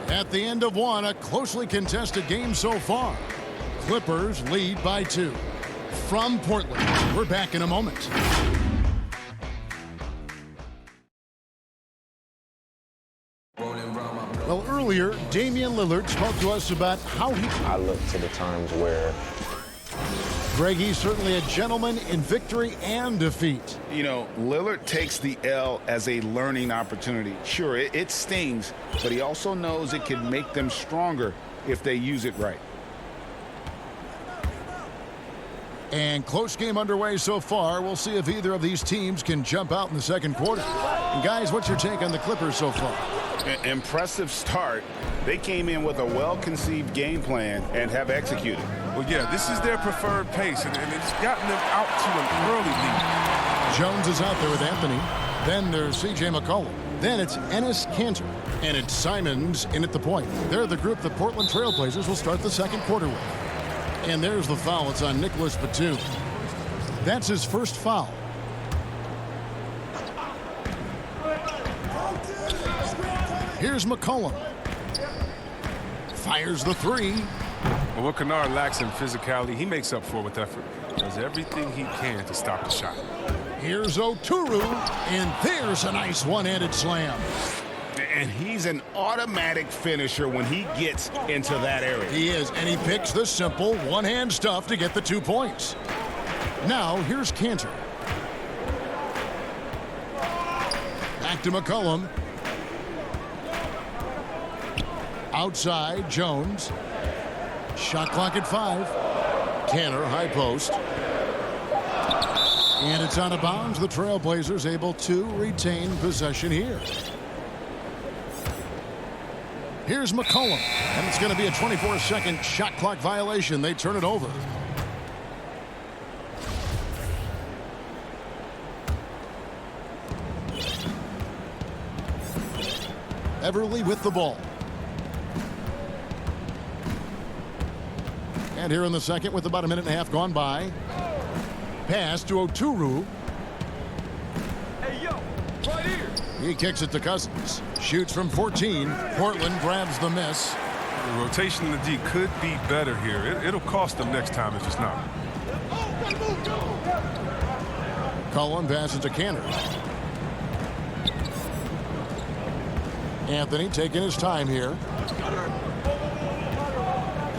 At the end of 1, a closely contested game so far. Clippers lead by 2. From Portland, we're back in a moment. Well, earlier, Damian Lillard spoke to us about how I look to the times where Greg, he's certainly a gentleman in victory and defeat. You know, Lillard takes the L as a learning opportunity. Sure, it stings, but he also knows it can make them stronger if they use it right. And close game underway so far. We'll see if either of these teams can jump out in the second quarter. And guys, what's your take on the Clippers so far? Impressive start. They came in with a well-conceived game plan and have executed. Well, yeah, this is their preferred pace, and it's gotten them out to an early lead. Jones is out there with Anthony. Then there's C.J. McCollum. Then it's Enes Kanter. And it's Simons in at the point. They're the group the Portland Trailblazers will start the second quarter with. And there's the foul. It's on Nicholas Batum. That's his first foul. Here's McCollum. Fires the 3. Well, what Kennard lacks in physicality, he makes up for with effort. Does everything he can to stop the shot. Here's Oturu, and there's a nice one-handed slam. And he's an automatic finisher when he gets into that area. He is, and he picks the simple one-hand stuff to get the 2 points. Now, here's Kanter. Back to McCollum. Outside, Jones. Shot clock at 5. Kanter, high post. And it's out of bounds. The Trailblazers able to retain possession here. Here's McCollum. And it's going to be a 24-second shot clock violation. They turn it over. Beverly with the ball. And here in the second with about a minute and a half gone by. Pass to Oturu. Hey, yo, right here. He kicks it to Cousins. Shoots from 14. Portland grabs the miss. The rotation in the D could be better here. It'll cost them next time if it's not. Cullen passes to Canner. Anthony taking his time here.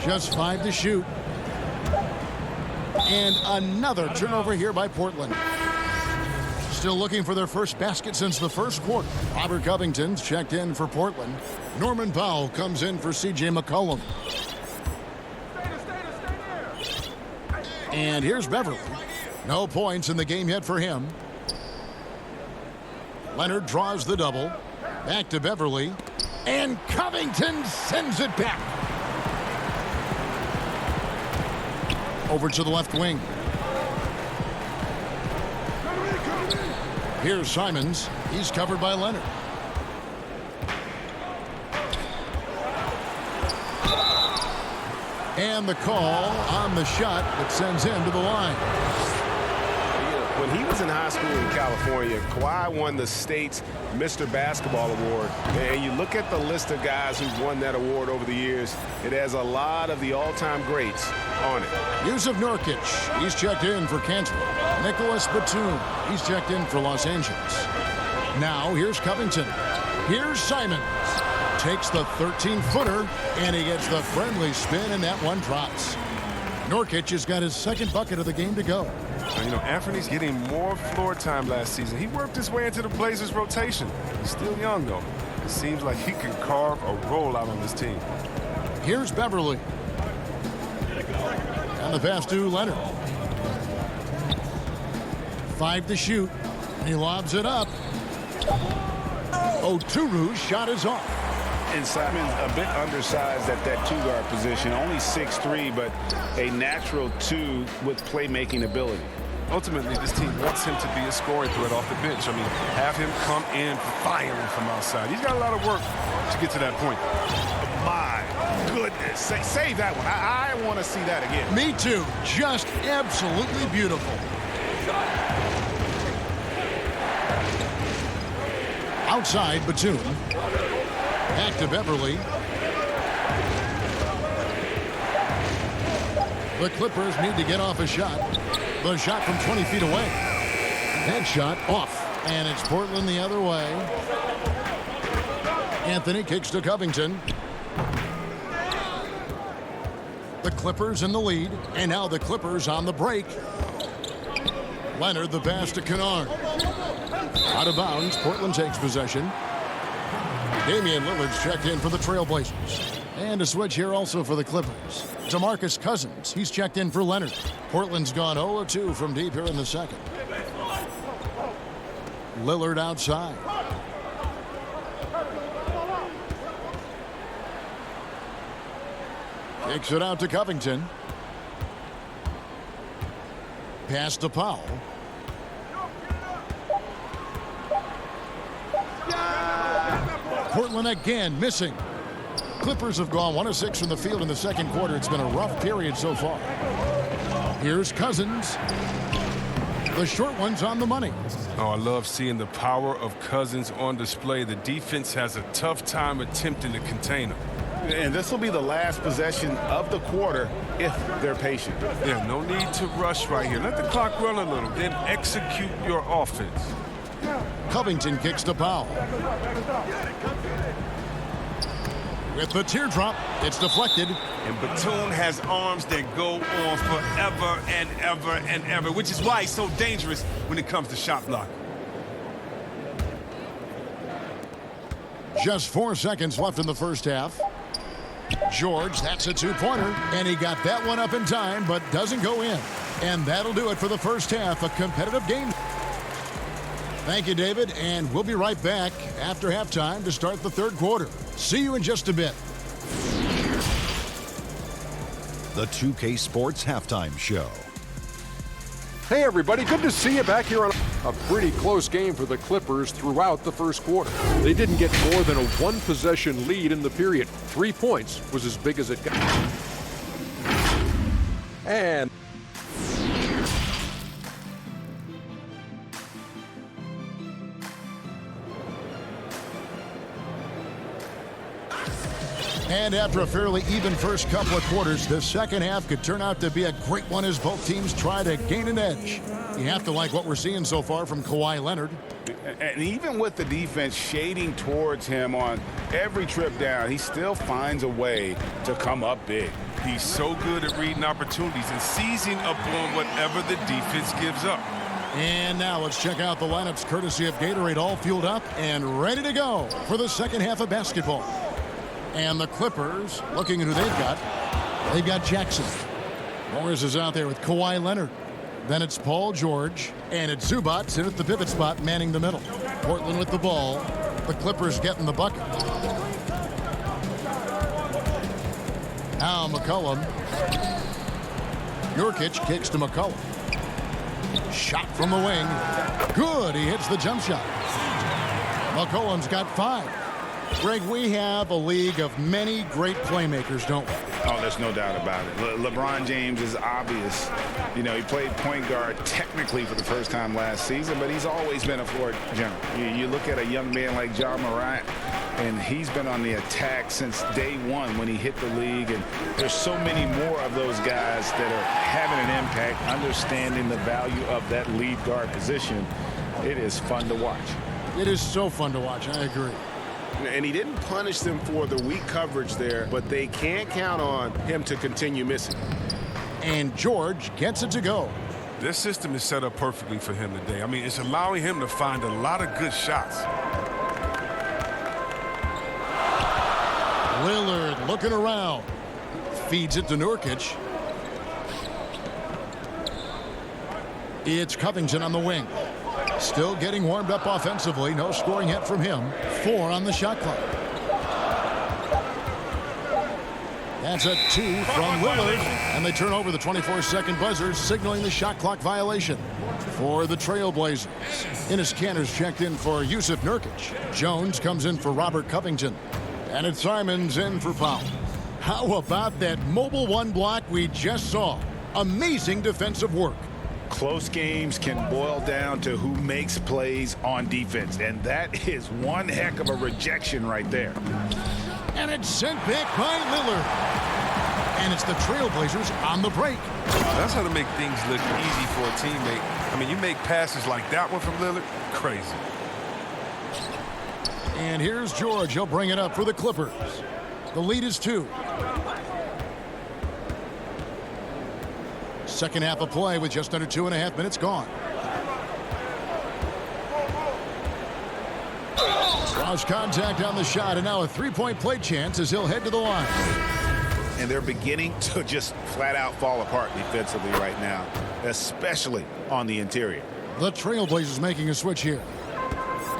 Just 5 to shoot. And another turnover here by Portland. Still looking for their first basket since the first quarter. Robert Covington's checked in for Portland. Norman Powell comes in for C.J. McCollum. And here's Beverly. No points in the game yet for him. Leonard draws the double. Back to Beverly. And Covington sends it back. Over to the left wing. Here's Simons. He's covered by Leonard. And the call on the shot that sends him to the line. When he was in high school in California, Kawhi won the state's Mr. Basketball Award. And you look at the list of guys who've won that award over the years, it has a lot of the all-time greats on it. Yusuf Nurkic, he's checked in for Cantor. Nicholas Batum, he's checked in for Los Angeles. Now here's Covington. Here's Simons. Takes the 13-footer, and he gets the friendly spin, and that one drops. Nurkic has got his second bucket of the game to go. You know, Anthony's getting more floor time last season. He worked his way into the Blazers' rotation. He's still young, though. It seems like he can carve a rollout on this team. Here's Beverly. And the pass to Leonard. 5 to shoot. And he lobs it up. Oturu's shot is off. And Simons a bit undersized at that two-guard position. Only 6'3", but a natural 2 with playmaking ability. Ultimately, this team wants him to be a scoring threat off the bench. I mean, have him come in firing from outside. He's got a lot of work to get to that point. My goodness. Save that one. I want to see that again. Me too. Just absolutely beautiful. Outside, Batum. Back to Beverly. The Clippers need to get off a shot. The shot from 20 feet away. That shot off. And it's Portland the other way. Anthony kicks to Covington. The Clippers in the lead. And now the Clippers on the break. Leonard the pass to Kennard. Out of bounds. Portland takes possession. Damian Lillard's checked in for the Trailblazers. And a switch here also for the Clippers. DeMarcus Cousins, he's checked in for Leonard. Portland's gone 0-2 from deep here in the second. Lillard outside. Kicks it out to Covington. Pass to Powell. Portland again missing. Clippers have gone 1 of 6 from the field in the second quarter. It's been a rough period so far. Here's Cousins. The short one's on the money. Oh, I love seeing the power of Cousins on display. The defense has a tough time attempting to contain him. And this will be the last possession of the quarter if they're patient. Yeah, no need to rush right here. Let the clock run a little, then execute your offense. Covington kicks to Powell. With the teardrop, it's deflected. And Batum has arms that go on forever and ever and ever, which is why he's so dangerous when it comes to shot block. Just 4 seconds left in the first half. George, that's a 2-pointer, and he got that one up in time, but doesn't go in. And that'll do it for the first half, a competitive game. Thank you, David, and we'll be right back after halftime to start the third quarter. See you in just a bit. The 2K Sports Halftime Show. Hey everybody, good to see you back here on a pretty close game for the Clippers throughout the first quarter. They didn't get more than a one-possession lead in the period. 3 points was as big as it got. And after a fairly even first couple of quarters, the second half could turn out to be a great one as both teams try to gain an edge. You have to like what we're seeing so far from Kawhi Leonard. And even with the defense shading towards him on every trip down, he still finds a way to come up big. He's so good at reading opportunities and seizing upon whatever the defense gives up. And now let's check out the lineups courtesy of Gatorade, all fueled up and ready to go for the second half of basketball. And the Clippers, looking at who they've got. They've got Jackson. Morris is out there with Kawhi Leonard. Then it's Paul George. And it's Zubac in at the pivot spot, manning the middle. Portland with the ball. The Clippers getting the bucket. Now McCollum. Nurkic kicks to McCollum. Shot from the wing. Good. He hits the jump shot. McCollum's got 5. Greg, we have a league of many great playmakers, don't we? Oh, there's no doubt about it. LeBron James is obvious. You know, he played point guard technically for the first time last season, but he's always been a floor general. You look at a young man like Ja Morant, and he's been on the attack since day one when he hit the league. And there's so many more of those guys that are having an impact, understanding the value of that lead guard position. It is fun to watch. It is so fun to watch. I agree. And he didn't punish them for the weak coverage there, but they can't count on him to continue missing. And George gets it to go. This system is set up perfectly for him today. I mean, it's allowing him to find a lot of good shots. Lillard looking around. Feeds it to Nurkic. It's Covington on the wing. Still getting warmed up offensively. No scoring yet from him. 4 on the shot clock. That's a 2 from Lillard. And they turn over the 24-second buzzer, signaling the shot clock violation for the Trailblazers. Enes Kanter's checked in for Yusuf Nurkic. Jones comes in for Robert Covington. And it's Simons in for Powell. How about that mobile one block we just saw? Amazing defensive work. Close games can boil down to who makes plays on defense, and that is one heck of a rejection right there. And it's sent back by Lillard. And it's the Trailblazers on the break. That's how to make things look easy for a teammate. I mean, you make passes like that one from Lillard, crazy. And here's George. He'll bring it up for the Clippers. The lead is 2. Second half of play with just under 2.5 minutes gone. Cross contact on the shot, and now a three-point play chance as he'll head to the line. And they're beginning to just flat out fall apart defensively right now, especially on the interior. The Trailblazers making a switch here.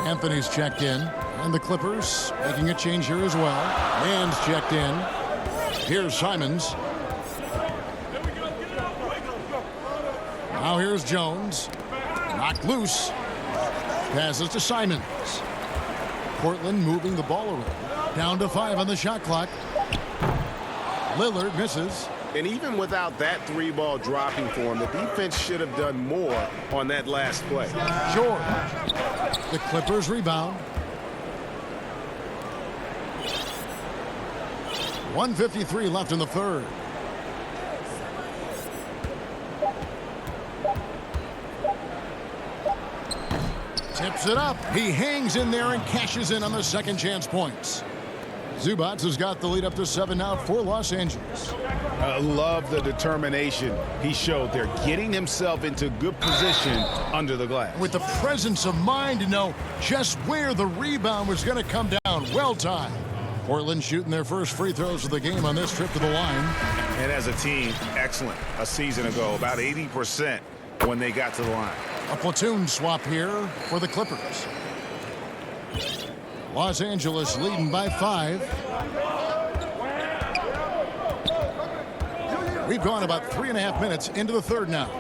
Anthony's checked in, and the Clippers making a change here as well. Mann's checked in. Here's Simons. Now here's Jones. Knocked loose. Passes to Simons. Portland moving the ball around. Down to 5 on the shot clock. Lillard misses. And even without that 3-ball dropping for him, the defense should have done more on that last play. George. The Clippers rebound. 1:53 left in the third. Tips it up. He hangs in there and cashes in on the second chance points. Zubac has got the lead up to 7 now for Los Angeles. I love the determination he showed there, getting himself into good position under the glass. With the presence of mind to know just where the rebound was going to come down. Well timed. Portland shooting their first free throws of the game on this trip to the line. And as a team, excellent. A season ago, about 80% when they got to the line. A platoon swap here for the Clippers. Los Angeles leading by 5. We've gone about 3.5 minutes into the third now.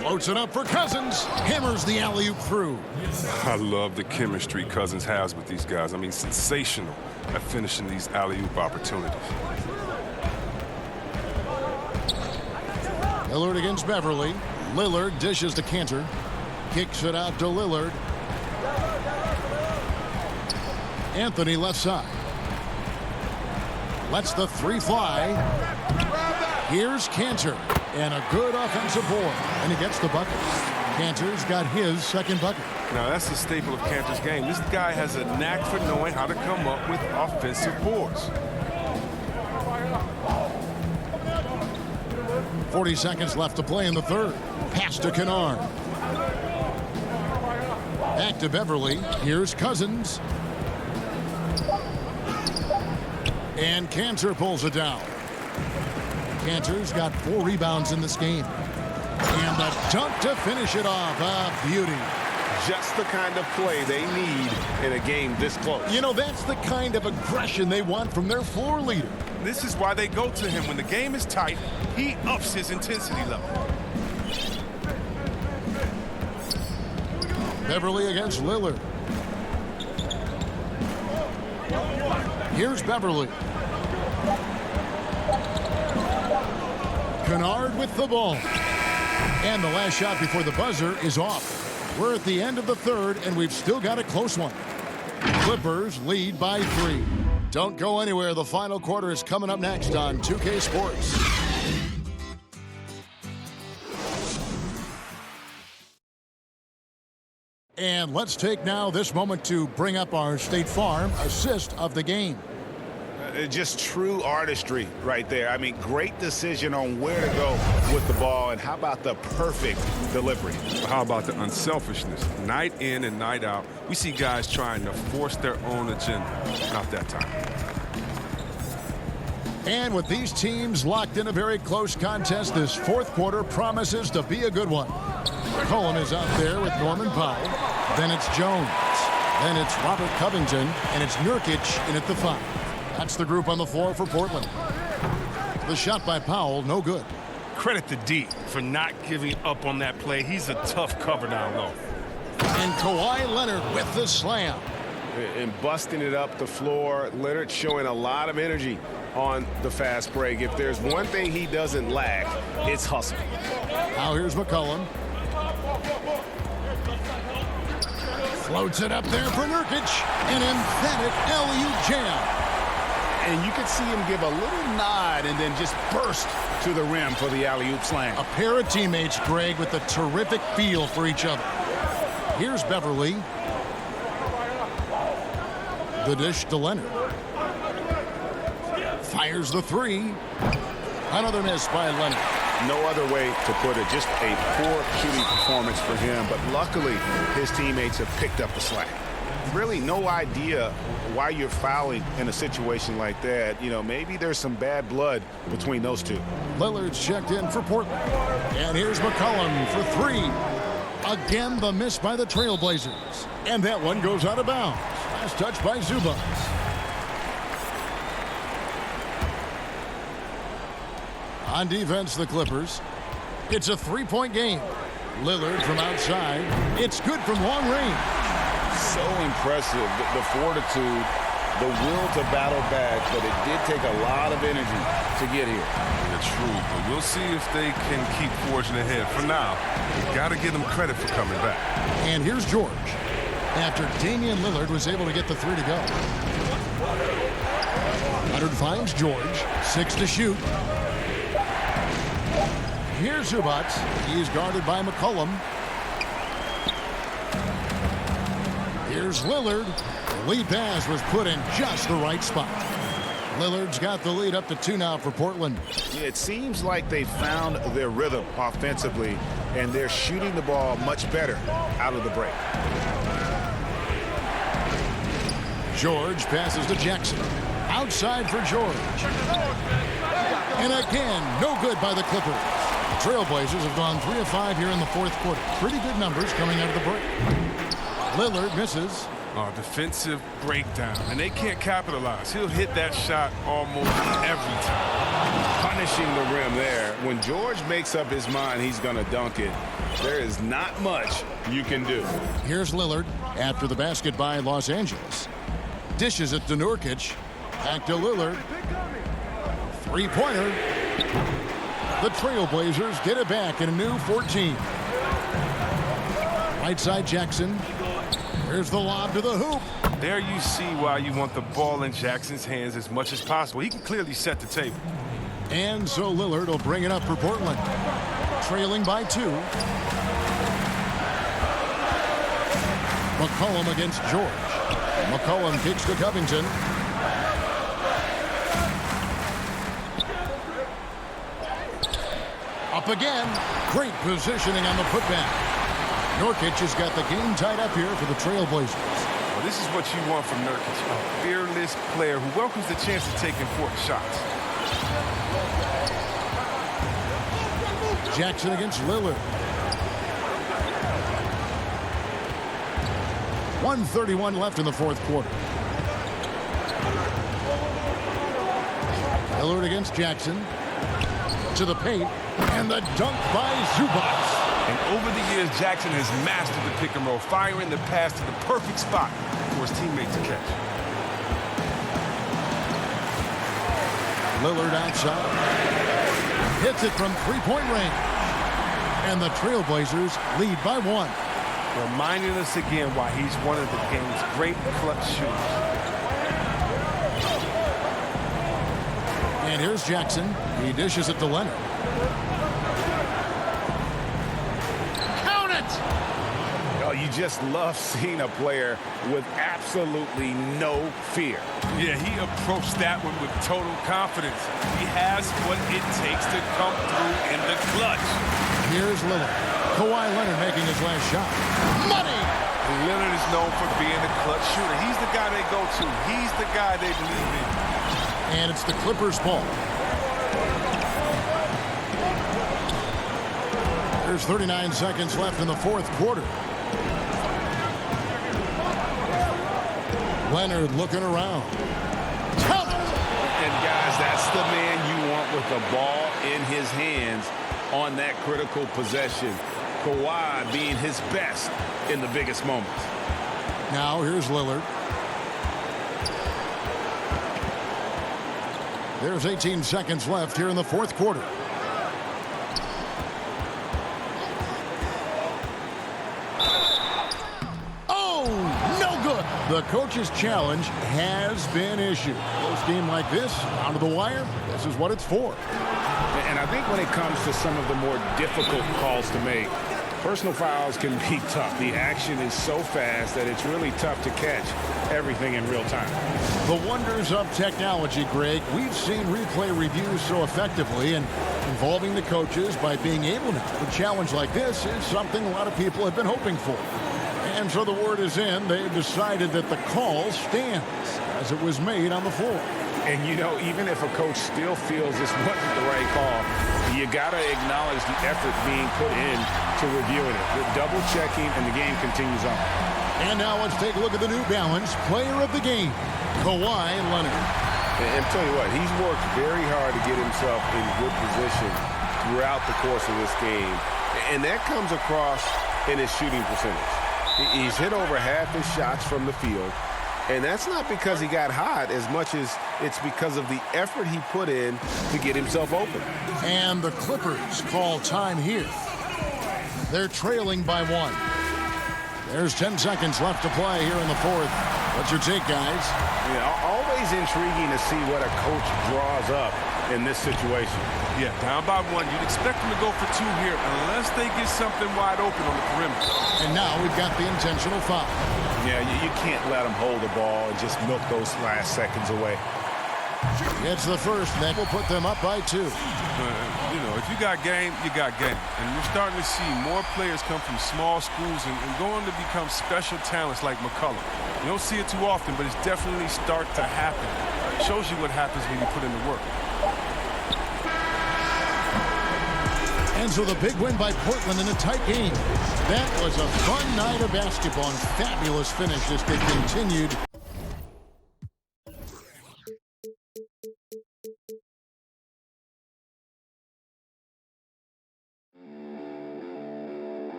Floats it up for Cousins. Hammers the alley-oop through. I love the chemistry Cousins has with these guys. I mean, sensational at finishing these alley-oop opportunities. Lillard against Beverly. Lillard dishes to Cantor. Kicks it out to Lillard. Anthony left side. Lets the three fly. Here's Cantor. And a good offensive board. And he gets the bucket. Cantor's got his second bucket. Now, that's the staple of Cantor's game. This guy has a knack for knowing how to come up with offensive boards. 40 seconds left to play in the third. Pass to Kennard. Back to Beverly. Here's Cousins. And Cantor pulls it down. Cantor's got 4 rebounds in this game. And the dunk to finish it off. A beauty. Just the kind of play they need in a game this close. You know, that's the kind of aggression they want from their floor leader. This is why they go to him. When the game is tight, he ups his intensity level. Beverly against Lillard. Here's Beverly. Kennard with the ball. And the last shot before the buzzer is off. We're at the end of the third, and we've still got a close one. Clippers lead by 3. Don't go anywhere. The final quarter is coming up next on 2K Sports. And let's take now this moment to bring up our State Farm assist of the game. Just true artistry right there. I mean, great decision on where to go with the ball, and how about the perfect delivery? How about the unselfishness? Night in and night out, we see guys trying to force their own agenda. Not that time. And with these teams locked in a very close contest, this fourth quarter promises to be a good one. Cullen is out there with Norman Powell. Then it's Jones. Then it's Robert Covington. And it's Nurkic in at the 5. That's the group on the floor for Portland. The shot by Powell, no good. Credit to D for not giving up on that play. He's a tough cover down low. And Kawhi Leonard with the slam. And busting it up the floor. Leonard showing a lot of energy on the fast break. If there's one thing he doesn't lack, it's hustle. Now here's McCollum. Floats it up there for Nurkic. An emphatic alley-oop jam. And you could see him give a little nod and then just burst to the rim for the alley-oop slam. A pair of teammates, Greg, with a terrific feel for each other. Here's Beverly. The dish to Leonard. Fires the 3. Another miss by Leonard. No other way to put it. Just a poor shooting performance for him. But luckily, his teammates have picked up the slack. Really no idea why you're fouling in a situation like that. You know, maybe there's some bad blood between those two. Lillard's checked in for Portland. And here's McCollum for 3. Again, the miss by the Trailblazers. And that one goes out of bounds. Last touch by Zubac. On defense, the Clippers. It's a 3-point game. Lillard from outside. It's good from long range. So impressive, the fortitude, the will to battle back, but it did take a lot of energy to get here. Yeah, true, but we'll see if they can keep forging ahead. For now, you got to give them credit for coming back. And here's George. After Damian Lillard was able to get the 3 to go. Leonard finds George. 6 to shoot. Here's Zubac. He's guarded by McCollum. Here's Lillard. The lead pass was put in just the right spot. Lillard's got the lead up to 2 now for Portland. Yeah, it seems like they found their rhythm offensively, and they're shooting the ball much better out of the break. George passes to Jackson. Outside for George. And again, no good by the Clippers. The Trailblazers have gone 3 of 5 here in the fourth quarter. Pretty good numbers coming out of the break. Lillard misses. Defensive breakdown, and they can't capitalize. He'll hit that shot almost every time. punishing the rim there. When George makes up his mind he's going to dunk it, there is not much you can do. Here's Lillard after the basket by Los Angeles. Dishes it to Nurkic. Back to Lillard. Three-pointer. The Trailblazers get it back in a new 14. Right side Jackson. Here's the lob to the hoop. There you see why you want the ball in Jackson's hands as much as possible. He can clearly set the table. And so Lillard will bring it up for Portland. Trailing by 2. McCollum against George. McCollum kicks to Covington. Up again. Great positioning on the putback. Nurkic has got the game tied up here for the Trailblazers. Well, this is what you want from Nurkic, a fearless player who welcomes the chance to take important shots. Jackson against Lillard. 1:31 left in the fourth quarter. Lillard against Jackson. To the paint. And the dunk by Zubac. And over the years, Jackson has mastered the pick and roll, firing the pass to the perfect spot for his teammate to catch. Lillard outside. Hits it from three-point range. And the Trailblazers lead by 1. Reminding us again why he's one of the game's great clutch shooters. And here's Jackson. He dishes it to Leonard. Count it! Oh, you just love seeing a player with absolutely no fear. Yeah, he approached that one with total confidence. He has what it takes to come through in the clutch. Here's Lillard. Kawhi Leonard making his last shot. Money! Leonard is known for being a clutch shooter. He's the guy they go to. He's the guy they believe in. And it's the Clippers' ball. There's 39 seconds left in the fourth quarter. Leonard looking around. Count it! And guys, that's the man you want with the ball in his hands on that critical possession. Kawhi being his best in the biggest moments. Now here's Lillard. There's 18 seconds left here in the fourth quarter. Oh, no good. The coach's challenge has been issued. Close game like this, down to the wire, this is what it's for. And I think when it comes to some of the more difficult calls to make, personal fouls can be tough. The action is so fast that it's really tough to catch everything in real time. The wonders of technology, Greg. We've seen replay reviews so effectively, and involving the coaches by being able to have a challenge like this is something a lot of people have been hoping for. And so the word is in. They've decided that the call stands as it was made on the floor. And, you know, even if a coach still feels this wasn't the right call, you got to acknowledge the effort being put in to reviewing it. The double checking, and the game continues on. And now let's take a look at the New Balance player of the game, Kawhi Leonard. And tell you what, he's worked very hard to get himself in good position throughout the course of this game. And that comes across in his shooting percentage. He's hit over half his shots from the field. And that's not because he got hot as much as it's because of the effort he put in to get himself open. And the Clippers call time here. They're trailing by 1. There's 10 seconds left to play here in the fourth. What's your take, guys? Yeah, always intriguing to see what a coach draws up in this situation. Yeah, down by 1. You'd expect them to go for 2 here unless they get something wide open on the perimeter. And now we've got the intentional foul. Yeah, you can't let them hold the ball and just milk those last seconds away. It's the first. That will put them up by 2. You know, if you got game, you got game. And we're starting to see more players come from small schools and go on to become special talents like McCollum. You don't see it too often, but it's definitely start to happen. It shows you what happens when you put in the work. And so the big win by Portland in a tight game. That was a fun night of basketball and fabulous finish as they continued.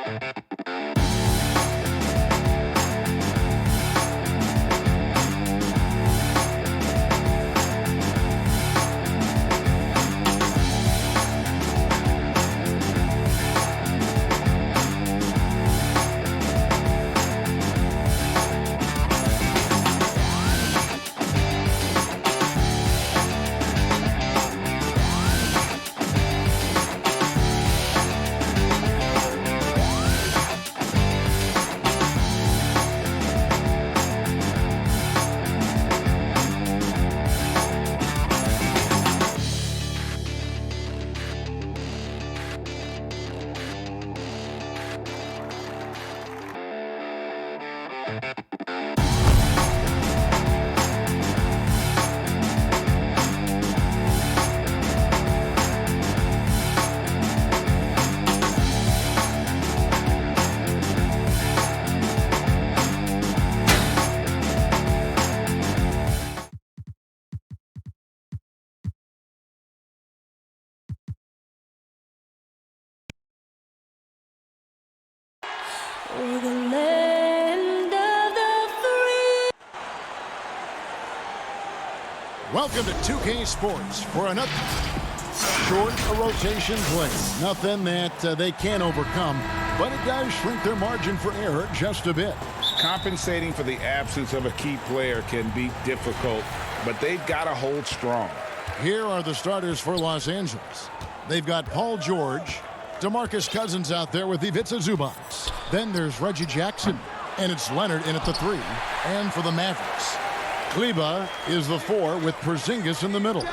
For the land of the free. Welcome to 2K Sports for another short rotation play. Nothing that they can't overcome, but it does shrink their margin for error just a bit. Compensating for the absence of a key player can be difficult, but they've got to hold strong. Here are the starters for Los Angeles. They've got Paul George, DeMarcus Cousins out there with Ivica Zubac. Then there's Reggie Jackson, and it's Leonard in at the 3. And for the Mavericks, Kleba is the 4 with Porzingis in the middle.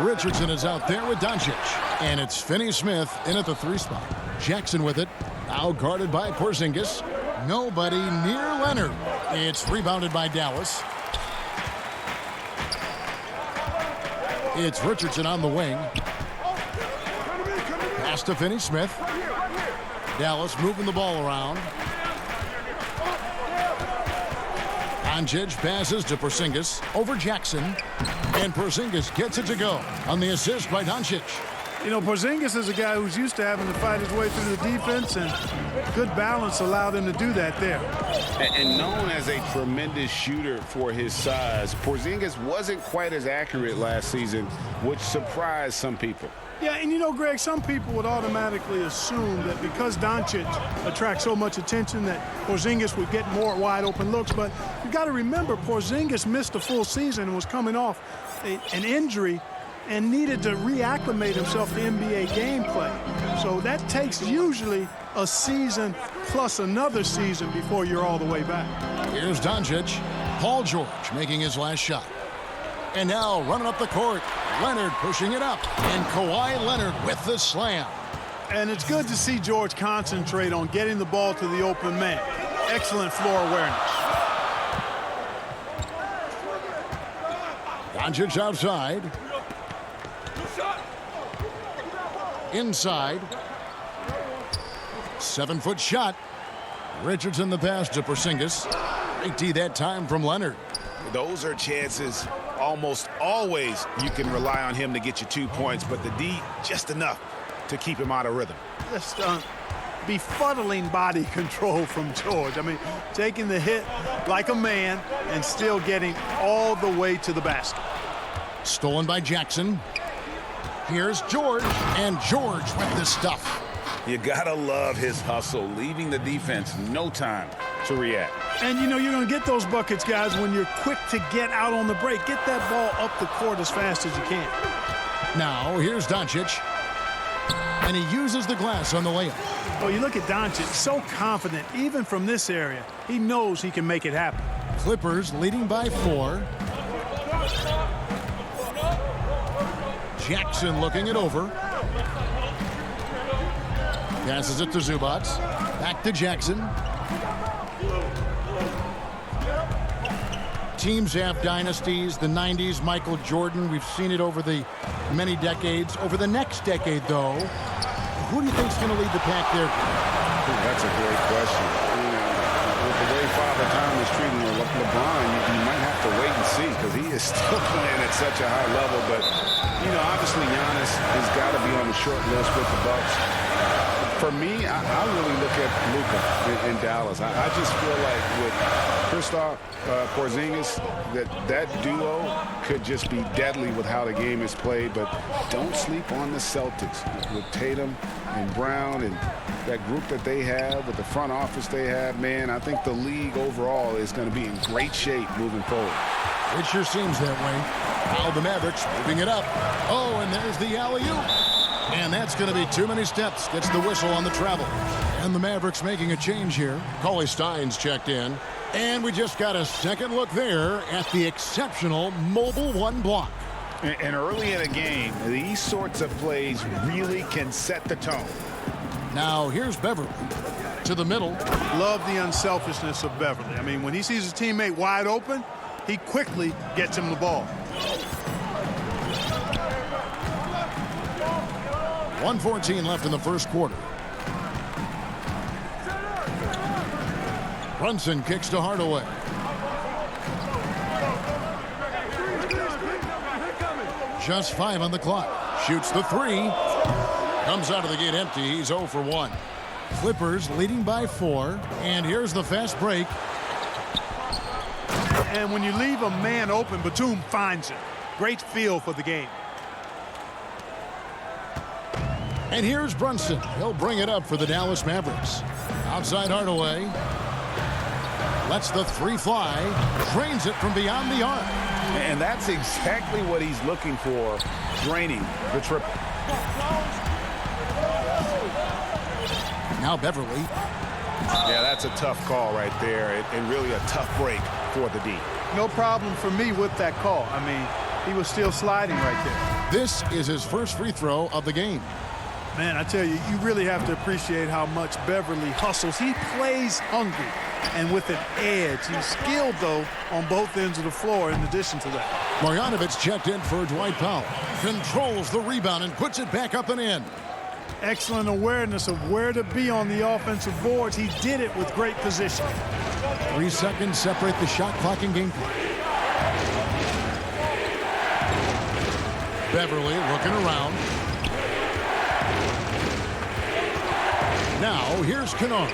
Richardson is out there with Doncic, and it's Finney-Smith in at the 3 spot. Jackson with it, now guarded by Porzingis. Nobody near Leonard. It's rebounded by Dallas. It's Richardson on the wing. Pass to Finney-Smith. Dallas moving the ball around. Doncic passes to Porzingis over Jackson. And Porzingis gets it to go on the assist by Doncic. You know, Porzingis is a guy who's used to having to fight his way through the defense, and good balance allowed him to do that there. And known as a tremendous shooter for his size, Porzingis wasn't quite as accurate last season, which surprised some people. Yeah, and you know, Greg, some people would automatically assume that because Doncic attracts so much attention that Porzingis would get more wide open looks, but you've got to remember Porzingis missed a full season and was coming off an injury and needed to reacclimate himself to NBA gameplay. So that takes usually a season plus another season before you're all the way back. Here's Doncic. Paul George making his last shot. And now running up the court, Leonard pushing it up. And Kawhi Leonard with the slam. And it's good to see George concentrate on getting the ball to the open man. Excellent floor awareness. Doncic outside. Inside. 7-foot shot. Richardson the pass to Porzingis. Great D that time from Leonard. Those are chances almost always you can rely on him to get you 2 points, but the D just enough to keep him out of rhythm. Just befuddling body control from George. I mean, taking the hit like a man and still getting all the way to the basket. Stolen by Jackson. Here's George, and George with the stuff. You gotta love his hustle, leaving the defense no time to react. And you know you're going to get those buckets, guys, when you're quick to get out on the break. Get that ball up the court as fast as you can. Now here's Doncic, and he uses the glass on the layup. Well, you look at Doncic, so confident, even from this area. He knows he can make it happen. Clippers leading by 4. Jackson looking it over. Passes it to Zubac. Back to Jackson. Teams have dynasties. The 90s, Michael Jordan. We've seen it over the many decades. Over the next decade, though, who do you think is going to lead the pack there? That's a great question. You know, with the way Father Time is treating LeBron, you might have to wait and see because he is still playing at such a high level. But, you know, obviously Giannis has got to be on the short list with the Bucks. For me, I really look at Luka in Dallas. I just feel like with Kristaps Porzingis, that duo could just be deadly with how the game is played. But don't sleep on the Celtics with Tatum and Brown and that group that they have, with the front office they have. Man, I think the league overall is going to be in great shape moving forward. It sure seems that way. Now the Mavericks moving it up. Oh, and there's the alley-oop. And that's going to be too many steps. Gets the whistle on the travel. And the Mavericks making a change here. Cauley Stein's checked in. And we just got a second look there at the exceptional mobile one block. And early in a game, these sorts of plays really can set the tone. Now here's Beverly to the middle. Love the unselfishness of Beverly. I mean, when he sees his teammate wide open, he quickly gets him the ball. 1:14 left in the first quarter. Brunson kicks to Hardaway. Just 5 on the clock. Shoots the 3. Comes out of the gate empty. He's 0 for 1. Clippers leading by 4. And here's the fast break. And when you leave a man open, Batum finds it. Great feel for the game. And here's Brunson. He'll bring it up for the Dallas Mavericks. Outside Hardaway. Lets the 3 fly. Drains it from beyond the arc. And that's exactly what he's looking for, draining the triple. Now Beverly. Yeah, that's a tough call right there, and really a tough break for the D. No problem for me with that call. I mean, he was still sliding right there. This is his first free throw of the game. Man, I tell you, you really have to appreciate how much Beverly hustles. He plays hungry and with an edge. He's skilled, though, on both ends of the floor in addition to that. Marjanovic checked in for Dwight Powell. Controls the rebound and puts it back up and in. Excellent awareness of where to be on the offensive boards. He did it with great position. 3 seconds separate the shot clock and game clock. Beverly looking around. Now here's Kennard.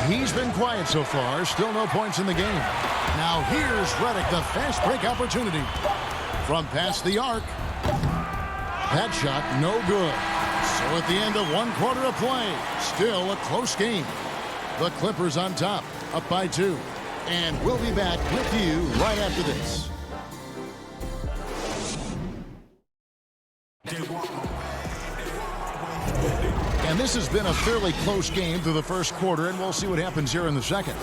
He's been quiet so far. Still no points in the game. Now here's Redick, the fast break opportunity. From past the arc. That shot no good. So at the end of 1 quarter of play, still a close game. The Clippers on top, up by 2. And we'll be back with you right after this. And this has been a fairly close game through the first quarter, and we'll see what happens here in the second.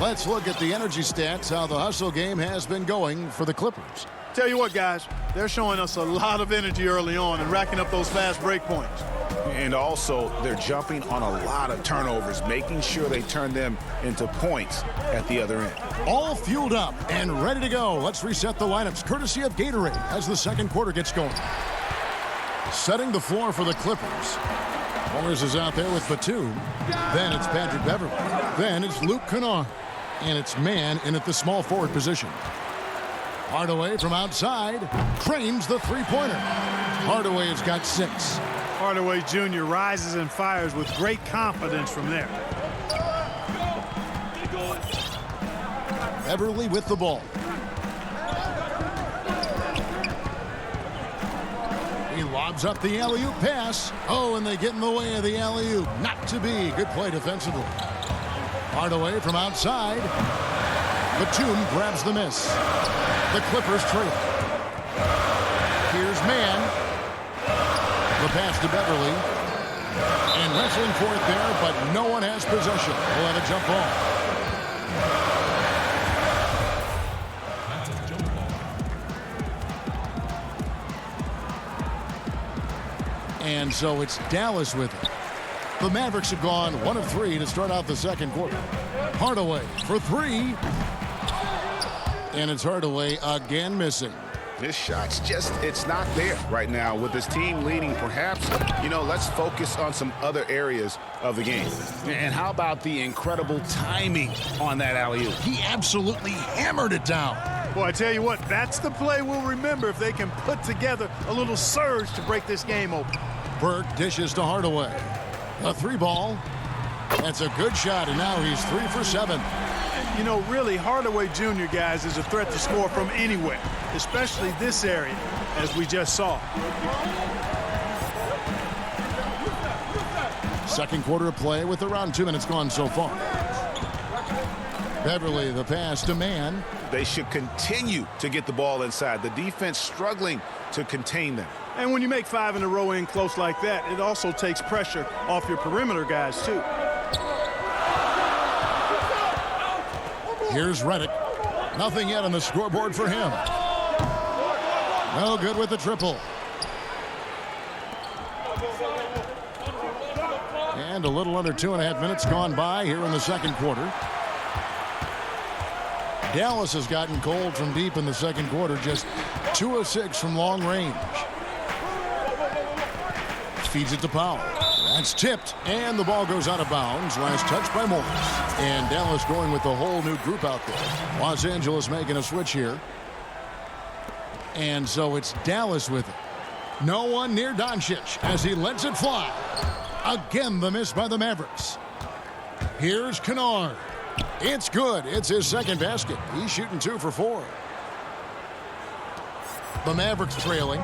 Let's look at the energy stats, how the hustle game has been going for the Clippers. Tell you what, guys, they're showing us a lot of energy early on and racking up those fast break points. And also, they're jumping on a lot of turnovers, making sure they turn them into points at the other end. All fueled up and ready to go. Let's reset the lineups, courtesy of Gatorade, as the second quarter gets going. Setting the floor for the Clippers. Morris is out there with Batum. Then it's Patrick Beverly. Then it's Luke Kennard. And it's man in at the small forward position. Hardaway from outside frames the three-pointer. Hardaway has got 6. Hardaway Jr. rises and fires with great confidence from there. Beverly with the ball. He lobs up the alley-oop pass. Oh, and they get in the way of the alley-oop. Not to be. Good play defensively. Hardaway from outside. Batum grabs the miss. The Clippers trail. Here's man. The pass to Beverly. And wrestling for it there, but no one has possession. We'll have a jump ball. And so it's Dallas with it. The Mavericks have gone 1 of 3 to start out the second quarter. Hardaway for 3. And it's Hardaway again missing. This shot's just, it's not there right now. With this team leading, perhaps, let's focus on some other areas of the game. And how about the incredible timing on that alley-oop? He absolutely hammered it down. Boy, I tell you what, that's the play we'll remember if they can put together a little surge to break this game open. Burke dishes to Hardaway. A 3-ball. That's a good shot, and now he's 3 for 7. You know, really, Hardaway Jr., guys, is a threat to score from anywhere, especially this area, as we just saw. Second quarter of play with around 2 minutes gone so far. Beverly, the pass to Mann. They should continue to get the ball inside. The defense struggling to contain them. And when you make 5 in a row in close like that, it also takes pressure off your perimeter guys, too. Here's Reddick. Nothing yet on the scoreboard for him. No good with the triple. And a little under 2.5 minutes gone by here in the second quarter. Dallas has gotten cold from deep in the second quarter, just 2 of 6 from long range. Feeds it to Powell. That's tipped, and the ball goes out of bounds. Last touch by Morris. And Dallas going with the whole new group out there. Los Angeles making a switch here. And so it's Dallas with it. No one near Doncic as he lets it fly. Again, the miss by the Mavericks. Here's Kennard. It's good. It's his second basket. He's shooting 2 for 4. The Mavericks trailing.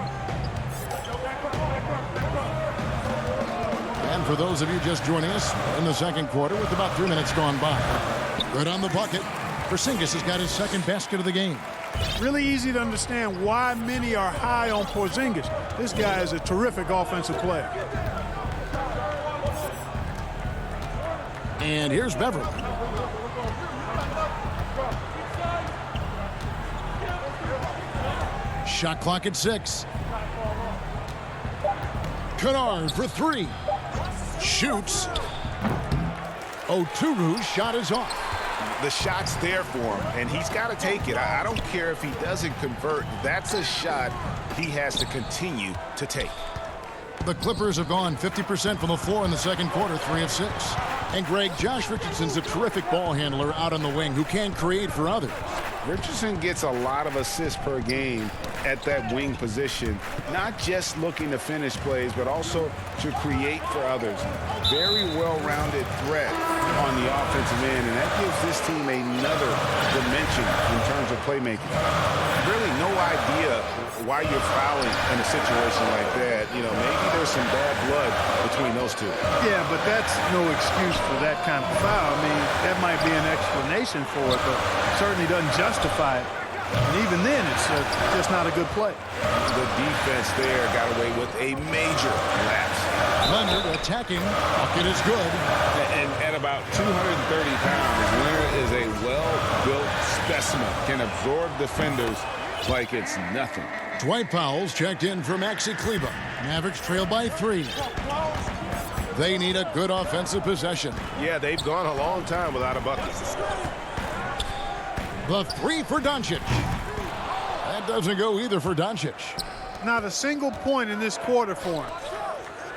And for those of you just joining us in the second quarter with about 3 minutes gone by. Good on the bucket. Porzingis has got his second basket of the game. Really easy to understand why many are high on Porzingis. This guy is a terrific offensive player. And here's Beverly. Shot clock at 6. Kennard for 3. Shoots. Oturu's shot is off. The shot's there for him, and he's got to take it. I don't care if he doesn't convert. That's a shot he has to continue to take. The Clippers have gone 50% from the floor in the second quarter, 3 of 6. And Greg, Josh Richardson's a terrific ball handler out on the wing who can create for others. Richardson gets a lot of assists per game at that wing position, not just looking to finish plays, but also to create for others. Very well-rounded threat on the offensive end, and that gives this team another dimension in terms of playmaking. Really no idea why you're fouling in a situation like that. You know, maybe there's some bad blood between those two. Yeah, but that's no excuse for that kind of foul. I mean, that might be an explanation for it, but certainly doesn't justify it. And even then, it's just not a good play. The defense there got away with a major lapse. Leonard attacking. Bucket is good. And at about 230 pounds, Leonard is a well-built specimen. Can absorb defenders like it's nothing. Dwight Powell's checked in for Maxi Kleber. Mavericks trail by 3. They need a good offensive possession. Yeah, they've gone a long time without a bucket. The 3 for Doncic. That doesn't go either for Doncic. Not a single point in this quarter for him.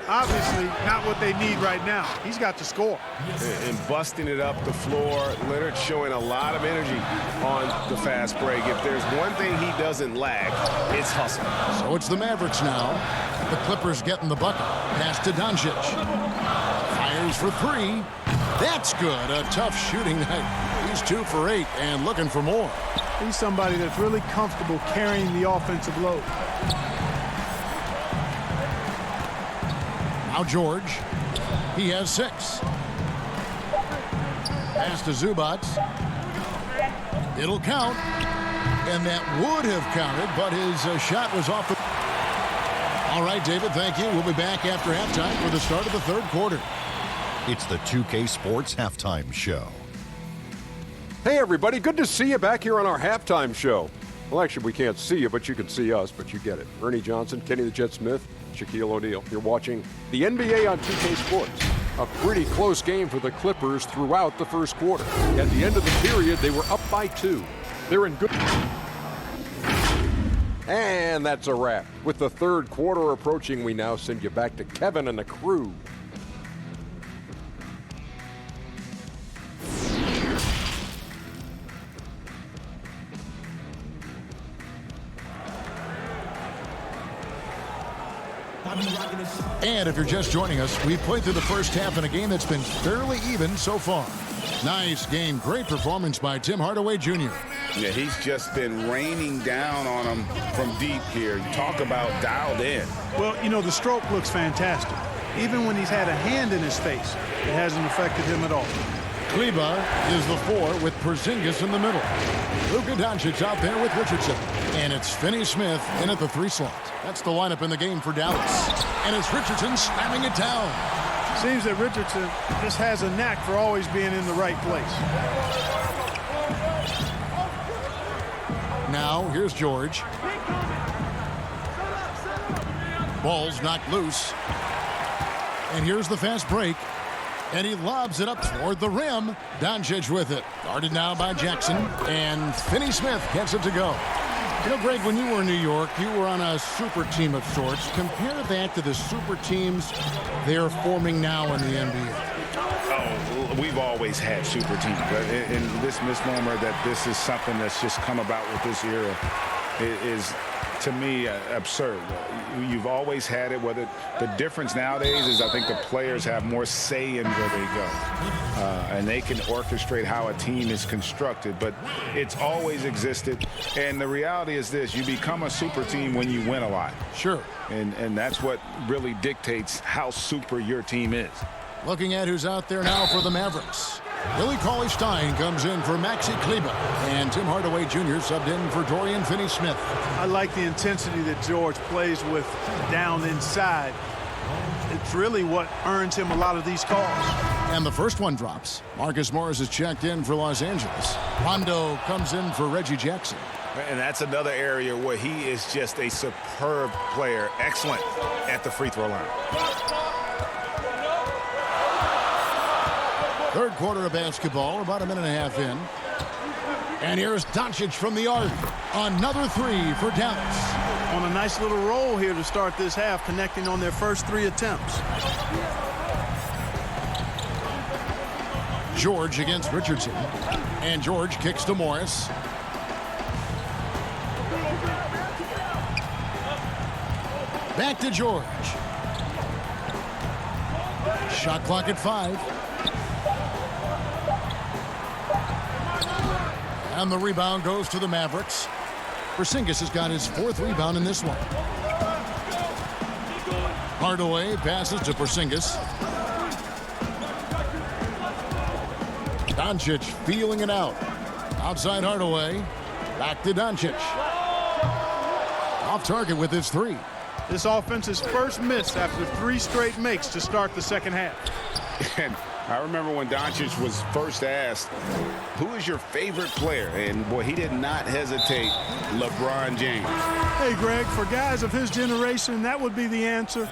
Obviously, not what they need right now. He's got to score. And busting it up the floor, Leonard showing a lot of energy on the fast break. If there's one thing he doesn't lack, it's hustle. So it's the Mavericks now. The Clippers getting the bucket. Pass to Doncic. Fires for 3. That's good. A tough shooting night. He's 2 for 8 and looking for more. He's somebody that's really comfortable carrying the offensive load. Now George. He has 6. Pass to Zubac. It'll count. And that would have counted, but his shot was off the... All right, David, thank you. We'll be back after halftime for the start of the third quarter. It's the 2K Sports Halftime Show. Hey, everybody. Good to see you back here on our halftime show. Well, actually, we can't see you, but you can see us, but you get it. Ernie Johnson, Kenny the Jet Smith, Shaquille O'Neal. You're watching the NBA on 2K Sports. A pretty close game for the Clippers throughout the first quarter. At the end of the period, they were up by 2. They're in good... And that's a wrap. With the third quarter approaching, we now send you back to Kevin and the crew. I've been rocking this. And if you're just joining us, we've played through the first half in a game that's been fairly even so far. Nice game. Great performance by Tim Hardaway Jr. Yeah, he's just been raining down on him from deep here. You talk about dialed in. Well, you know, the stroke looks fantastic. Even when he's had a hand in his face, it hasn't affected him at all. Kleba is the 4 with Porzingis in the middle. Luka Doncic out there with Richardson. And it's Finney-Smith in at the 3 slot. That's the lineup in the game for Dallas. And it's Richardson slamming it down. Seems that Richardson just has a knack for always being in the right place. Now, here's George. Ball's knocked loose. And here's the fast break. And he lobs it up toward the rim. Doncic with it. Guarded now by Jackson. And Finney-Smith gets it to go. You know, Greg, when you were in New York, you were on a super team of sorts. Compare that to the super teams they're forming now in the NBA. Oh, we've always had super teams. And this misnomer that this is something that's just come about with this era is, to me, absurd. You've always had it. Whether the difference nowadays is I think the players have more say in where they go. And they can orchestrate how a team is constructed. But it's always existed. And the reality is this. You become a super team when you win a lot. Sure. And that's what really dictates how super your team is. Looking at who's out there now for the Mavericks. Willie Cauley-Stein comes in for Maxi Kleba. And Tim Hardaway Jr. subbed in for Dorian Finney-Smith. I like the intensity that George plays with down inside. It's really what earns him a lot of these calls. And the first one drops. Marcus Morris is checked in for Los Angeles. Rondo comes in for Reggie Jackson. And that's another area where he is just a superb player. Excellent at the free throw line. Third quarter of basketball, about a minute and a half in. And here's Doncic from the arc. Another 3 for Dallas. On a nice little roll here to start this half, connecting on their first 3 attempts. George against Richardson. And George kicks to Morris. Back to George. Shot clock at 5. And the rebound goes to the Mavericks. Porzingis has got his 4th rebound in this one. Hardaway passes to Porzingis. Doncic feeling it out. Outside Hardaway. Back to Doncic. Off target with his 3. This offense's first miss after 3 straight makes to start the second half. And I remember when Doncic was first asked, who is your favorite player? And, boy, he did not hesitate. LeBron James. Hey, Greg, for guys of his generation, that would be the answer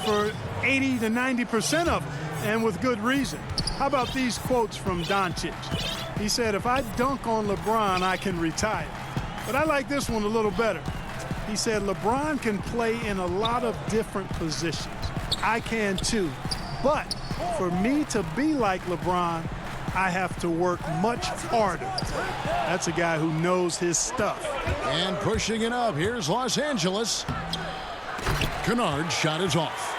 for 80 to 90% of them, and with good reason. How about these quotes from Doncic? He said, if I dunk on LeBron, I can retire. But I like this one a little better. He said, LeBron can play in a lot of different positions. I can too. But for me to be like LeBron, I have to work much harder. That's a guy who knows his stuff. And pushing it up, here's Los Angeles. Kennard's shot is off.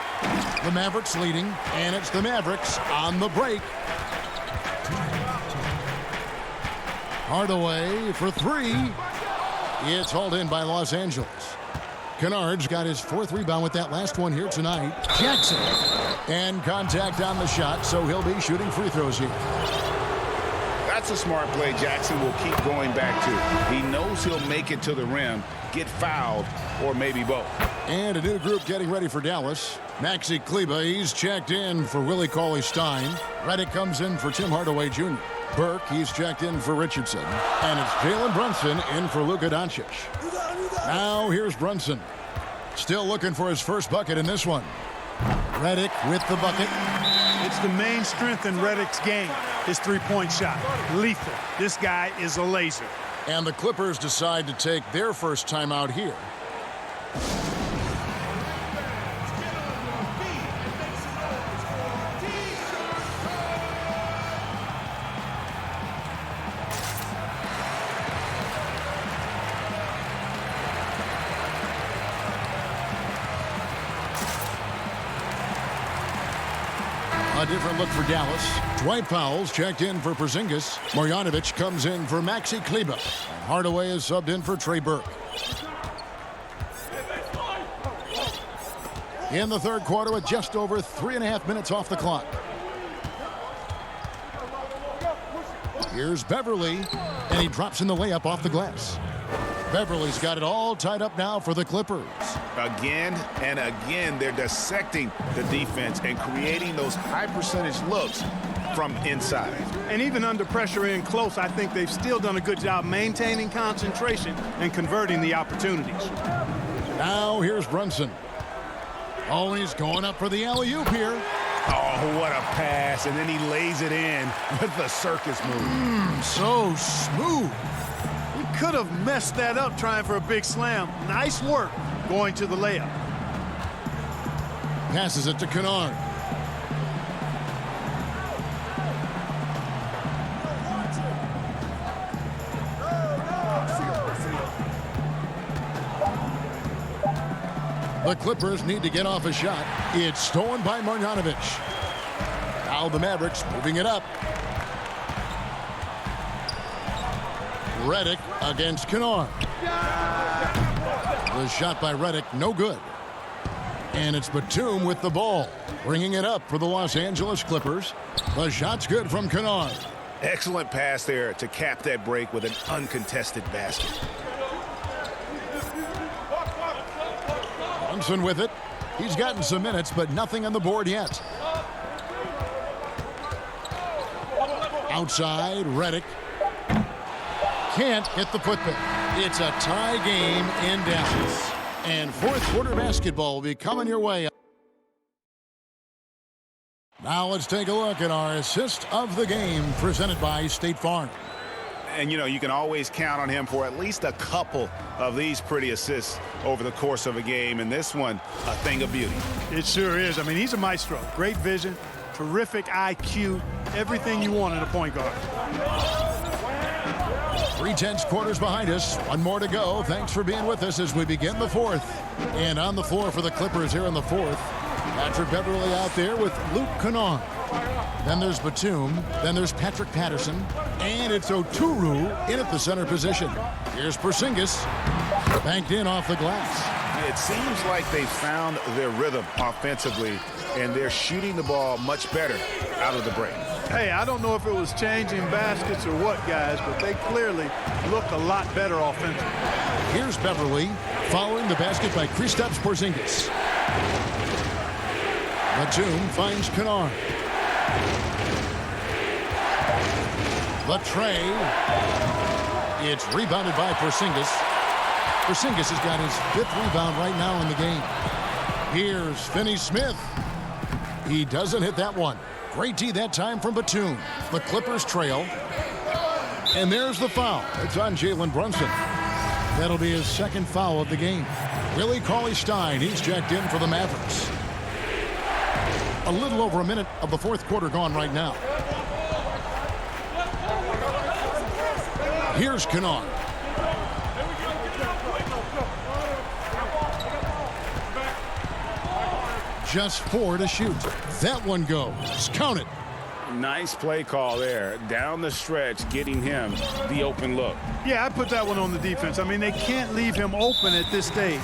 The Mavericks leading, and it's the Mavericks on the break. Hardaway for 3. It's hauled in by Los Angeles. Kennard's got his 4th rebound with that last one here tonight. Jackson. And contact on the shot, so he'll be shooting free throws here. That's a smart play Jackson will keep going back to. He knows he'll make it to the rim, get fouled, or maybe both. And a new group getting ready for Dallas. Maxi Kleba, he's checked in for Willie Cauley-Stein. Redick comes in for Tim Hardaway Jr. Burke, he's checked in for Richardson. And it's Jalen Brunson in for Luka Doncic. Now here's Brunson. Still looking for his first bucket in this one. Redick with the bucket. It's the main strength in Redick's game, his 3-point shot. Lethal. This guy is a laser. And the Clippers decide to take their first time out here. A different look for Dallas. Dwight Powell's checked in for Porzingis. Marjanovic comes in for Maxi Kleber. And Hardaway is subbed in for Trey Burke. In the third quarter with just over 3.5 minutes off the clock. Here's Beverly, and he drops in the layup off the glass. Beverly's got it all tied up now for the Clippers. Again and again, they're dissecting the defense and creating those high percentage looks from inside. And even under pressure in close, I think they've still done a good job maintaining concentration and converting the opportunities. Now here's Brunson. Oh, he's going up for the alley-oop here. Oh, what a pass. And then he lays it in with the circus move. So smooth. He could have messed that up trying for a big slam. Nice work going to the layup. Passes it to Kennard. The Clippers need to get off a shot. It's stolen by Marjanovic. Now the Mavericks moving it up. Redick against Kennard. The shot by Redick, no good. And it's Batum with the ball, bringing it up for the Los Angeles Clippers. The shot's good from Kennard. Excellent pass there to cap that break with an uncontested basket. Brunson with it. He's gotten some minutes, but nothing on the board yet. Outside, Redick. Can't hit the putback. It's a tie game in Dallas. And fourth quarter basketball will be coming your way. Now let's take a look at our assist of the game presented by State Farm. And, you know, you can always count on him for at least a couple of these pretty assists over the course of a game. And this one, a thing of beauty. It sure is. I mean, he's a maestro. Great vision, terrific IQ, everything you want in a point guard. 3/10 quarters behind us. One more to go. Thanks for being with us as we begin the fourth. And on the floor for the Clippers here in the fourth, Patrick Beverly out there with Luke Kennard. Then there's Batum. Then there's Patrick Patterson. And it's Oturu in at the center position. Here's Porzingis. Banked in off the glass. It seems like they found their rhythm offensively, and they're shooting the ball much better out of the break. Hey, I don't know if it was changing baskets or what, guys, but they clearly look a lot better offensively. Here's Beverly following the basket by Kristaps Porzingis. Batum finds Kennard. The tray. It's rebounded by Porzingis. Porzingis has got his 5th rebound right now in the game. Here's Finney-Smith. He doesn't hit that one. Great D that time from Batum. The Clippers trail. And there's the foul. It's on Jalen Brunson. That'll be his 2nd foul of the game. Willie Cauley-Stein, he's checked in for the Mavericks. A little over a minute of the fourth quarter gone right now. Here's Kennard. Just 4 to shoot. That one goes. Count it. Nice play call there. Down the stretch, getting him the open look. Yeah, I put that one on the defense. I mean, they can't leave him open at this stage.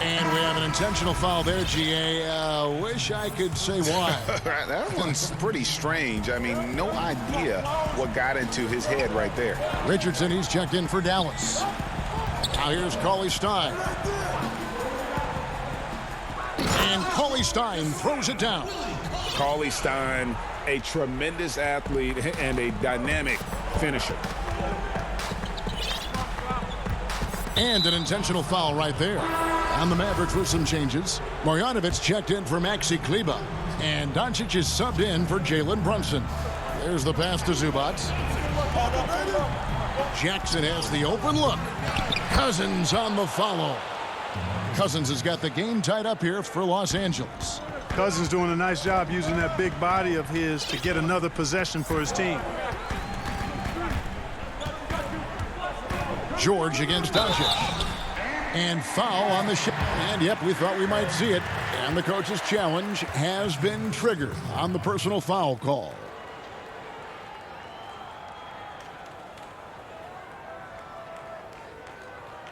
And we have an intentional foul there, GA. Wish I could say why. That one's pretty strange. I mean, no idea what got into his head right there. Richardson, he's checked in for Dallas. Now here's Cauley-Stein. And Cauley-Stein throws it down. Cauley-Stein, a tremendous athlete and a dynamic finisher. And an intentional foul right there. On the Mavericks with some changes. Marjanovic checked in for Maxi Kleber. And Doncic is subbed in for Jalen Brunson. There's the pass to Zubac. Jackson has the open look. Cousins on the follow. Cousins has got the game tied up here for Los Angeles. Cousins doing a nice job using that big body of his to get another possession for his team. George against Doncic. And foul on the shot. And, yep, we thought we might see it. And the coach's challenge has been triggered on the personal foul call.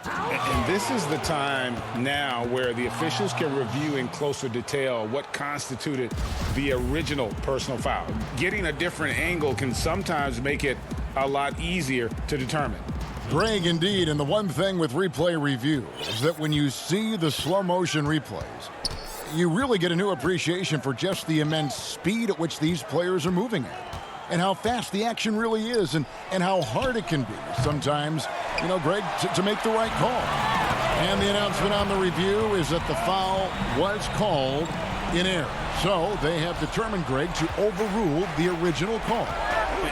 And this is the time now where the officials can review in closer detail what constituted the original personal foul. Getting a different angle can sometimes make it a lot easier to determine. Greg, indeed, and the one thing with replay review is that when you see the slow motion replays, you really get a new appreciation for just the immense speed at which these players are moving at, and how fast the action really is, and how hard it can be sometimes, you know, Greg, to make the right call. And the announcement on the review is that the foul was called in error. So they have determined, Greg, to overrule the original call.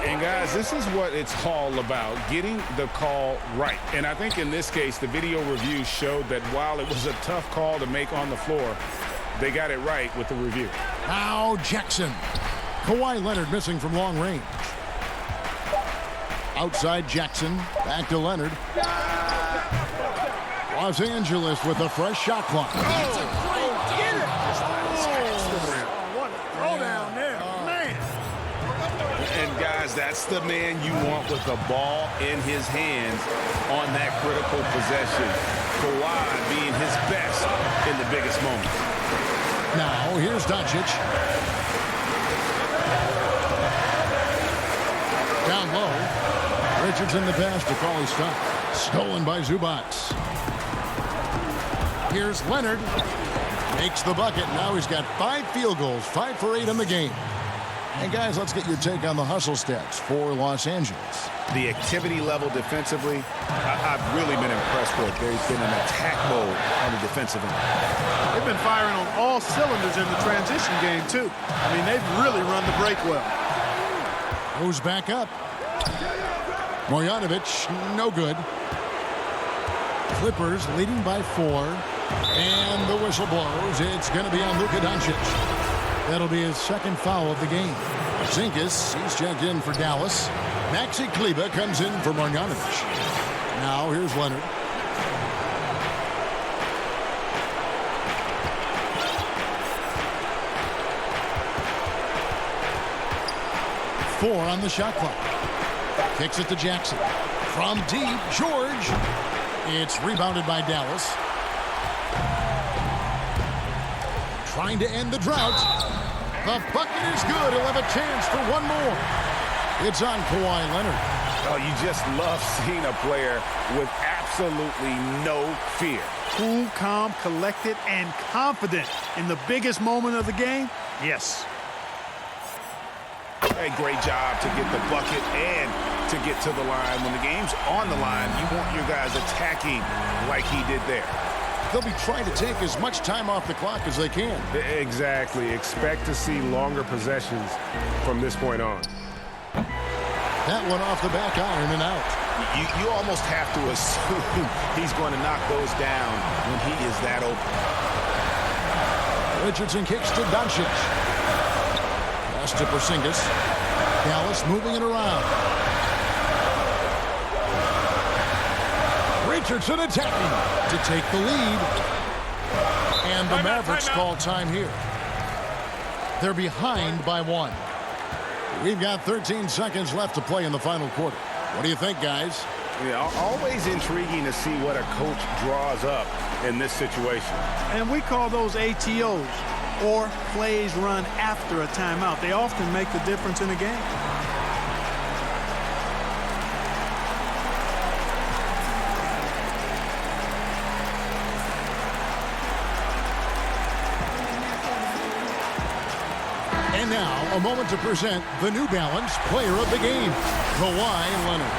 And guys, this is what it's all about, getting the call right. And I think in this case, the video review showed that while it was a tough call to make on the floor, they got it right with the review. Now Jackson. Kawhi Leonard missing from long range. Outside Jackson, back to Leonard. Los Angeles with a fresh shot clock. What a throwdown there, man. And guys, that's the man you want with the ball in his hands on that critical possession. Kawhi being his best in the biggest moment. Now here's Doncic. Down low. Richardson the pass to Cauley Stein. Stolen by Zubac. Here's Leonard. Makes the bucket. Now he's got 5 field goals, 5 for 8 in the game. And guys, let's get your take on the hustle stats for Los Angeles. The activity level defensively, I've really been impressed with. There's been an attack mode on the defensive end. They've been firing on all cylinders in the transition game, too. I mean, they've really run the break well. Goes back up. Marjanovic, no good. Clippers leading by 4. And the whistle blows. It's going to be on Luka Doncic. That'll be his second foul of the game. Zinkas, he's checked in for Dallas. Maxi Kleber comes in for Marjanovic. Now here's Leonard. Four on the shot clock. Kicks it to Jackson. From deep, George. It's rebounded by Dallas. Trying to end the drought. The bucket is good. He'll have a chance for one more. It's on Kawhi Leonard. Oh, you just love seeing a player with absolutely no fear. Cool, calm, collected, and confident in the biggest moment of the game. Yes. A great job to get the bucket and to get to the line. When the game's on the line, you want your guys attacking like he did there. They'll be trying to take as much time off the clock as they can. Exactly. Expect to see longer possessions from this point on. That one off the back iron and out. You almost have to assume he's going to knock those down when he is that open. Richardson kicks to Doncic. Pass to Porzingis. Dallas moving it around. Richardson attacking to take the lead. And the Mavericks call time here. They're behind by 1. We've got 13 seconds left to play in the final quarter. What do you think, guys? Yeah, always intriguing to see what a coach draws up in this situation. And we call those ATOs, or plays run after a timeout. They often make the difference in a game. And now, a moment to present the New Balance Player of the Game, Kawhi Leonard.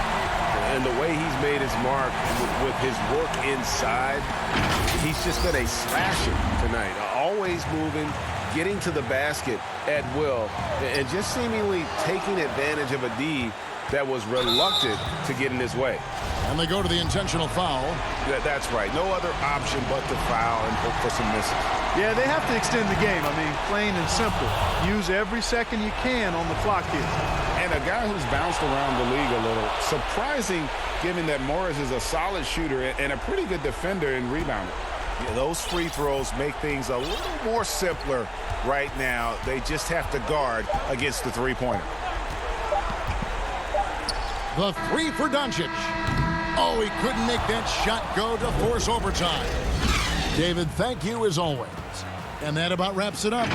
And the way he's made his mark with his work inside, he's just been a slasher tonight. Always moving, getting to the basket at will, and just seemingly taking advantage of a D that was reluctant to get in his way. And they go to the intentional foul. Yeah, that's right. No other option but to foul and hope for some misses. Yeah, they have to extend the game. I mean, plain and simple. Use every second you can on the clock here. And a guy who's bounced around the league a little. Surprising, given that Morris is a solid shooter and a pretty good defender and rebounder. Yeah, those free throws make things a little more simpler right now. They just have to guard against the three-pointer. The three for Doncic. Oh, he couldn't make that shot go to force overtime. David, thank you as always. And that about wraps it up.